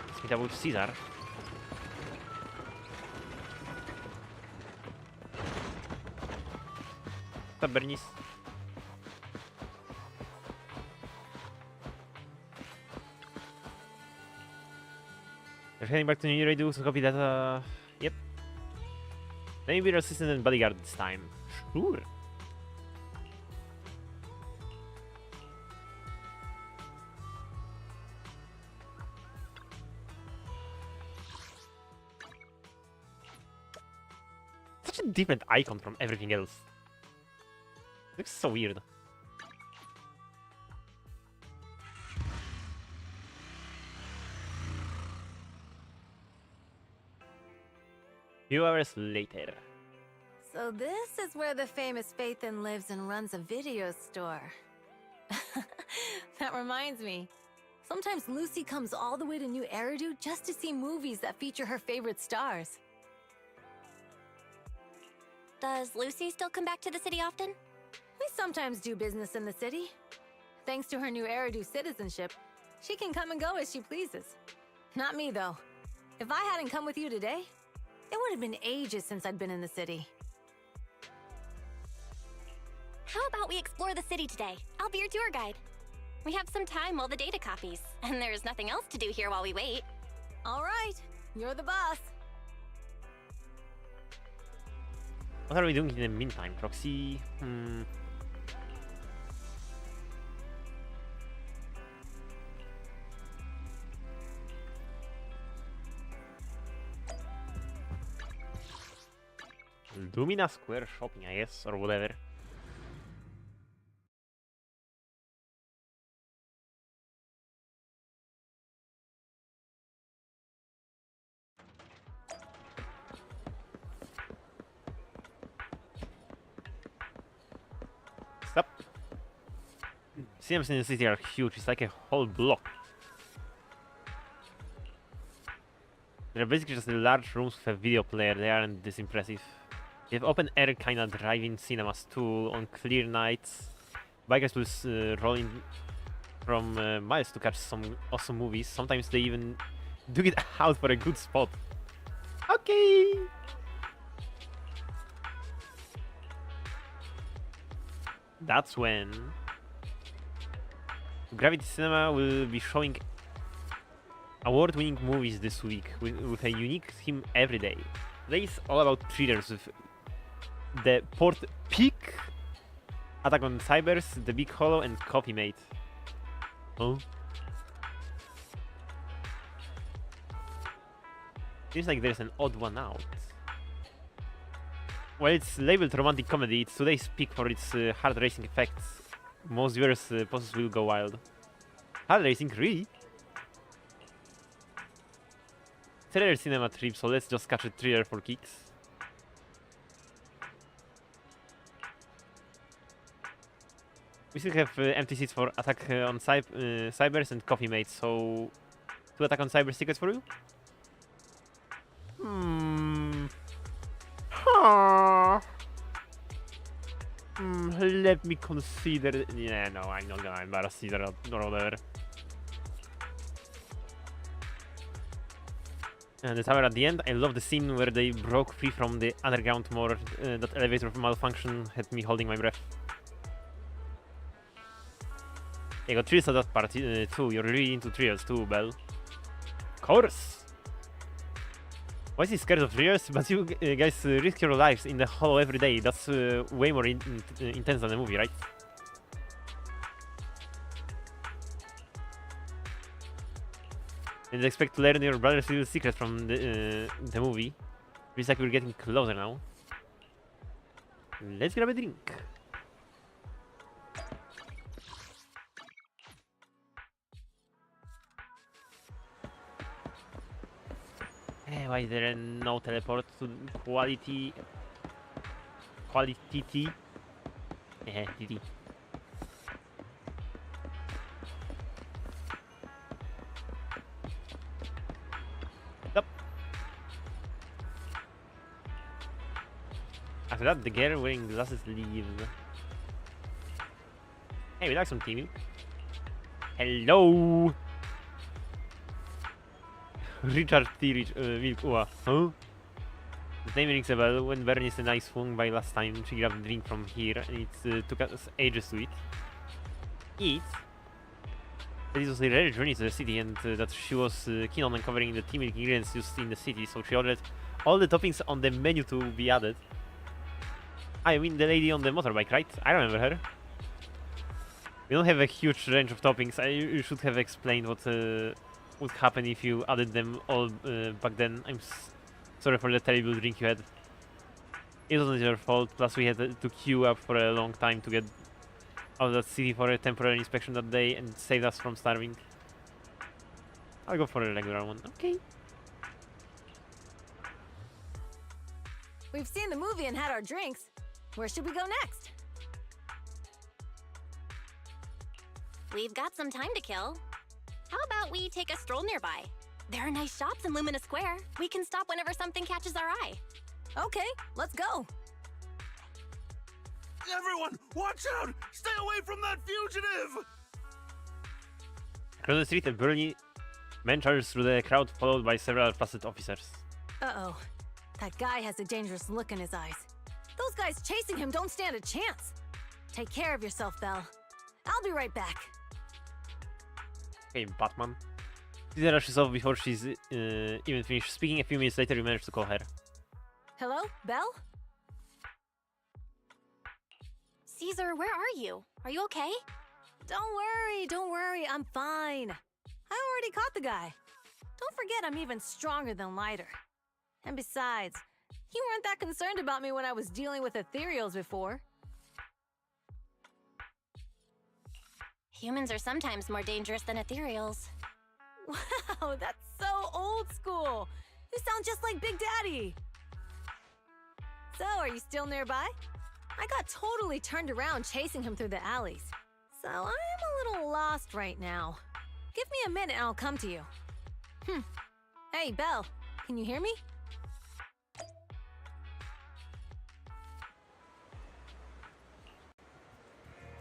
let's meet up with Caesar. What's up, Bernice? You're heading back to New Radio to copy data. Yep. Let me be your assistant and bodyguard this time. Sure. Such a different icon from everything else. It looks so weird. Few hours later. So this is where the famous Phaethon lives and runs a video store. That reminds me. Sometimes Lucy comes all the way to New Eridu just to see movies that feature her favorite stars. Does Lucy still come back to the city often? We sometimes do business in the city. Thanks to her New Eridu citizenship, she can come and go as she pleases. Not me, though. If I hadn't come with you today, it would have been ages since I'd been in the city. How about we explore the city today? I'll be your tour guide. We have some time while the data copies, and there's nothing else to do here while we wait. All right, you're the boss. What are we doing in the meantime, Proxy? Lumina Square shopping, I guess, or whatever. Stop. Cinemas in the city are huge, it's like a whole block. They're basically just large rooms with a video player, they aren't this impressive. They have open air kinda drive-in cinemas too on clear nights. Bikers will roll in from miles to catch some awesome movies. Sometimes they even do it out for a good spot. Okay! That's when Gravity Cinema will be showing award-winning movies this week with a unique theme every day. Today is all about thrillers with The Port Peak, Attack on Cybers, The Big Hollow, and Coffee Mate. Oh. Seems like there's an odd one out. Well, it's labeled romantic comedy. It's today's peak for its hard racing effects. Most viewers' poses will go wild. Hard racing, really? Thriller cinema trip, so let's just catch a thriller for kicks. We still have empty seats for Attack on Cybers and Coffee Mate, so 2 Attack on Cybers tickets for you? Let me consider. Yeah, no, I'm not gonna embarrass either or whatever. And the tower at the end, I love the scene where they broke free from the underground moor. That elevator malfunction had me holding my breath. I got thrills at that part too. You're really into thrills too, Belle. Of course! Why is he scared of thrills? But you guys risk your lives in the hollow every day. That's way more intense than the movie, right? Didn't expect to learn your brother's little secret from the movie. Feels like we're getting closer now. Let's grab a drink. Why is there no teleport to quality? Quality T? TT. After that, the girl wearing glasses leaves. Hey, we like some tea milk. Hello! Richard T. Milk. Huh? The name rings a bell. When Bernice and I swung by last time, she grabbed a drink from here, and it took us ages to eat. But it was a rare journey to the city, and that she was keen on uncovering the tea milk ingredients used in the city, so she ordered all the toppings on the menu to be added. I mean the lady on the motorbike, right? I remember her. We don't have a huge range of toppings. You should have explained what would happen if you added them all back then. I'm sorry for the terrible drink you had. It wasn't your fault, plus we had to queue up for a long time to get out of that city for a temporary inspection that day and saved us from starving. I'll go for a regular one. Okay. We've seen the movie and had our drinks. Where should we go next? We've got some time to kill. How about we take a stroll nearby? There are nice shops in Lumina Square. We can stop whenever something catches our eye. Okay, let's go. Everyone, watch out! Stay away from that fugitive! Across the street, a burly man charges through the crowd, followed by several flaccid officers. Uh-oh. That guy has a dangerous look in his eyes. Those guys chasing him don't stand a chance. Take care of yourself, Belle. I'll be right back. Okay, Batman. Caesar rushes off before she's even finished speaking. A few minutes later, you manage to call her. Hello, Belle? Caesar, where are you? Are you okay? Don't worry, I'm fine. I already caught the guy. Don't forget I'm even stronger than Lighter. And besides, you weren't that concerned about me when I was dealing with ethereals before. Humans are sometimes more dangerous than ethereals. Wow, that's so old school. You sound just like Big Daddy. So, are you still nearby? I got totally turned around chasing him through the alleys. So, I am a little lost right now. Give me a minute and I'll come to you. Hey, Belle, can you hear me?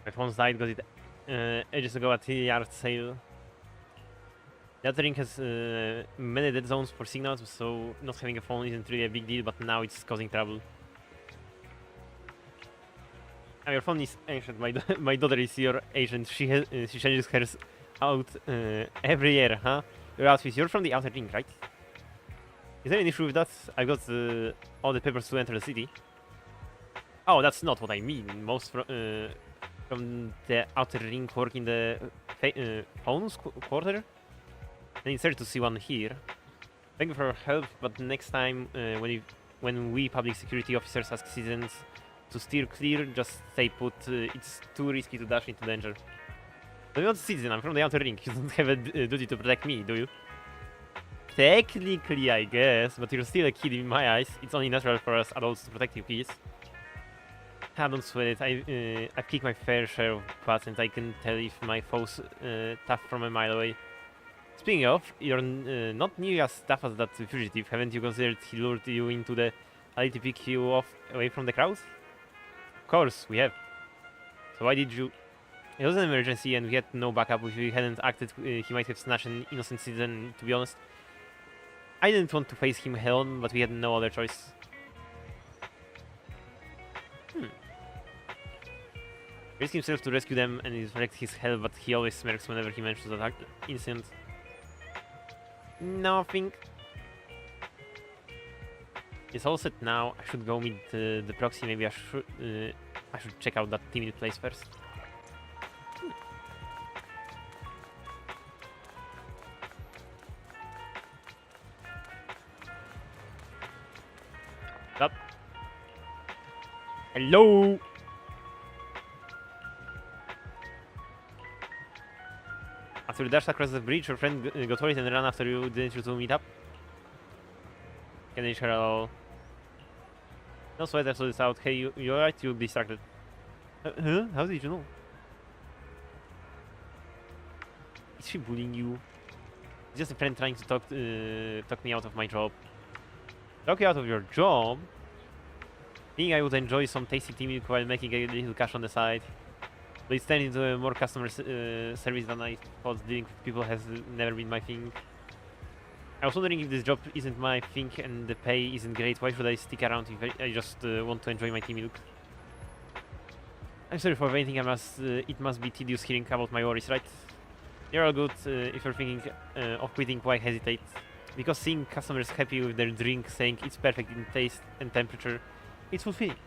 My phone died, got it ages ago at the yard sale. The other ring has many dead zones for signals, so not having a phone isn't really a big deal, but now it's causing trouble. Your phone is ancient. My daughter is your age and she changes hers out every year, huh? Your outfit, you're from the outer ring, right? Is there an issue with that? I got all the papers to enter the city. Oh, that's not what I mean. Most from the outer ring work in the phones quarter. And it's rare to see one here. Thank you for your help, but next time when we public security officers ask citizens to steer clear, just stay put. It's too risky to dash into danger. I'm not a citizen, I'm from the outer ring. You don't have a duty to protect me, do you? Technically, I guess, but you're still a kid in my eyes. It's only natural for us adults to protect you, please. Don't sweat it. I've kicked my fair share of butts, and I can tell if my foe's tough from a mile away. Speaking of, you're not nearly as tough as that fugitive. Haven't you considered he lured you into the alley to pick you off away from the crowd? Of course, we have. So why did you... It was an emergency and we had no backup. If we hadn't acted, he might have snatched an innocent citizen, to be honest. I didn't want to face him head on, but we had no other choice. Risked himself to rescue them and it wrecked his health, but he always smirks whenever he mentions that incident. Nothing. It's all set now. I should go meet the proxy. Maybe I should check out that timid place first. Up. Hello. After you dashed across the bridge, your friend got worried and ran after you. Didn't you two meet up? Can I share at all? No sweat, I saw this out. Hey, you alright? You'll be distracted. Huh? How did you know? Is she bullying you? It's just a friend trying to talk me out of my job. Talk you out of your job? Think I would enjoy some tasty tea milk while making a little cash on the side. But it's turned into a more customer service than I thought. Dealing with people has never been my thing. I was wondering if this job isn't my thing and the pay isn't great, why should I stick around if I just want to enjoy my tea milk? I'm sorry for venting, it must be tedious hearing about my worries, right? You're all good. If you're thinking of quitting, why hesitate? Because seeing customers happy with their drink, saying it's perfect in taste and temperature, it's fulfilling.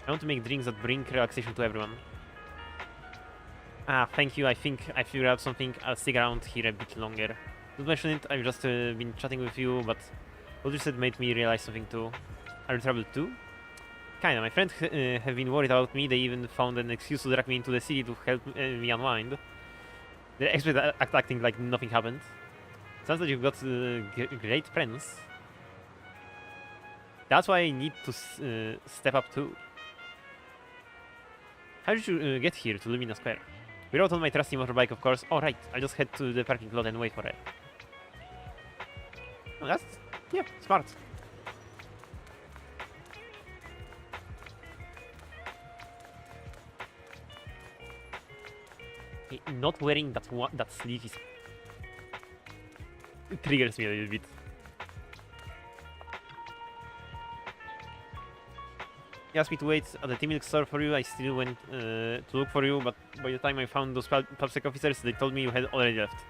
I want to make drinks that bring relaxation to everyone. Ah, thank you. I think I figured out something. I'll stick around here a bit longer. Don't mention it, I've just been chatting with you, but what you said made me realize something too. Are you troubled too? Kinda. My friends have been worried about me. They even found an excuse to drag me into the city to help me unwind. They're expert at acting like nothing happened. Sounds like you've got great friends. That's why I need to step up too. How did you get here to Lumina Square? We rode on my trusty motorbike, of course. Oh, right. I just head to the parking lot and wait for it. Oh, that's... yeah, smart. Okay, not wearing that sleeve is... it triggers me a little bit. He asked me to wait at the T-Milk store for you. I still went to look for you, but by the time I found those PubSec officers, they told me you had already left.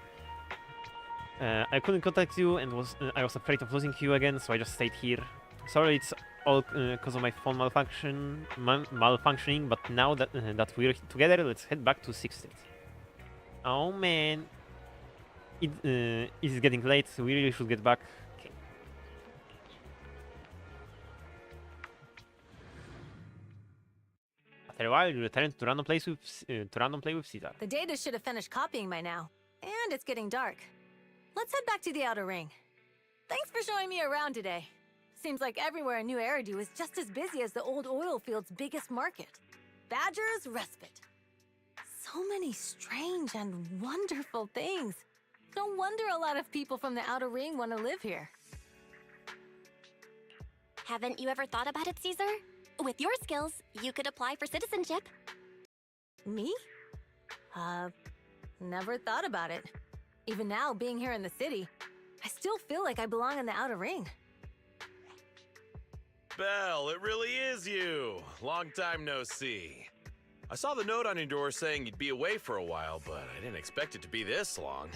I couldn't contact you and I was afraid of losing you again, so I just stayed here. Sorry, it's all because of my phone malfunctioning, but now that we're together, let's head back to 6th Street. Oh man, it is getting late. We really should get back. Okay. After a while, you return to random play with Caesar. The data should have finished copying by now, and it's getting dark. Let's head back to the outer ring. Thanks for showing me around today. Seems like everywhere in New Eridu is just as busy as the old oil field's biggest market. Badger's Respite. So many strange and wonderful things. No wonder a lot of people from the outer ring want to live here. Haven't you ever thought about it, Caesar? With your skills, you could apply for citizenship. Me? Never thought about it. Even now, being here in the city, I still feel like I belong in the outer ring. Belle, it really is you. Long time no see. I saw the note on your door saying you'd be away for a while, but I didn't expect it to be this long.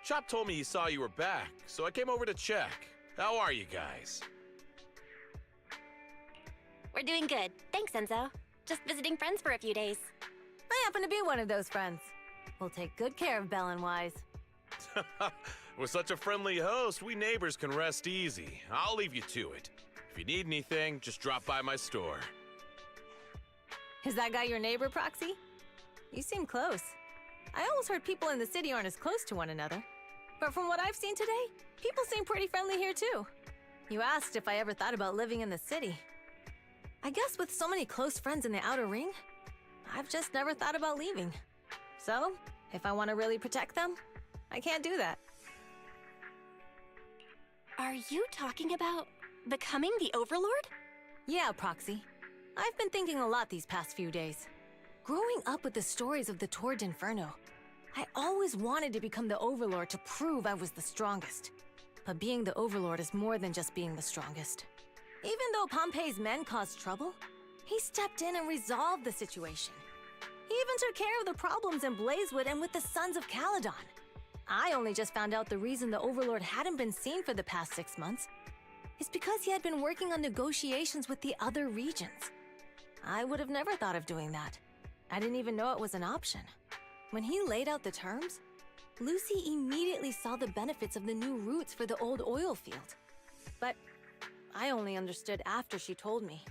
Chop told me he saw you were back, so I came over to check. How are you guys? We're doing good. Thanks, Enzo. Just visiting friends for a few days. I happen to be one of those friends. We'll take good care of Belle and Wise. With such a friendly host, we neighbors can rest easy. I'll leave you to it. If you need anything, just drop by my store. Is that guy your neighbor, Proxy? You seem close. I always heard people in the city aren't as close to one another. But from what I've seen today, people seem pretty friendly here too. You asked if I ever thought about living in the city. I guess with so many close friends in the outer ring, I've just never thought about leaving. So, if I want to really protect them, I can't do that. Are you talking about becoming the Overlord? Yeah, Proxy. I've been thinking a lot these past few days. Growing up with the stories of the Torrid Inferno, I always wanted to become the Overlord to prove I was the strongest. But being the Overlord is more than just being the strongest. Even though Pompey's men caused trouble, he stepped in and resolved the situation. He even took care of the problems in Blazewood and with the Sons of Caledon. I only just found out the reason the Overlord hadn't been seen for the past 6 months is because he had been working on negotiations with the other regions. I would have never thought of doing that. I didn't even know it was an option. When he laid out the terms, Lucy immediately saw the benefits of the new routes for the old oil field. But I only understood after she told me.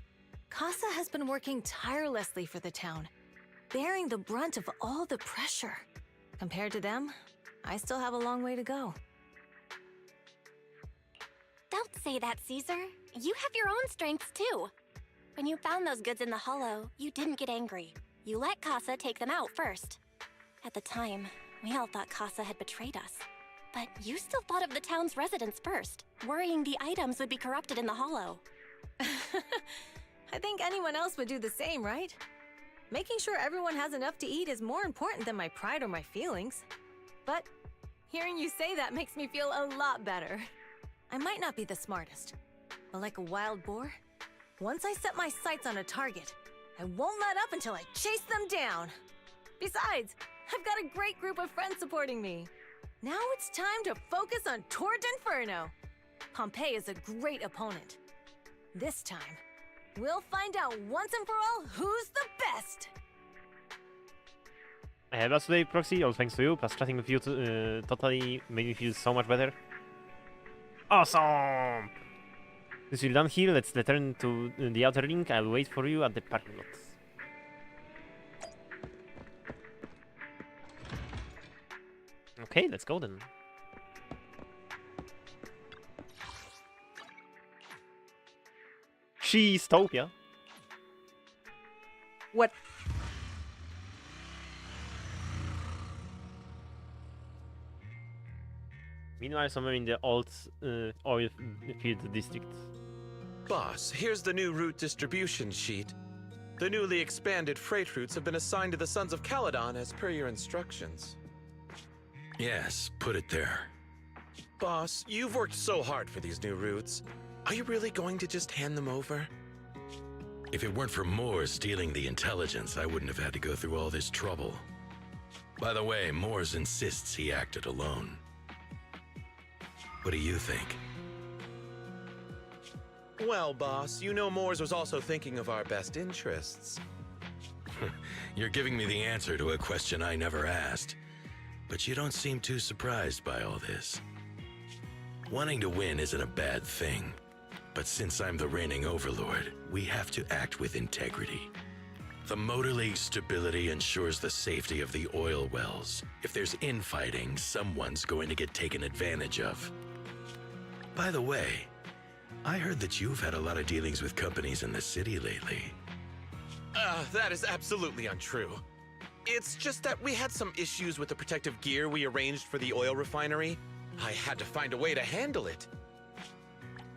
Casa has been working tirelessly for the town, bearing the brunt of all the pressure. Compared to them, I still have a long way to go. Don't say that, Caesar. You have your own strengths too. When you found those goods in the hollow, you didn't get angry. You let Casa take them out first. At the time, we all thought Casa had betrayed us. But you still thought of the town's residents first, worrying the items would be corrupted in the hollow. I think anyone else would do the same, right? Making sure everyone has enough to eat is more important than my pride or my feelings. But hearing you say that makes me feel a lot better. I might not be the smartest, but like a wild boar, once I set my sights on a target, I won't let up until I chase them down. Besides, I've got a great group of friends supporting me. Now it's time to focus on Tord Inferno. Pompeii is a great opponent. This time, we'll find out once and for all who's the best! I have us today, Proxy, all thanks to you, plus chatting with you totally made me feel so much better. Awesome! This is done here, let's return to the outer ring. I'll wait for you at the parking lot. Okay, let's go then. Cheesetopia. What? Meanwhile, somewhere in the old oil field district. Boss, here's the new route distribution sheet. The newly expanded freight routes have been assigned to the Sons of Caledon as per your instructions. Yes, put it there. Boss, you've worked so hard for these new routes. Are you really going to just hand them over? If it weren't for Moore stealing the intelligence, I wouldn't have had to go through all this trouble. By the way, Moores insists he acted alone. What do you think? Well, boss, you know Moores was also thinking of our best interests. You're giving me the answer to a question I never asked. But you don't seem too surprised by all this. Wanting to win isn't a bad thing. But since I'm the reigning overlord, we have to act with integrity. The Motor League's stability ensures the safety of the oil wells. If there's infighting, someone's going to get taken advantage of. By the way, I heard that you've had a lot of dealings with companies in the city lately. That is absolutely untrue. It's just that we had some issues with the protective gear we arranged for the oil refinery. I had to find a way to handle it.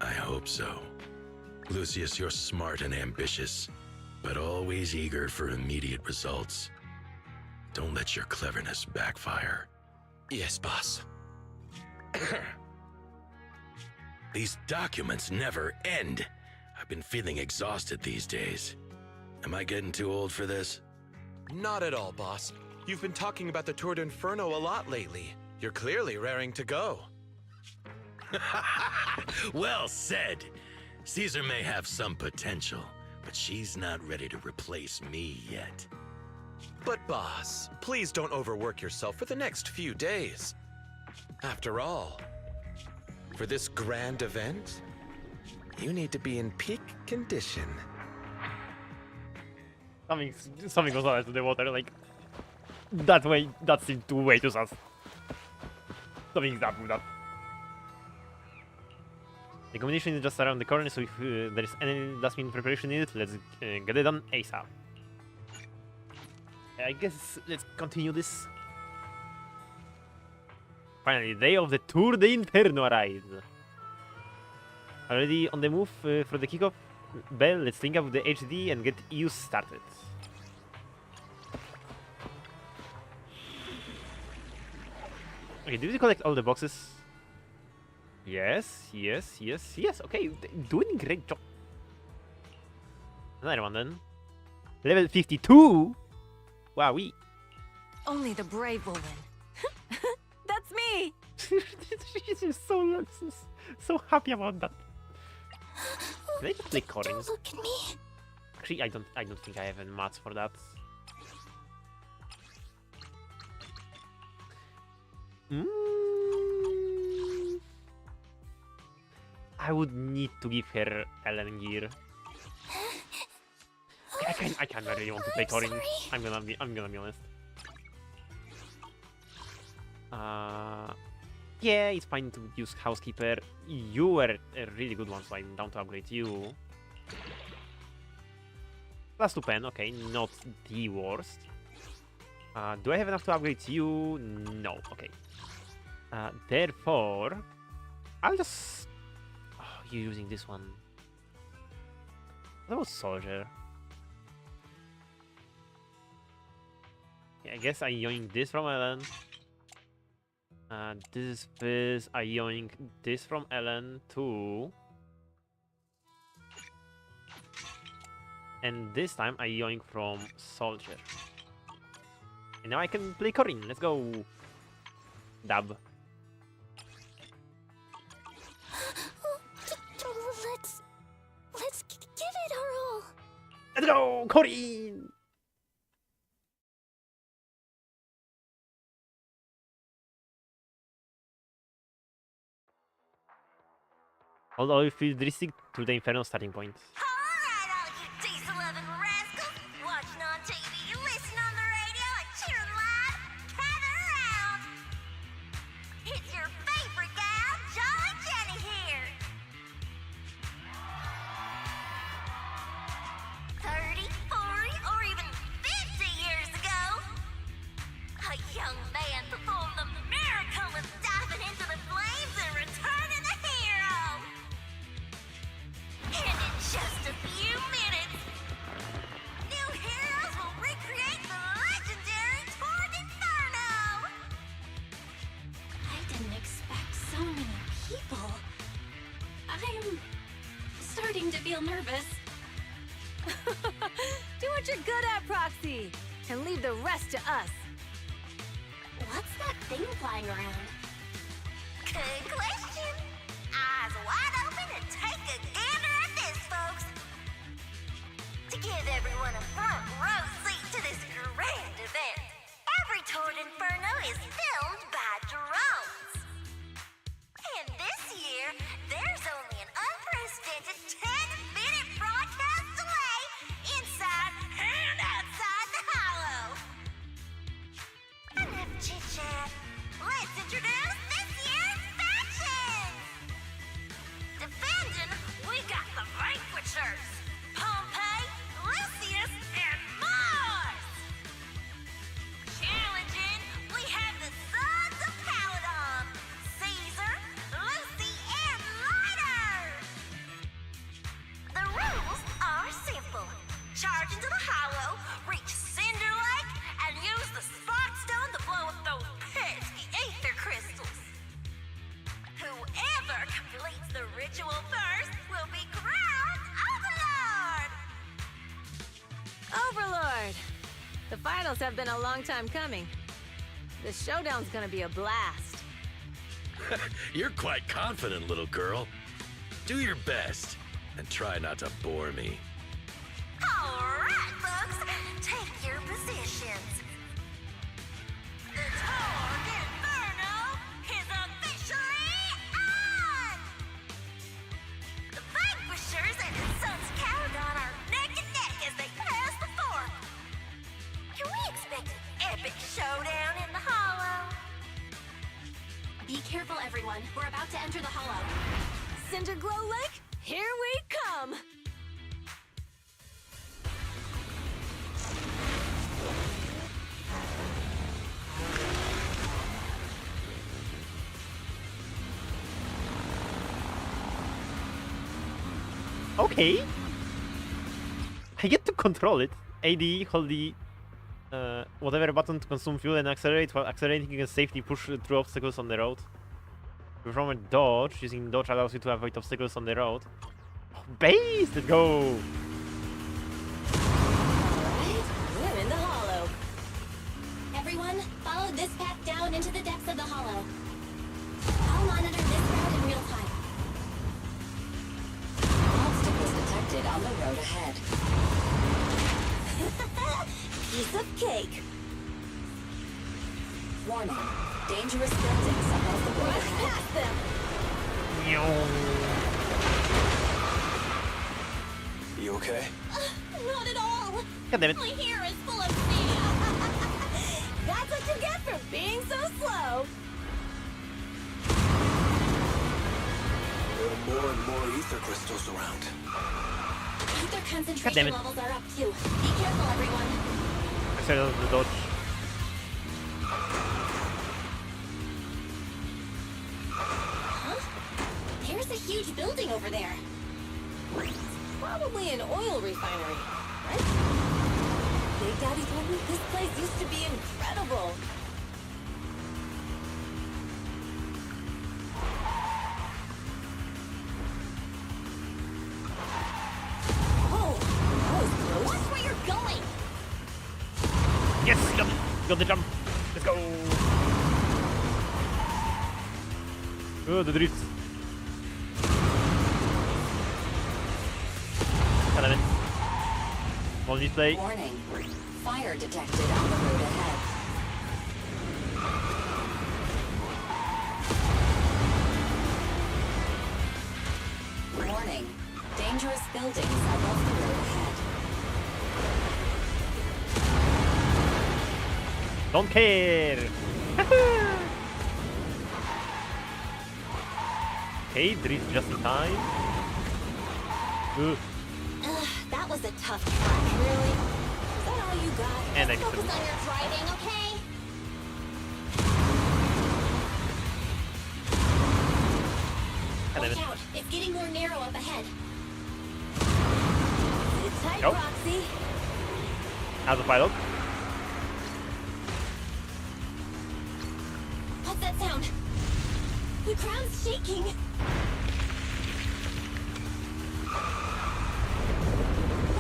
I hope so. Lucius, you're smart and ambitious, but always eager for immediate results. Don't let your cleverness backfire. Yes, boss. These documents never end. I've been feeling exhausted these days. Am I getting too old for this? Not at all, boss. You've been talking about the Tour d'Inferno a lot lately. You're clearly raring to go. Well said. Caesar may have some potential, but she's not ready to replace me yet. But boss, please don't overwork yourself for the next few days. After all, for this grand event, you need to be in peak condition. Something was out to the water, like that seemed way too sus. Something's up with that. The combination is just around the corner, so if there is any last-minute preparation needed, let's get it done ASAP. I guess let's continue this. Finally, day of the Tour de Inferno arrives. Already on the move for the kickoff bell, let's link up with the HD and get you started. Okay, did we collect all the boxes? Yes. Okay, doing a great job. Another one then. Level 52? Wowee. Only the brave will win. That's me! She's just so happy about that. Can I just play Corins? Don't look at me. Actually, I don't think I have any mats for that. I would need to give her Ellen gear. I can't really want to play Corin. I'm gonna be honest. Yeah, it's fine to use Housekeeper. You were a really good one, so I'm down to upgrade you. Plus 2 pen, okay, not the worst. Do I have enough to upgrade you? No, okay. Therefore, I'll just... Oh, you're using this one. That was soldier. Yeah, I guess I yoink this from Ellen. This is Fizz. I yoink this from Ellen too. And this time I yoink from Soldier. And now I can play Corinne. Let's go. Dab. Let's give it our all. Let's go, Corinne. Although if you restrict to the Inferno starting point. Alright, all you diesel-loving rascals, watching on TV, listening on the radio, and cheering live, gather around. It's your favorite gal, Jolly Jenny here. 30, 40, or even 50 years ago, a young man performed the miracle of diving into the flames and returning a hero. And in just a few minutes, new heroes will recreate the legendary Tord Inferno! I didn't expect so many people. I'm starting to feel nervous. Do what you're good at, Proxy, and leave the rest to us. What's that thing flying around? Good question. Eyes wide open and take a gander at this, folks. To give everyone a front row seat to this grand event, every Tord Inferno is filmed by drones. And this year, there's only an unprecedented 10-minute broadcast delay inside and outside the Hollow. Enough chit-chat. Let's introduce this year's factions! Defending, we got the Vanquishers, Pompey, Lucius, and Mars! Challenging, we have the Sons of Caledon, Caesar, Lucy, and Lighter! The rules are simple. Charge into the Hollow, reach Cinder Lake, and use the Spark Stone to blow up those pesky ether crystals. Whoever completes the ritual first will be crowned Overlord! Overlord! The finals have been a long time coming. The showdown's gonna be a blast. You're quite confident, little girl. Do your best, and try not to bore me. Alright, folks, take your positions. The Tord Inferno is officially on! The Vanquishers and the Sons of Caledon are neck and neck as they pass the fork. Can we expect an epic showdown in the Hollow? Be careful, everyone. We're about to enter the Hollow. Cinderglow Lake, here we come! Okay. I get to control it. AD, hold the whatever button to consume fuel and accelerate. While accelerating, you can safely push through obstacles on the road. Perform a dodge. Using dodge allows you to avoid obstacles on the road. Oh, base! Let's go! Alright, we're in the Hollow. Everyone, follow this path down into the depths of the Hollow. I'll monitor this route in real time. Obstacles detected on the road ahead. Piece of cake. Warning. Dangerous buildings above the road Rush ahead. past them. You okay? Not at all. God damn it. My hair is full of sand. That's what you get for being so slow. There are more and more ether crystals around. Ether damn concentration it. levels are up too. Be careful, everyone. Accelerate the dodge. Huh? There's a huge building over there. Probably an oil refinery, right? Big Daddy told me this place used to be incredible. Oh, that was close. Watch where you're going! Yes, got the jump. Let's go. Oh, the drift. Kind of it. One need play. Warning. Fire detected on the road ahead. Warning. Dangerous buildings above the road ahead. Don't care. Okay, drift just in time. Ugh, that was a tough track. Really? Is that all you got? And I Just get focus the on your driving, okay? And Watch out, it's getting more narrow up ahead. Sit tight, Nope. Roxy. as a pilot. What's that sound? The ground's shaking.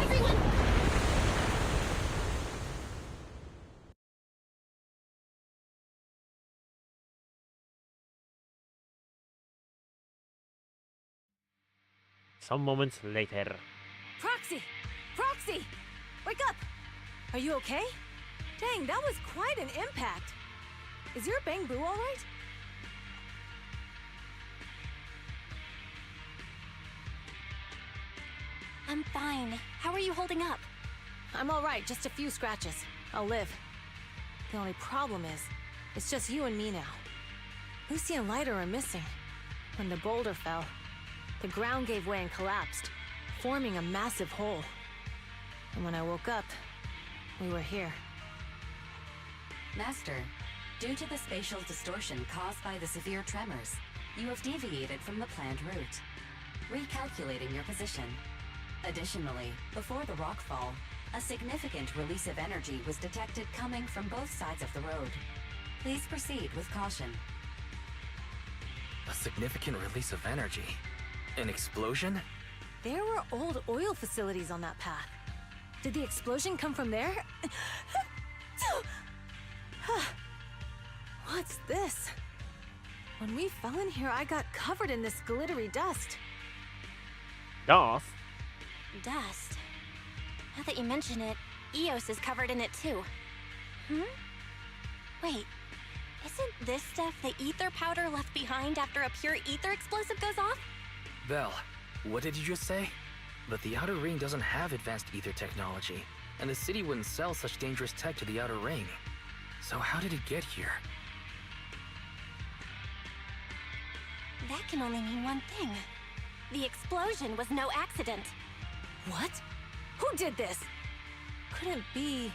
Everyone, Some moments later. Proxy! Proxy! Wake up! Are you okay? Dang, that was quite an impact. Is your Bang Boo alright? I'm fine. How are you holding up? I'm alright, just a few scratches. I'll live. The only problem is, it's just you and me now. Lucy and Lighter are missing. When the boulder fell, the ground gave way and collapsed, forming a massive hole. And when I woke up, we were here. Master, due to the spatial distortion caused by the severe tremors, you have deviated from the planned route, recalculating your position. Additionally, before the rockfall, a significant release of energy was detected coming from both sides of the road. Please proceed with caution. A significant release of energy? An explosion? There were old oil facilities on that path. Did the explosion come from there? What's this? When we fell in here, I got covered in this glittery dust. Dust? Dust. Now that you mention it, Eos is covered in it too. Wait, isn't this stuff the ether powder left behind after a pure ether explosive goes off? Belle, what did you just say? But the Outer Ring doesn't have advanced ether technology, and the city wouldn't sell such dangerous tech to the Outer Ring. So how did it get here? That can only mean one thing. The explosion was no accident. What? Who did this? Couldn't be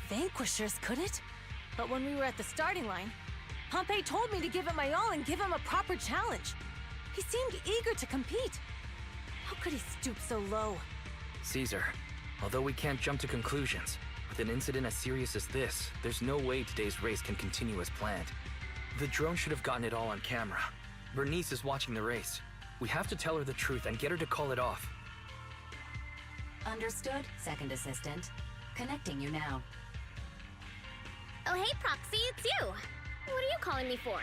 the Vanquishers, could it? But when we were at the starting line, Pompey told me to give it my all and give him a proper challenge. He seemed eager to compete. How could he stoop so low? Caesar, although we can't jump to conclusions, with an incident as serious as this, there's no way today's race can continue as planned. The drone should have gotten it all on camera. Bernice is watching the race. We have to tell her the truth and get her to call it off. Understood, Second Assistant. Connecting you now. Oh hey Proxy, it's you! What are you calling me for?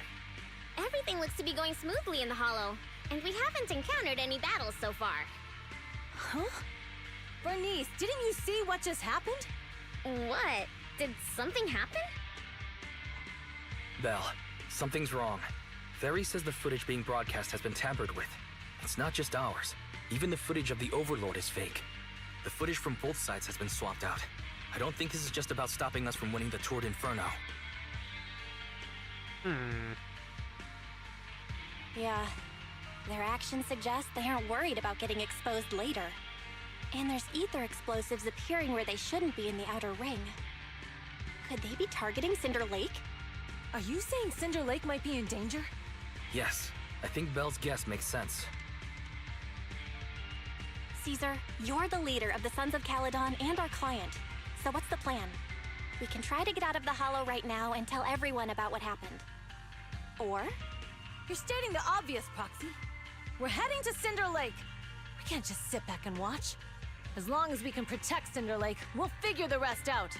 Everything looks to be going smoothly in the Hollow, and we haven't encountered any battles so far. Huh? Bernice, didn't you see what just happened? What? Did something happen? Belle, something's wrong. Ferry says the footage being broadcast has been tampered with. It's not just ours. Even the footage of the Overlord is fake. The footage from both sides has been swapped out. I don't think this is just about stopping us from winning the Tour d'Inferno. Yeah. Their actions suggest they aren't worried about getting exposed later. And there's ether explosives appearing where they shouldn't be in the Outer Ring. Could they be targeting Cinder Lake? Are you saying Cinder Lake might be in danger? Yes, I think Belle's guess makes sense. Caesar, you're the leader of the Sons of Caledon and our client. So what's the plan? We can try to get out of the Hollow right now and tell everyone about what happened. Or... You're stating the obvious, Proxy. We're heading to Cinder Lake. We can't just sit back and watch. As long as we can protect Cinder Lake, we'll figure the rest out.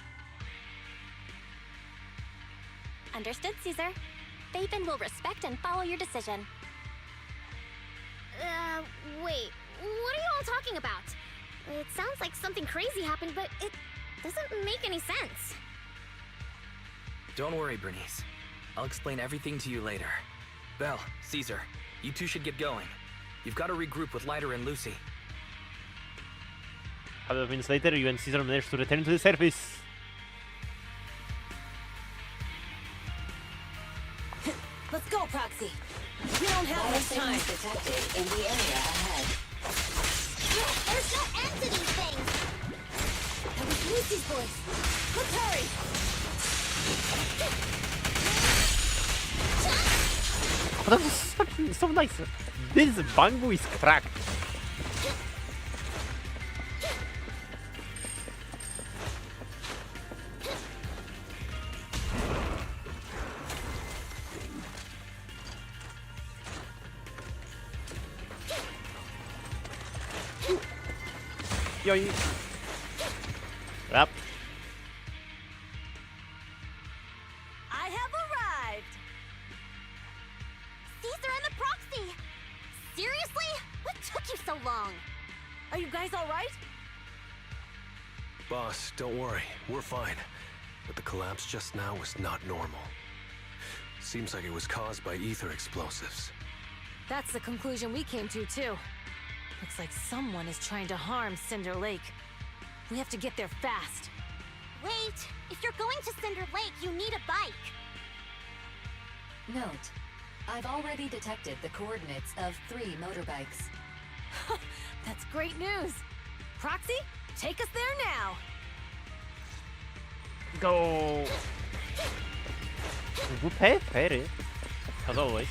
Understood, Caesar. Faven will respect and follow your decision. Wait. What are you all talking about? It sounds like something crazy happened, but it doesn't make any sense. Don't worry, Bernice. I'll explain everything to you later. Belle, Caesar, you two should get going. You've got to regroup with Leiter and Lucy. A couple of minutes later, you and Caesar manage to return to the surface. Let's go, Proxy. We don't have much time. Detected in the area ahead. There's no end to these things! That was Lucy's voice. Let's hurry! Oh, that was so nice. This Bangu is cracked. Yo, yep. I have arrived! Caesar and the Proxy! Seriously? What took you so long? Are you guys alright? Boss, don't worry. We're fine. But the collapse just now was not normal. Seems like it was caused by ether explosives. That's the conclusion we came to, too. Looks like someone is trying to harm Cinder Lake. We have to get there fast. Wait, if you're going to Cinder Lake, you need a bike. Note, I've already detected the coordinates of 3 motorbikes. That's great news. Proxy, take us there now. Go. Good as always.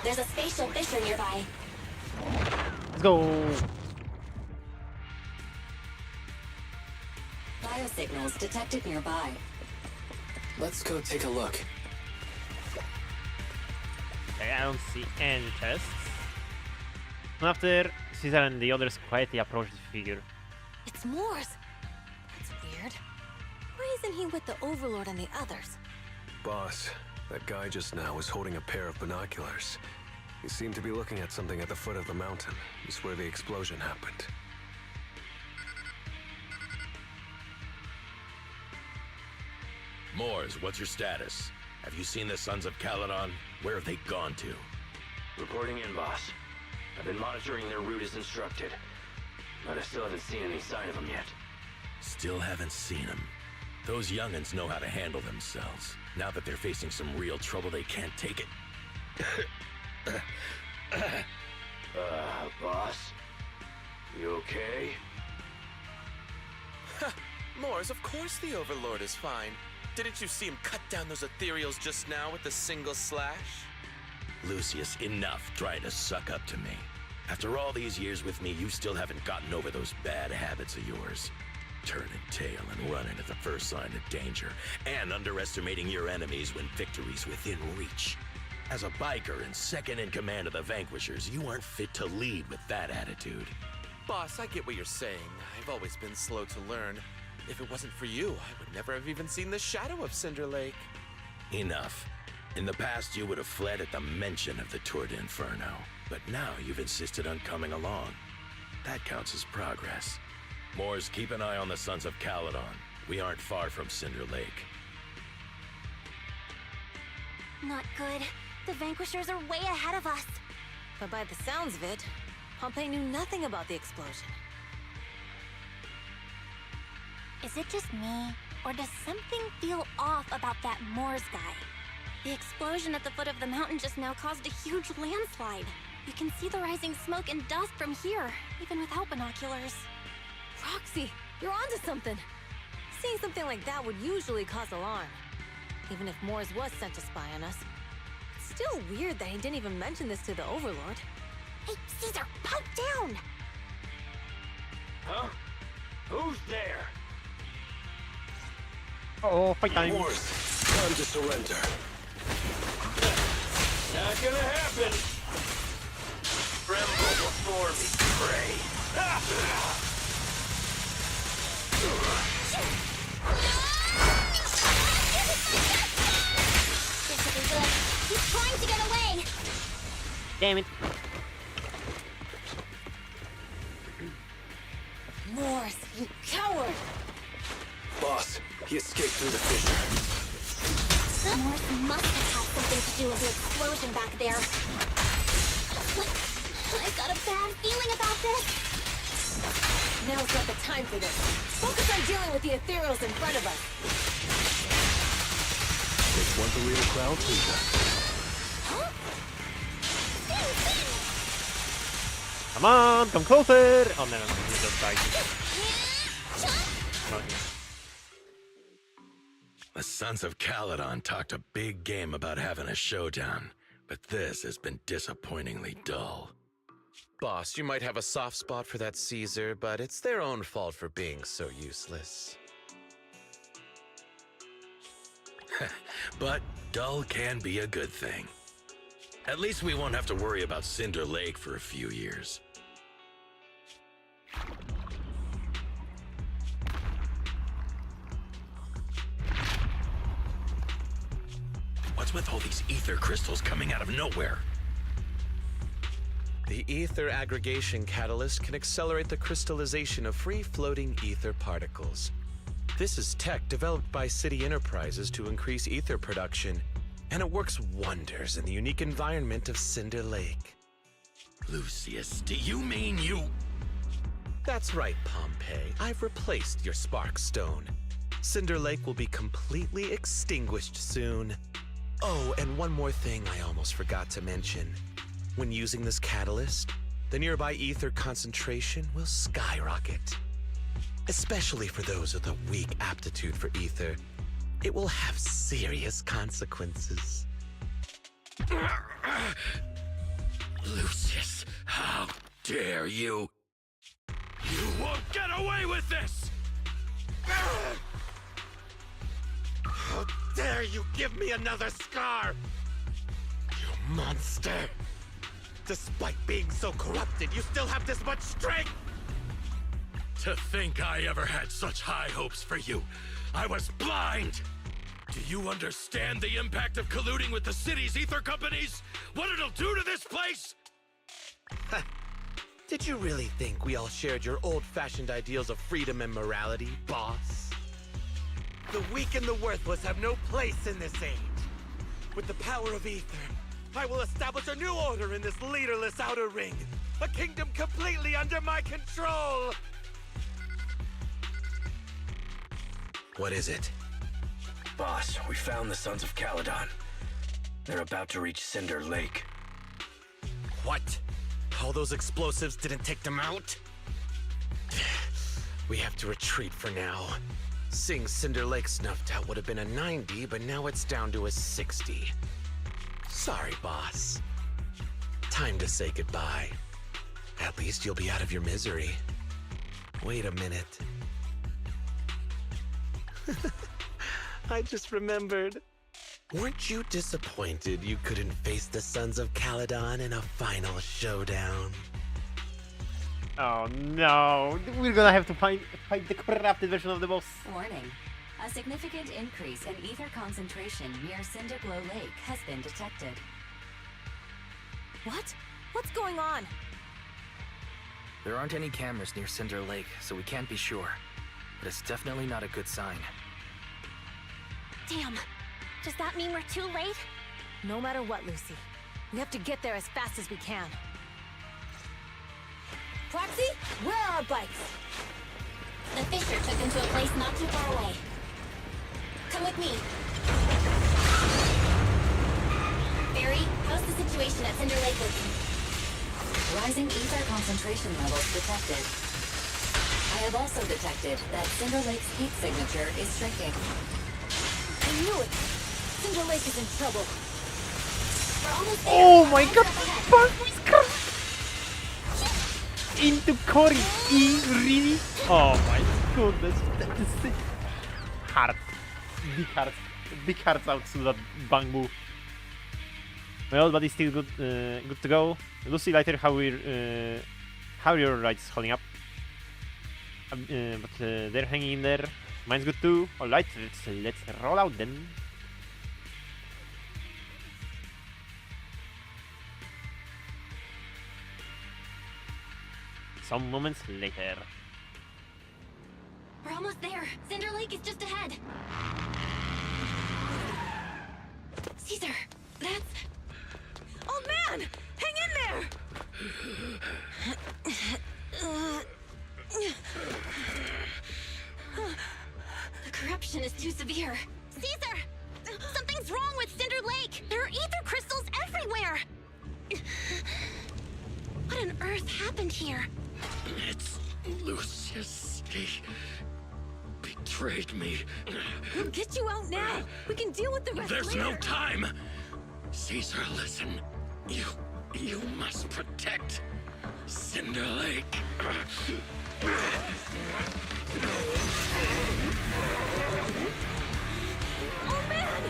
There's a spatial fissure nearby. Let's go. Biosignals detected nearby. Let's go take a look. Okay, I don't see any chests. After, Caesar and the others quietly approach the figure. It's Morse. That's weird. Why isn't he with the Overlord and the others? Boss, that guy just now was holding a pair of binoculars. He seemed to be looking at something at the foot of the mountain. It's where the explosion happened. Moors, what's your status? Have you seen the Sons of Caledon? Where have they gone to? Reporting in, boss. I've been monitoring their route as instructed, but I still haven't seen any sign of them yet. Still haven't seen them. Those young'uns know how to handle themselves. Now that they're facing some real trouble, they can't take it. Boss? You okay? Morse, of course the Overlord is fine. Didn't you see him cut down those ethereals just now with a single slash? Lucius, enough trying to suck up to me. After all these years with me, you still haven't gotten over those bad habits of yours. Turning tail and running at the first sign of danger, and underestimating your enemies when victory's within reach. As a biker and second in command of the Vanquishers, you aren't fit to lead with that attitude. Boss, I get what you're saying. I've always been slow to learn. If it wasn't for you, I would never have even seen the shadow of Cinder Lake. Enough. In the past, you would have fled at the mention of the Tour d'Inferno, but now you've insisted on coming along. That counts as progress. Moors, keep an eye on the Sons of Caledon. We aren't far from Cinder Lake. Not good. The Vanquishers are way ahead of us. But by the sounds of it, Pompey knew nothing about the explosion. Is it just me, or does something feel off about that Moors guy? The explosion at the foot of the mountain just now caused a huge landslide. You can see the rising smoke and dust from here, even without binoculars. Roxy, you're onto something. Seeing something like that would usually cause alarm. Even if Moors was sent to spy on us. It's still weird that he didn't even mention this to the Overlord. Hey, Caesar, pipe down! Huh? Who's there? Oh, fight time. Moors, time to surrender. Not gonna happen. Tremble before me, prey. This isn't good. He's trying to get away! Damn it. Moors, you coward! Boss, he escaped through the fissure. Moors must have had something to do with the explosion back there. I've got a bad feeling about this. Now's not the time for this. Focus on dealing with the ethereals in front of us. This one's a real crowd pleaser. Huh? Come on, come closer! Oh no, he just died. The Sons of Caledon talked a big game about having a showdown, but this has been disappointingly dull. Boss, you might have a soft spot for that Caesar, but it's their own fault for being so useless. But dull can be a good thing. At least we won't have to worry about Cinder Lake for a few years. What's with all these ether crystals coming out of nowhere? The ether aggregation catalyst can accelerate the crystallization of free-floating ether particles. This is tech developed by City Enterprises to increase ether production, and it works wonders in the unique environment of Cinder Lake. Lucius, do you mean you... That's right, Pompey. I've replaced your Spark Stone. Cinder Lake will be completely extinguished soon. Oh, and one more thing I almost forgot to mention. When using this catalyst, the nearby ether concentration will skyrocket. Especially for those with a weak aptitude for ether, it will have serious consequences. Lucius, how dare you? You won't get away with this! How dare you give me another scar! You monster! Despite being so corrupted, you still have this much strength! To think I ever had such high hopes for you. I was blind! Do you understand the impact of colluding with the city's ether companies? What it'll do to this place? Did you really think we all shared your old-fashioned ideals of freedom and morality, boss? The weak and the worthless have no place in this age. With the power of ether, I will establish a new order in this leaderless outer ring. A kingdom completely under my control! What is it? Boss, we found the Sons of Caledon. They're about to reach Cinder Lake. What? All those explosives didn't take them out? We have to retreat for now. Seeing Cinder Lake snuffed out would have been a 90, but now it's down to a 60. Sorry, boss. Time to say goodbye. At least you'll be out of your misery. Wait a minute. I just remembered. Weren't you disappointed you couldn't face the Sons of Caledon in a final showdown? Oh no, we're gonna have to fight the corrupted version of the boss. Warning. A significant increase in ether concentration near Cinderglow Lake has been detected. What? What's going on? There aren't any cameras near Cinder Lake, so we can't be sure. But it's definitely not a good sign. Damn. Does that mean we're too late? No matter what, Lucy. We have to get there as fast as we can. Proxy, where are our bikes? The Fisher took them to a place not too far away. Come with me. Barry, how's the situation at Cinder Lake looking? Rising ether concentration levels detected. I have also detected that Cinder Lake's heat signature is shrinking. I knew it! Cinder Lake is in trouble. We're almost there. Oh my god, into Cory, really? Oh my goodness, that is hard. Big hearts out to that Bangbu. My old body's still good, good to go. Lucy, Lighter, how are your rides holding up? But they're hanging in there. Mine's good too. Alright, let's roll out then. Some moments later. We're almost there. Cinder Lake is just ahead. Caesar, that's... Oh man! Hang in there! The corruption is too severe. Caesar! Something's wrong with Cinder Lake! There are ether crystals everywhere! What on earth happened here? It's Lucius. He betrayed me. We'll get you out now. We can deal with the rest There's later. no time. Caesar, listen. You must protect Cinder Lake. Oh man!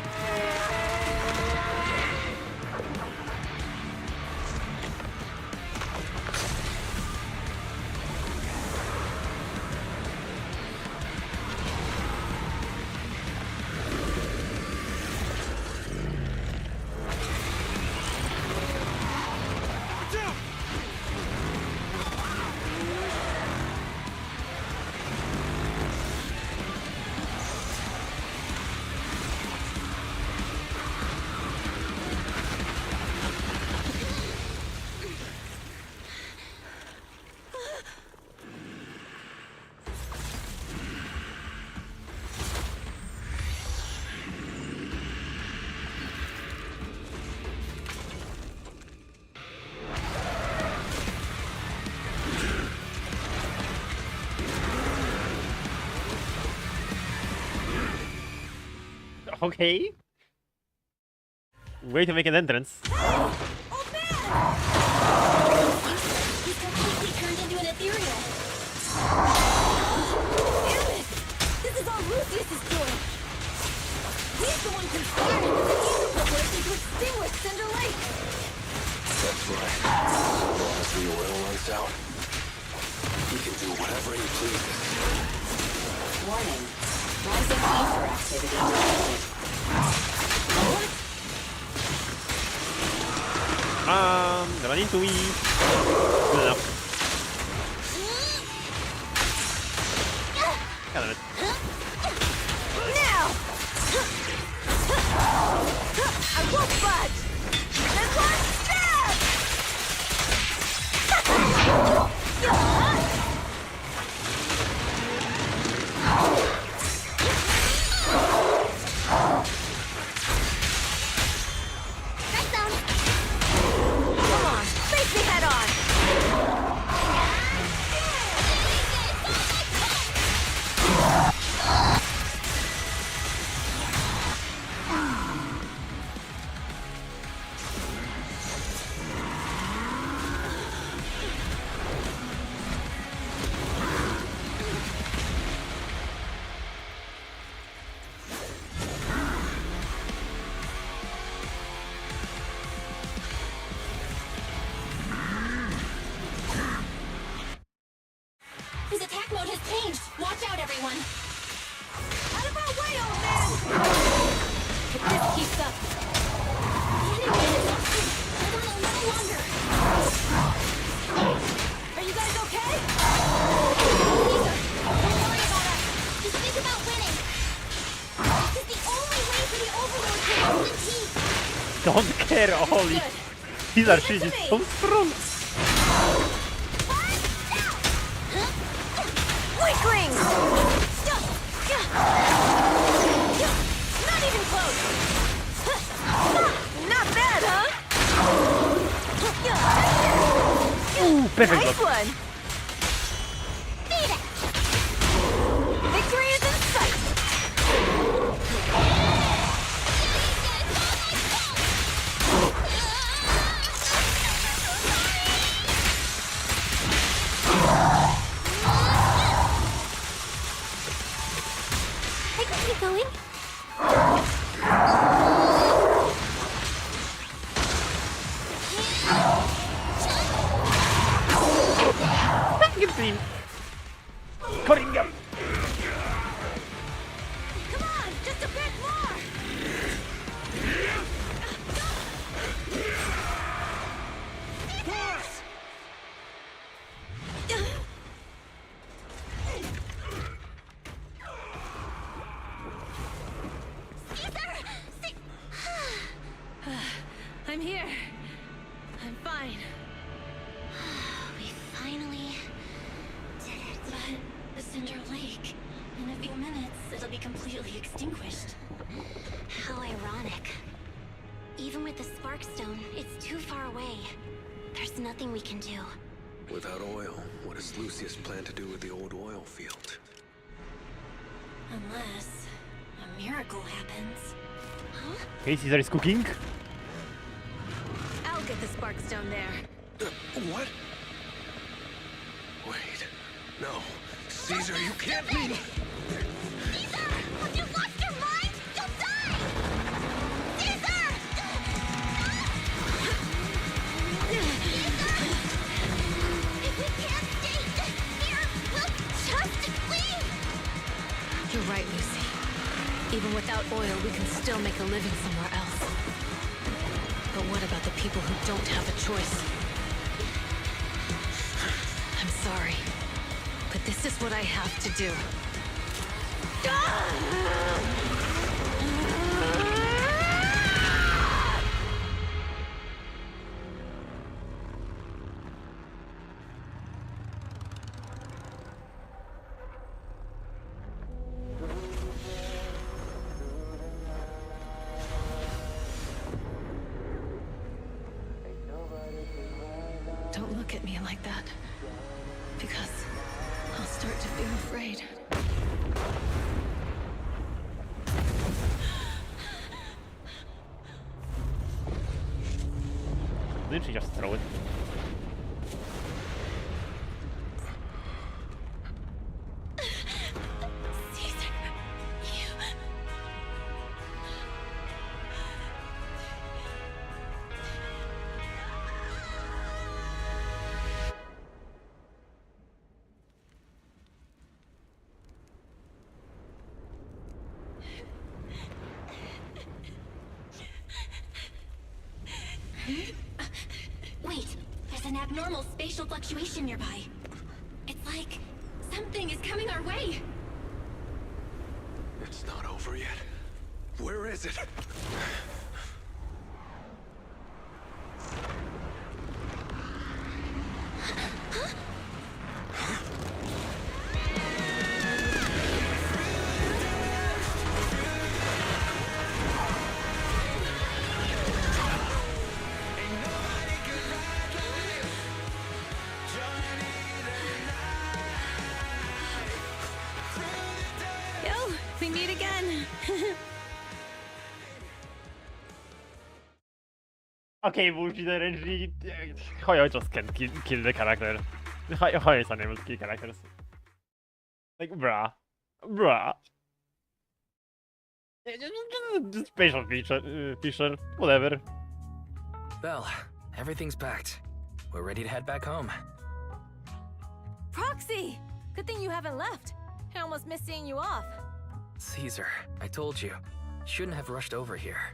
Okay. Way to make an entrance. He's completely turned into an ethereal. Damn it! This is all Lucius's doing! He's the one conspiring with the ether corporation to extinguish Cinder Lake! That's right. As long as the oil runs out, he can do whatever he pleases. Warning. Rising ether activity detected. Run into me. Good enough. Got it. Now! I won't budge! And one stab! Come on, face me head on! don't care, holy. These are she's so strong. Weakling! Not even close! Not bad, huh? Ooh, perfect Nice block. one! Beat it! Victory is in sight! I can keep going. Good team. Cutting up. Come on, just a bit more! I'm here. I'm fine. We finally did it. But the Cinder Lake, in a few minutes, it'll be completely extinguished. How ironic. Even with the Sparkstone, it's too far away. There's nothing we can do. Without oil, what does Lucius plan to do with the old oil field? Unless a miracle happens. Okay, Caesar is cooking. I'll get the Sparkstone there. What? Wait. No. Caesar, you can't be... Caesar! Have you lost your mind? You'll die! Caesar! If we can't stay here, we'll just leave! You're right, Lucy. Even without oil, we can still make a living somewhere else. But what about the people who don't have a choice? I'm sorry, but this is what I have to do. Don't look at me like that, because I'll start to feel afraid. Didn't she just throw it? Caesar, Wait, there's an abnormal spatial fluctuation nearby. It's like something is coming our way. It's not over yet. Where is it? Yo, we meet again. Okay, bullshit energy. Hoyo just can't kill the character. Hoyo is unable to kill characters. Like, bruh. Bruh. Just special feature, whatever. Well, everything's packed. We're ready to head back home. Proxy! Good thing you haven't left. I almost missed seeing you off. Caesar, I told you. Shouldn't have rushed over here.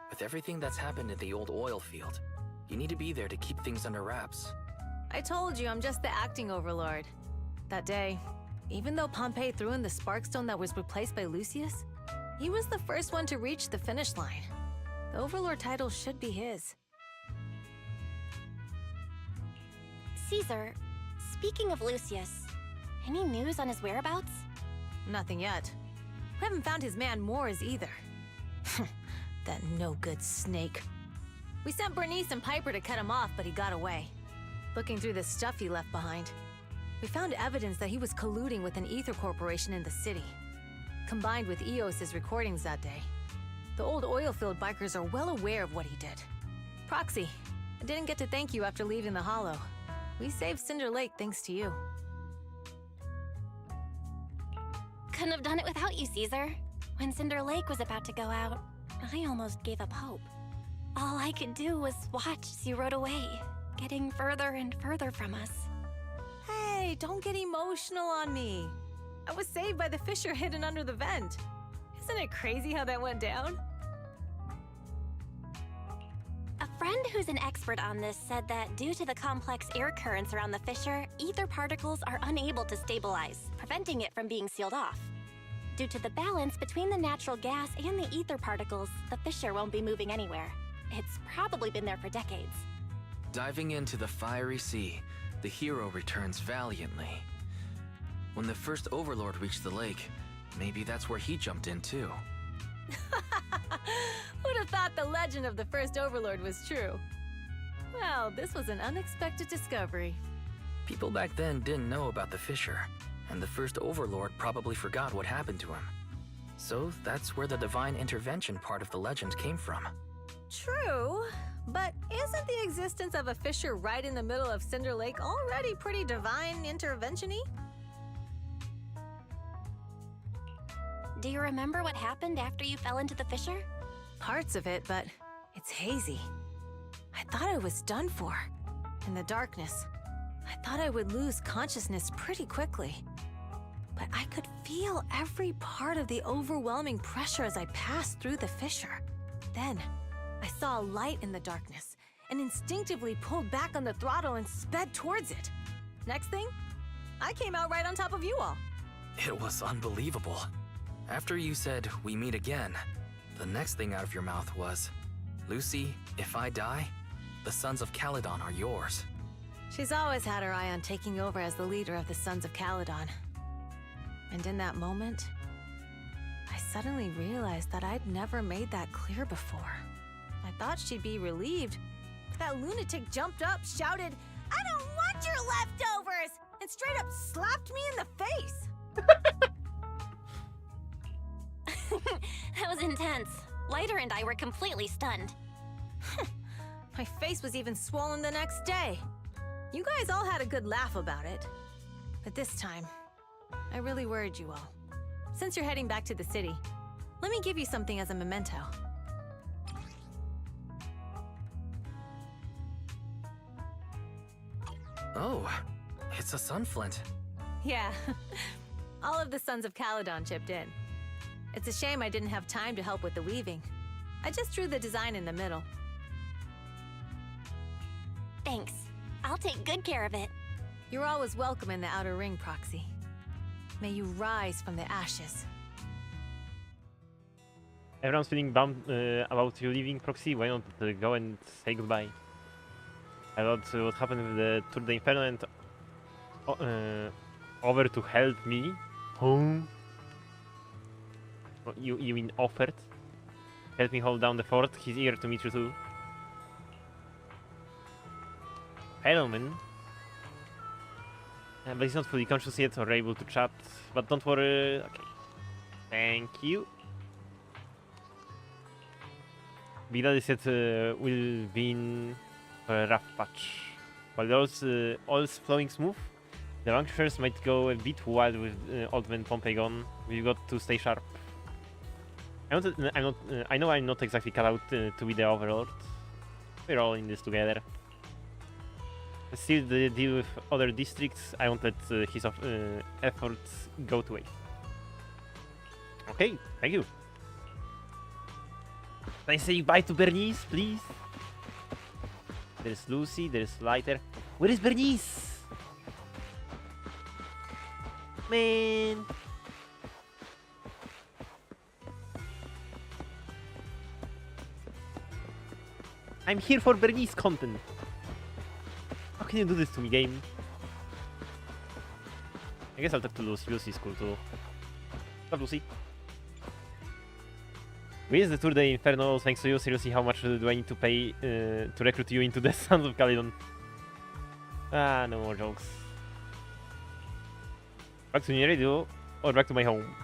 With everything that's happened in the old oil field, you need to be there to keep things under wraps. I told you I'm just the acting overlord. That day, even though Pompey threw in the Sparkstone that was replaced by Lucius, he was the first one to reach the finish line. The Overlord title should be his. Caesar, speaking of Lucius, any news on his whereabouts? Nothing yet. We haven't found his man Moors either. That no-good snake. We sent Bernice and Piper to cut him off, but he got away. Looking through the stuff he left behind, we found evidence that he was colluding with an ether corporation in the city, combined with EOS's recordings that day. The old oil-field bikers are well aware of what he did. Proxy, I didn't get to thank you after leaving the Hollow. We saved Cinder Lake thanks to you. Couldn't have done it without you, Caesar. When Cinder Lake was about to go out, I almost gave up hope. All I could do was watch as you rode away, getting further and further from us. Hey, don't get emotional on me. I was saved by the fissure hidden under the vent. Isn't it crazy how that went down? A friend who's an expert on this said that due to the complex air currents around the fissure, ether particles are unable to stabilize, preventing it from being sealed off. Due to the balance between the natural gas and the ether particles, the fissure won't be moving anywhere. It's probably been there for decades. Diving into the fiery sea, the hero returns valiantly. When the first Overlord reached the lake, maybe that's where he jumped in too. Who'd have thought the legend of the first Overlord was true? Well, this was an unexpected discovery. People back then didn't know about the fissure, and the first Overlord probably forgot what happened to him. So that's where the divine intervention part of the legend came from. True, but isn't the existence of a fissure right in the middle of Cinder Lake already pretty divine intervention-y? Do you remember what happened after you fell into the fissure? Parts of it, but it's hazy. I thought I was done for. In the darkness, I thought I would lose consciousness pretty quickly. But I could feel every part of the overwhelming pressure as I passed through the fissure. Then, I saw a light in the darkness and instinctively pulled back on the throttle and sped towards it. Next thing, I came out right on top of you all. It was unbelievable. After you said, "We meet again," the next thing out of your mouth was, "Lucy, if I die, the Sons of Caledon are yours." She's always had her eye on taking over as the leader of the Sons of Caledon. And in that moment, I suddenly realized that I'd never made that clear before. I thought she'd be relieved, but that lunatic jumped up, shouted, "I don't want your leftovers!" and straight up slapped me in the face. That was intense. Lighter and I were completely stunned. My face was even swollen the next day. You guys all had a good laugh about it. But this time, I really worried you all. Since you're heading back to the city, let me give you something as a memento. Oh, it's a sunflint. Yeah, all of the Sons of Caledon chipped in. It's a shame I didn't have time to help with the weaving. I just drew the design in the middle. Thanks. I'll take good care of it. You're always welcome in the Outer Ring, Proxy. May you rise from the ashes. Everyone's feeling bummed about you leaving, Proxy. Why not go and say goodbye? I thought what happened with the Tour de Inferno and over to help me. Home. You mean offered? Help me hold down the fort. He's eager to meet you too. Perlman. But he's not fully conscious yet or able to chat. But don't worry. Okay. Thank you. Vidal said will be in for a rough patch. While all's flowing smooth, the launchers might go a bit wild with Old Man Pompey gone. We've got to stay sharp. I know I'm not exactly cut out to be the Overlord. We're all in this together. Still, the deal with other districts, I won't let his efforts go to waste. Okay, thank you. Can I say bye to Bernice, please? There's Lucy, there's Lighter. Where is Bernice? Man. I'm here for Bernice content. How can you do this to me, game? I guess I'll talk to Lucy. Lucy's cool too. Love Lucy. We is the Tour de Inferno thanks to you. Seriously, how much do I need to pay to recruit you into the Sons of Caledon? Ah, no more jokes. Back to New Eridu or back to my home?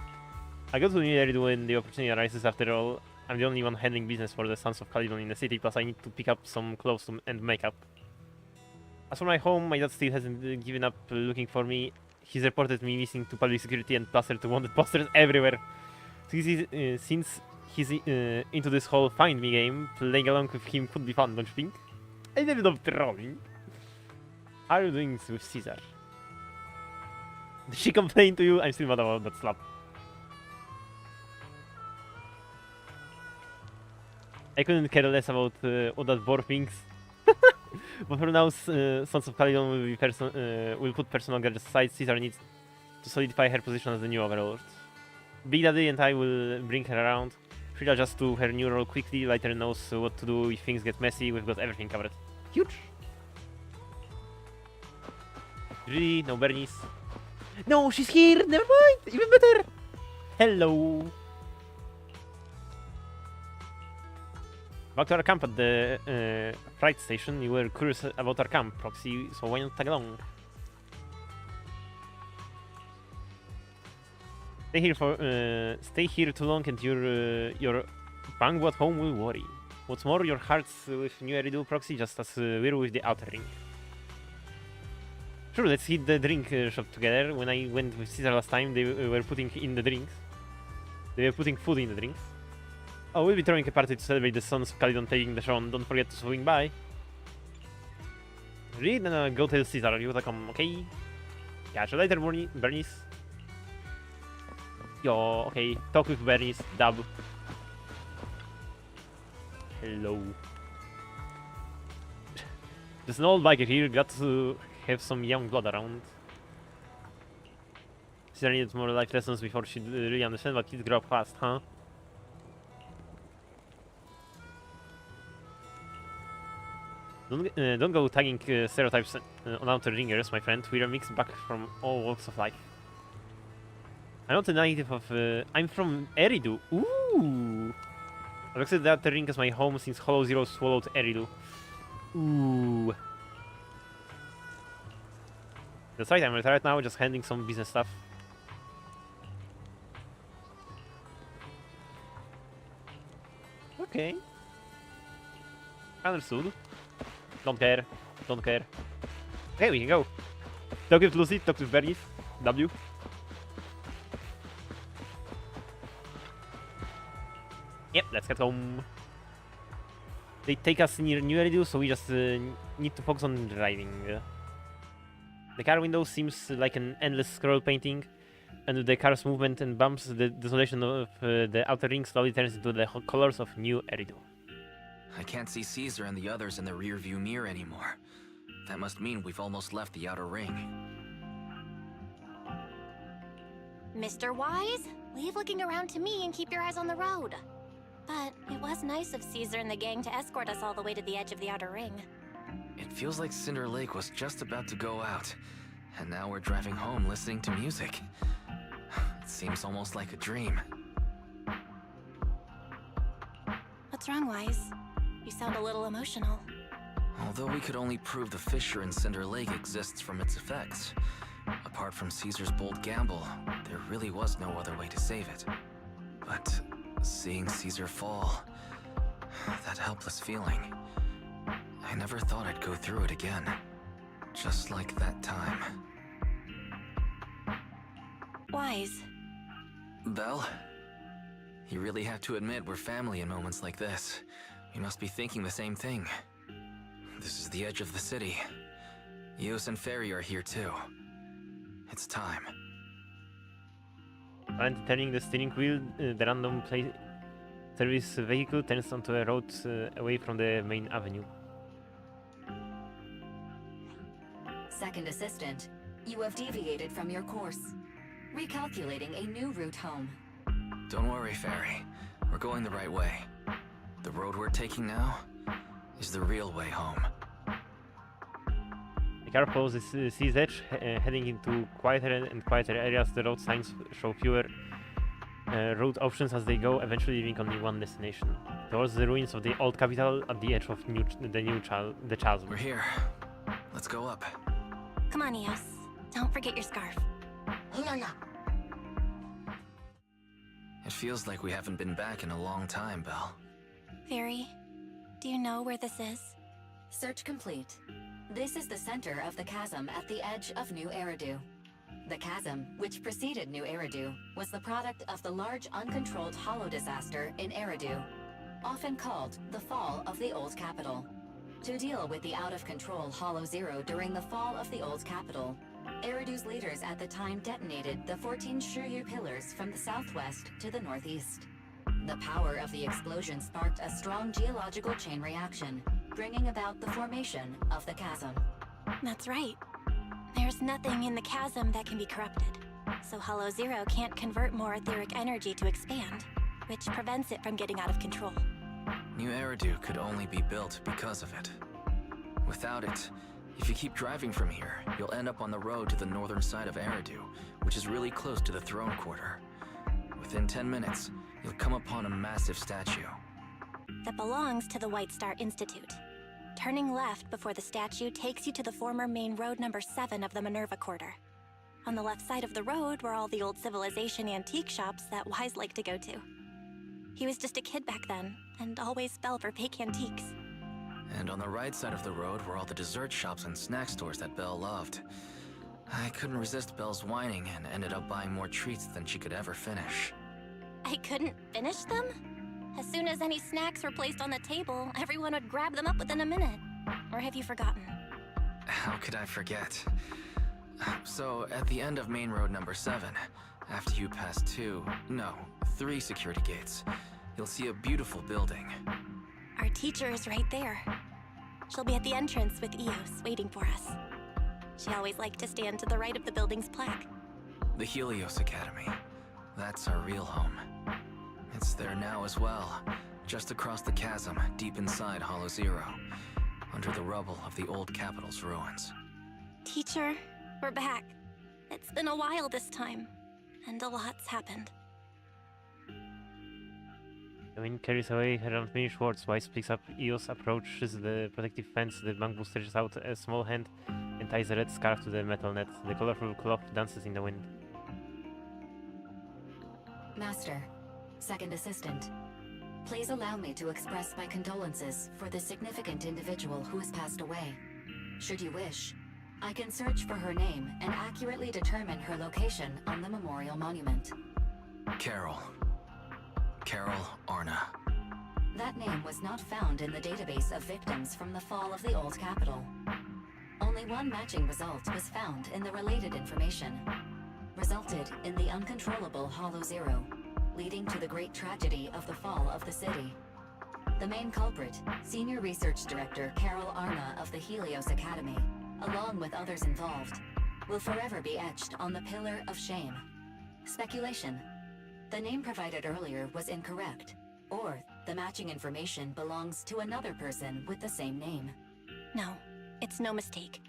I go to New Eridu when the opportunity arises. After all, I'm the only one handling business for the Sons of Caledon in the city, plus I need to pick up some clothes and makeup. As for my home, my dad still hasn't given up looking for me. He's reported me missing to public security and plastered to wanted posters everywhere. Since he's into this whole find me game, playing along with him could be fun, don't you think? I never love trolling. How are you doing with Caesar? Did she complain to you? I'm still mad about that slap. I couldn't care less about what that board thinks. But for now, Sons of Caledon will put personal grudges aside. Caesar needs to solidify her position as the new overlord. Big Daddy and I will bring her around. She'll adjust to her new role quickly. Lighter knows what to do if things get messy. We've got everything covered. Huge! Really? No Bernice? No, she's here! Never mind! Even better! Hello! Back to our camp at the freight station. You were curious about our camp, Proxy, so why not tag along? Stay here too long and your bango at home will worry. What's more, your heart's with New Eridu, Proxy, just as we're with the Outer Ring. Sure, let's hit the drink shop together. When I went with Caesar last time, they were putting in the drinks. They were putting food in the drinks. Oh, we'll be throwing a party to celebrate the Sons of Caledon taking the show. Don't forget to swing by. Really? Then go tell Caesar. You wanna come, okay? Catch you later, Bernice. Yo, okay. Talk with Bernice. Dub. Hello. There's an old biker here. Got to have some young blood around. Caesar needs more life lessons before she'd really understand, but kids grow up fast, huh? Don't go tagging stereotypes on outer ringers, my friend. We're a mixed bag from all walks of life. I'm not a native of... I'm from Eridu. Ooh! I've accepted the outer ring as my home since Hollow Zero swallowed Eridu. Ooh. That's right, I'm retired now, just handling some business stuff. Okay. Understood. Don't care. Don't care. Okay, we can go. Talk with Lucy, talk with Bernice. W. Yep, let's get home. They take us near New Eridu, so we just need to focus on driving. The car window seems like an endless scroll painting, and with the car's movement and bumps, the desolation of the outer ring slowly turns into the colors of New Eridu. I can't see Caesar and the others in the rearview mirror anymore. That must mean we've almost left the outer ring. Mr. Wise, leave looking around to me and keep your eyes on the road. But it was nice of Caesar and the gang to escort us all the way to the edge of the outer ring. It feels like Cinder Lake was just about to go out, and now we're driving home listening to music. It seems almost like a dream. What's wrong, Wise? You sound a little emotional. Although we could only prove the fissure in Cinder Lake exists from its effects, apart from Caesar's bold gamble, there really was no other way to save it. But seeing Caesar fall, that helpless feeling, I never thought I'd go through it again. Just like that time. Wise. Belle? You really have to admit we're family in moments like this. You must be thinking the same thing. This is the edge of the city. Yus and Ferry are here too. It's time. And turning the steering wheel, the random service vehicle turns onto a road away from the main avenue. Second assistant, you have deviated from your course. Recalculating a new route home. Don't worry, Ferry. We're going the right way. The road we're taking now, is the real way home. Be careful, this sea's edge, heading into quieter and quieter areas. The road signs show fewer road options as they go, eventually leaving only one destination. Towards the ruins of the old capital at the edge of the chasm. We're here. Let's go up. Come on, Eos. Don't forget your scarf. It feels like we haven't been back in a long time, Belle. Fairy, do you know where this is? Search complete. This is the center of the chasm at the edge of New Eridu. The chasm, which preceded New Eridu, was the product of the large uncontrolled hollow disaster in Eridu, often called the fall of the old capital. To deal with the out-of-control Hollow Zero during the fall of the old capital, Eridu's leaders at the time detonated the 14 Shuryu pillars from the southwest to the northeast. The power of the explosion sparked a strong geological chain reaction, bringing about the formation of the chasm. That's right. There's nothing in the chasm that can be corrupted, so Hollow Zero can't convert more etheric energy to expand, which prevents it from getting out of control. New Eridu could only be built because of it. Without it, if you keep driving from here, you'll end up on the road to the northern side of Eridu, which is really close to the throne quarter. Within 10 minutes, you'll come upon a massive statue. That belongs to the White Star Institute. Turning left before the statue takes you to the former main road number 7 of the Minerva Quarter. On the left side of the road were all the old civilization antique shops that Wise liked to go to. He was just a kid back then, and always fell for fake antiques. And on the right side of the road were all the dessert shops and snack stores that Belle loved. I couldn't resist Belle's whining and ended up buying more treats than she could ever finish. I couldn't finish them? As soon as any snacks were placed on the table, everyone would grab them up within a minute. Or have you forgotten? How could I forget? So, at the end of main road number 7, after you pass 3 security gates, you'll see a beautiful building. Our teacher is right there. She'll be at the entrance with Eos, waiting for us. She always liked to stand to the right of the building's plaque. The Helios Academy. That's our real home. It's there now as well, just across the chasm, deep inside Hollow Zero, under the rubble of the old capital's ruins. Teacher, we're back. It's been a while this time, and a lot's happened. The wind carries away her unfinished words. Wise picks up Eos, approaches the protective fence. The bamboo stretches out a small hand and ties a red scarf to the metal net. The colorful cloth dances in the wind. Master, second assistant, please allow me to express my condolences for the significant individual who has passed away. Should you wish, I can search for her name and accurately determine her location on the memorial monument. Carol Arna. That name was not found in the database of victims from the fall of the old capital. Only one matching result was found in the related information. Resulted in the uncontrollable Hollow Zero, leading to the great tragedy of the fall of the city. The main culprit, Senior Research Director Carol Arna of the Helios Academy, along with others involved, will forever be etched on the Pillar of Shame. Speculation. The name provided earlier was incorrect, or the matching information belongs to another person with the same name. No, it's no mistake.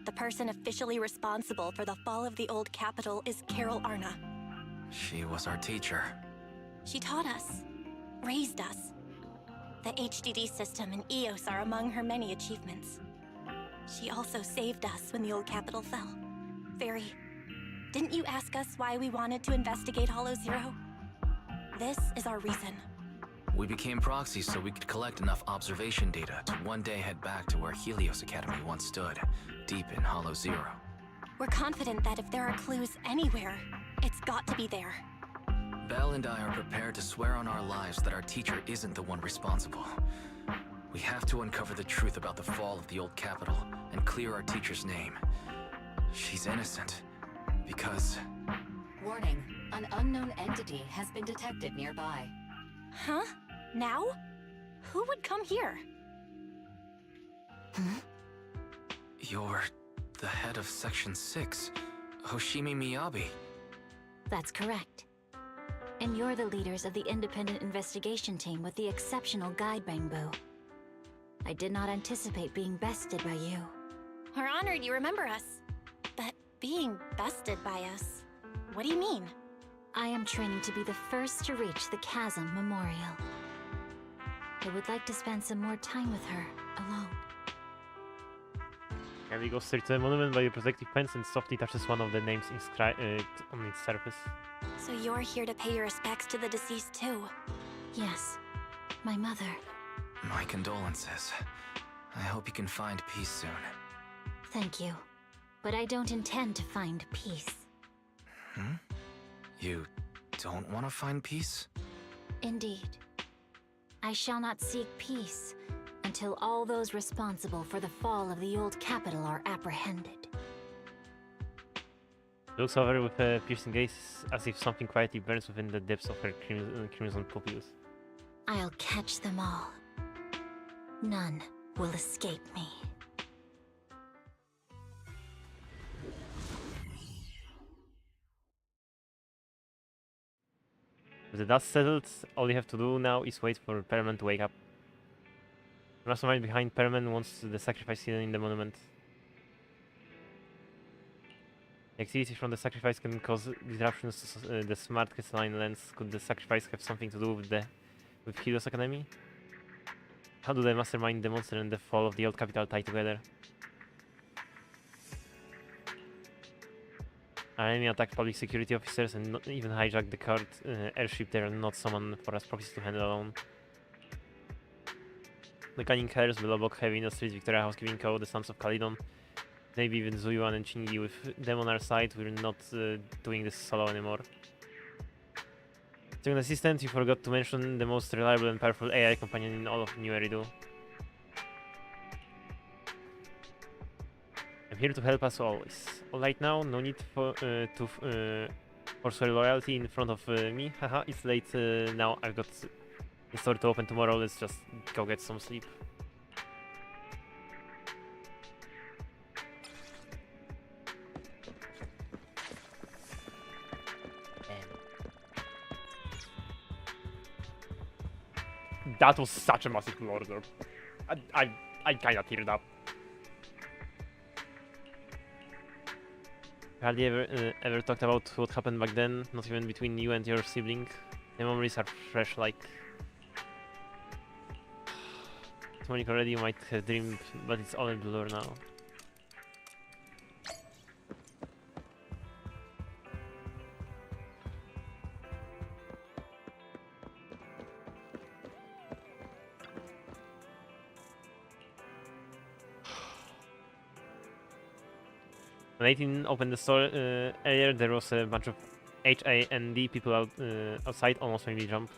The person officially responsible for the fall of the old capital is Carol Arna. She was our teacher. She taught us, raised us. The HDD system and Eos are among her many achievements. She also saved us when the old capital fell. Fairy, didn't you ask us why we wanted to investigate Hollow Zero? This is our reason. We became proxies so we could collect enough observation data to one day head back to where Helios Academy once stood, deep in Hollow Zero. We're confident that if there are clues anywhere, it's got to be there. Belle and I are prepared to swear on our lives that our teacher isn't the one responsible. We have to uncover the truth about the fall of the old capital and clear our teacher's name. She's innocent, because... Warning, an unknown entity has been detected nearby. Huh? Now? Who would come here? You're the head of Section 6, Hoshimi Miyabi. That's correct. And you're the leaders of the independent investigation team with the exceptional guide Bangbu. I did not anticipate being bested by you. We're honored you remember us. But being bested by us, what do you mean? I am training to be the first to reach the Chasm Memorial. I would like to spend some more time with her, alone. And we go straight to the monument by your protective fence and softly touches one of the names inscribed on its surface. So you're here to pay your respects to the deceased too? Yes, my mother. My condolences. I hope you can find peace soon. Thank you. But I don't intend to find peace. Hmm? You don't want to find peace? Indeed. I shall not seek peace until all those responsible for the fall of the old capital are apprehended. She looks over with a piercing gaze, as if something quietly burns within the depths of her crimson pupils. I'll catch them all. None will escape me. With the dust settled, all you have to do now is wait for Perman to wake up. The mastermind behind Perman wants the sacrifice hidden in the monument. The activity from the sacrifice can cause disruptions to the smart crystalline lens. Could the sacrifice have something to do with Helios Academy? How do the mastermind, the monster, and the fall of the old capital tie together? Our enemy attacked public security officers and not even hijacked the court airship. They are not someone for us proxies to handle alone. The cunning hairs, the Lobok, Heavy Industries, Victoria Housekeeping Co., the Sons of Kalidon, maybe even Zuyuan and Chingi with them on our side. We're not doing this solo anymore. Second assistant, you forgot to mention the most reliable and powerful AI companion in all of New Eridu. I'm here to help us always. Alright now, no need for force your loyalty in front of me. Haha, it's late now. I've got the store to open tomorrow. Let's just go get some sleep. That was such a massive order. I kinda teared up. Hardly ever talked about what happened back then, not even between you and your sibling. The memories are fresh like... Tonic already you might have dreamed, but it's all a blur now. When 18 opened the store earlier, there was a bunch of HAND people outside, almost made me jump.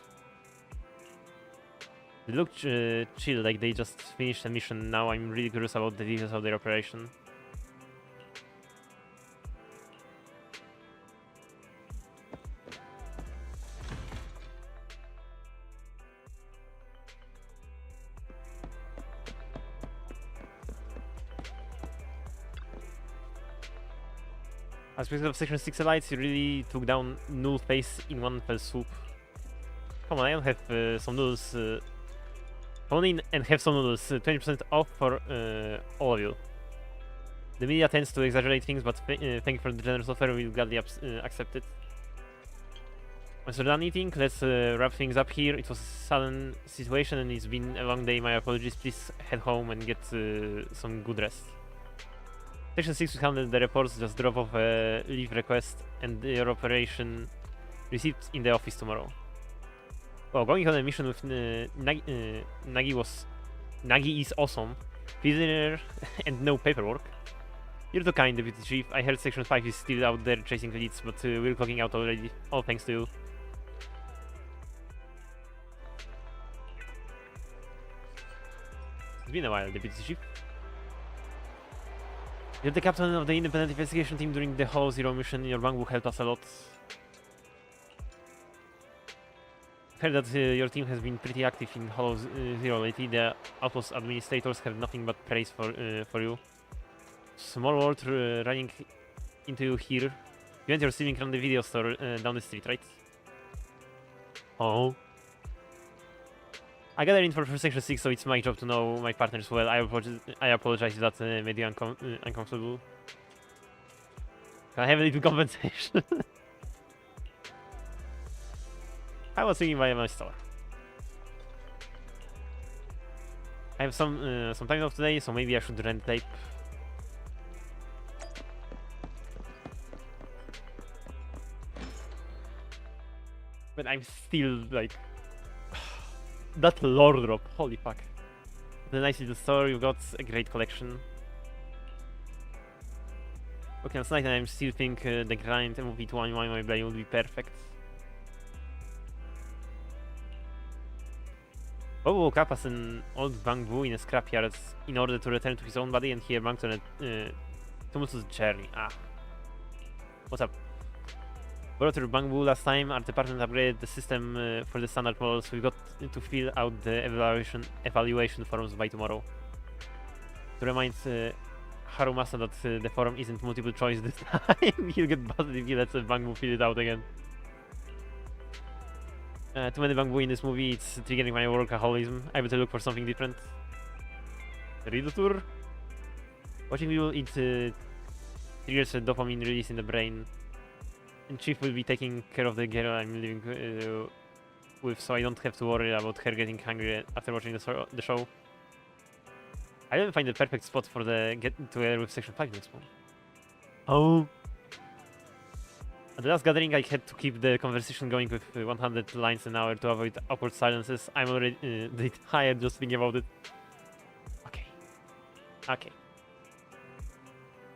They looked chill, like they just finished a mission. Now I'm really curious about the details of their operation. Aspects of Section 6 elites, you really took down Null Face in one fell swoop. Come on, I'll have some noodles. Come in and have some noodles. 20% off for all of you. The media tends to exaggerate things, but thank you for the generous offer. We'll gladly accept it. Once we're done eating, let's wrap things up here. It was a sudden situation and it's been a long day. My apologies. Please head home and get some good rest. Section 6 will handle the reports. Just drop off a leave request and your operation received in the office tomorrow. Well, going on a mission with Nagi is awesome. Prisoner and no paperwork. You're too kind, Deputy Chief. I heard Section 5 is still out there chasing elites, but we're clocking out already. All thanks to you. It's been a while, Deputy Chief. You're the captain of the independent investigation team during the Hollow Zero mission. Your bank book helped us a lot. I've heard that your team has been pretty active in Hollow Zero lately. The Outpost administrators have nothing but praise for you. Small world running into you here. You and your sibling run the video store down the street, right? Oh. I got an info for Section 6, so it's my job to know my partners well. I apologize if that made you uncomfortable. Can I have a little compensation? I was thinking by my store. I have some time off today, so maybe I should rent tape. But I'm still like that lore drop. Holy fuck! The nice little store. You've got a great collection. Okay, last night I still think the grind MOV to unwind my blade would be perfect. Bob woke up as an old bamboo in a scrapyard in order to return to his own body, and he embarked on a tumultuous journey. Ah. What's up? Brought to bamboo last time, our department upgraded the system for the standard models. We got to fill out the evaluation forms by tomorrow. To remind Harumasa that the forum isn't multiple choice this time, he'll get buzzed if he lets bamboo fill it out again. Too many bamboo in this movie, it's triggering my workaholism. I better look for something different. Riddle tour? Watching people eat triggers a dopamine release in the brain. And Chief will be taking care of the girl I'm living with, so I don't have to worry about her getting hungry after watching the show. I didn't find the perfect spot for the get together with Section 5 next month. Oh. At the last gathering, I had to keep the conversation going with 100 lines an hour to avoid awkward silences. I'm already tired just thinking about it. Okay. Okay.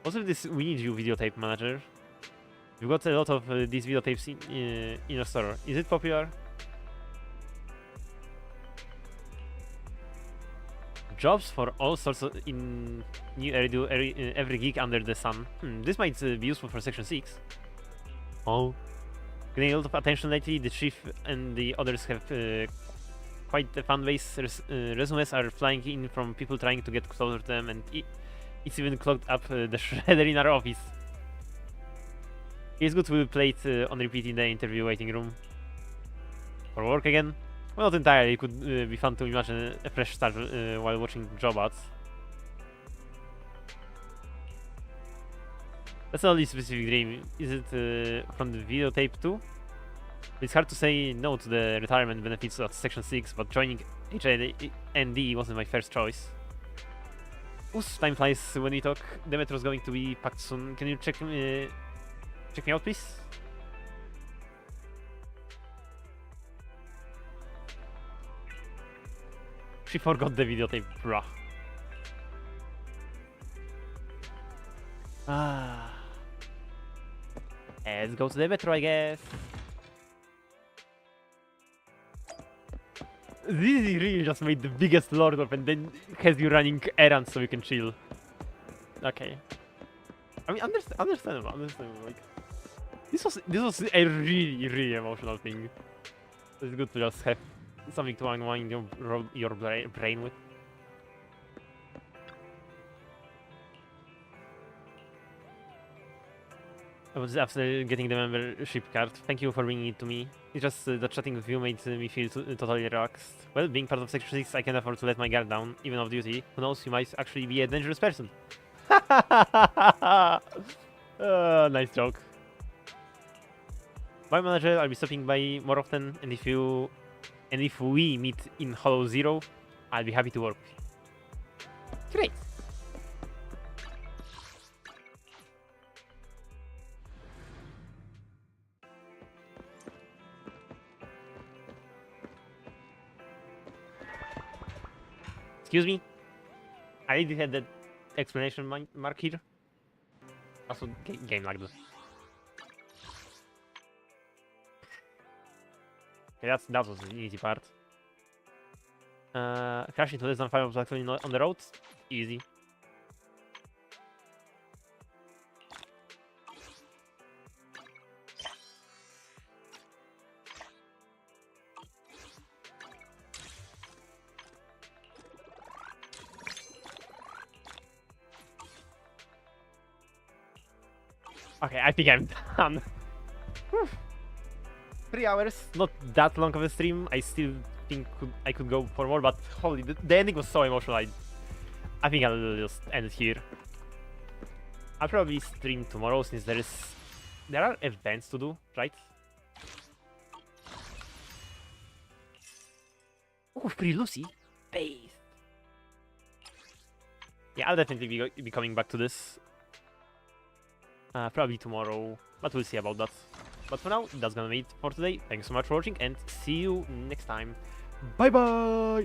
What's with this We Need You videotape manager? You've got a lot of these videotapes in your store. Is it popular? Jobs for all sorts of in new every geek under the sun. This might be useful for Section 6. Oh. Getting a lot of attention lately, the Chief and the others have quite a fan base. Resumes are flying in from people trying to get closer to them, and it's even clogged up the shredder in our office. It's good to play it on repeat in the interview waiting room. For work again? Well, not entirely. It could be fun to imagine a fresh start while watching job ads. That's not a specific dream. Is it from the videotape too? It's hard to say no to the retirement benefits of Section 6, but joining HND wasn't my first choice. Oof, time flies when we talk. The metro's going to be packed soon. Can you check me out, please? She forgot the videotape, bruh. Ah. Let's go to the metro, I guess. This really just made the biggest lord of, and then has you running errands so you can chill. Okay. I mean, understandable. Like, this was a really emotional thing. It's good to just have something to unwind your brain with. I was after getting the membership card. Thank you for bringing it to me. It's just that chatting with you made me feel totally relaxed. Well, being part of Section 6, I can afford to let my guard down, even off duty. Who knows, you might actually be a dangerous person. Nice joke. Bye, manager. I'll be stopping by more often, and if we meet in Hollow Zero, I'll be happy to work with you. Great. Excuse me? I already had that explanation mark here. Also, game like this. Okay, that was the easy part. Crash into less than 5 obstacles on the road? Easy. Okay, I think I'm done. 3 hours, not that long of a stream. I still think I could go for more, but holy, the ending was so emotional. I think I'll just end it here. I'll probably stream tomorrow since there are events to do, right? Oh, Free Lucy, base. Yeah, I'll definitely be coming back to this. Probably tomorrow, but we'll see about that. But for now, that's gonna be it for today. Thanks so much for watching, and see you next time. Bye bye!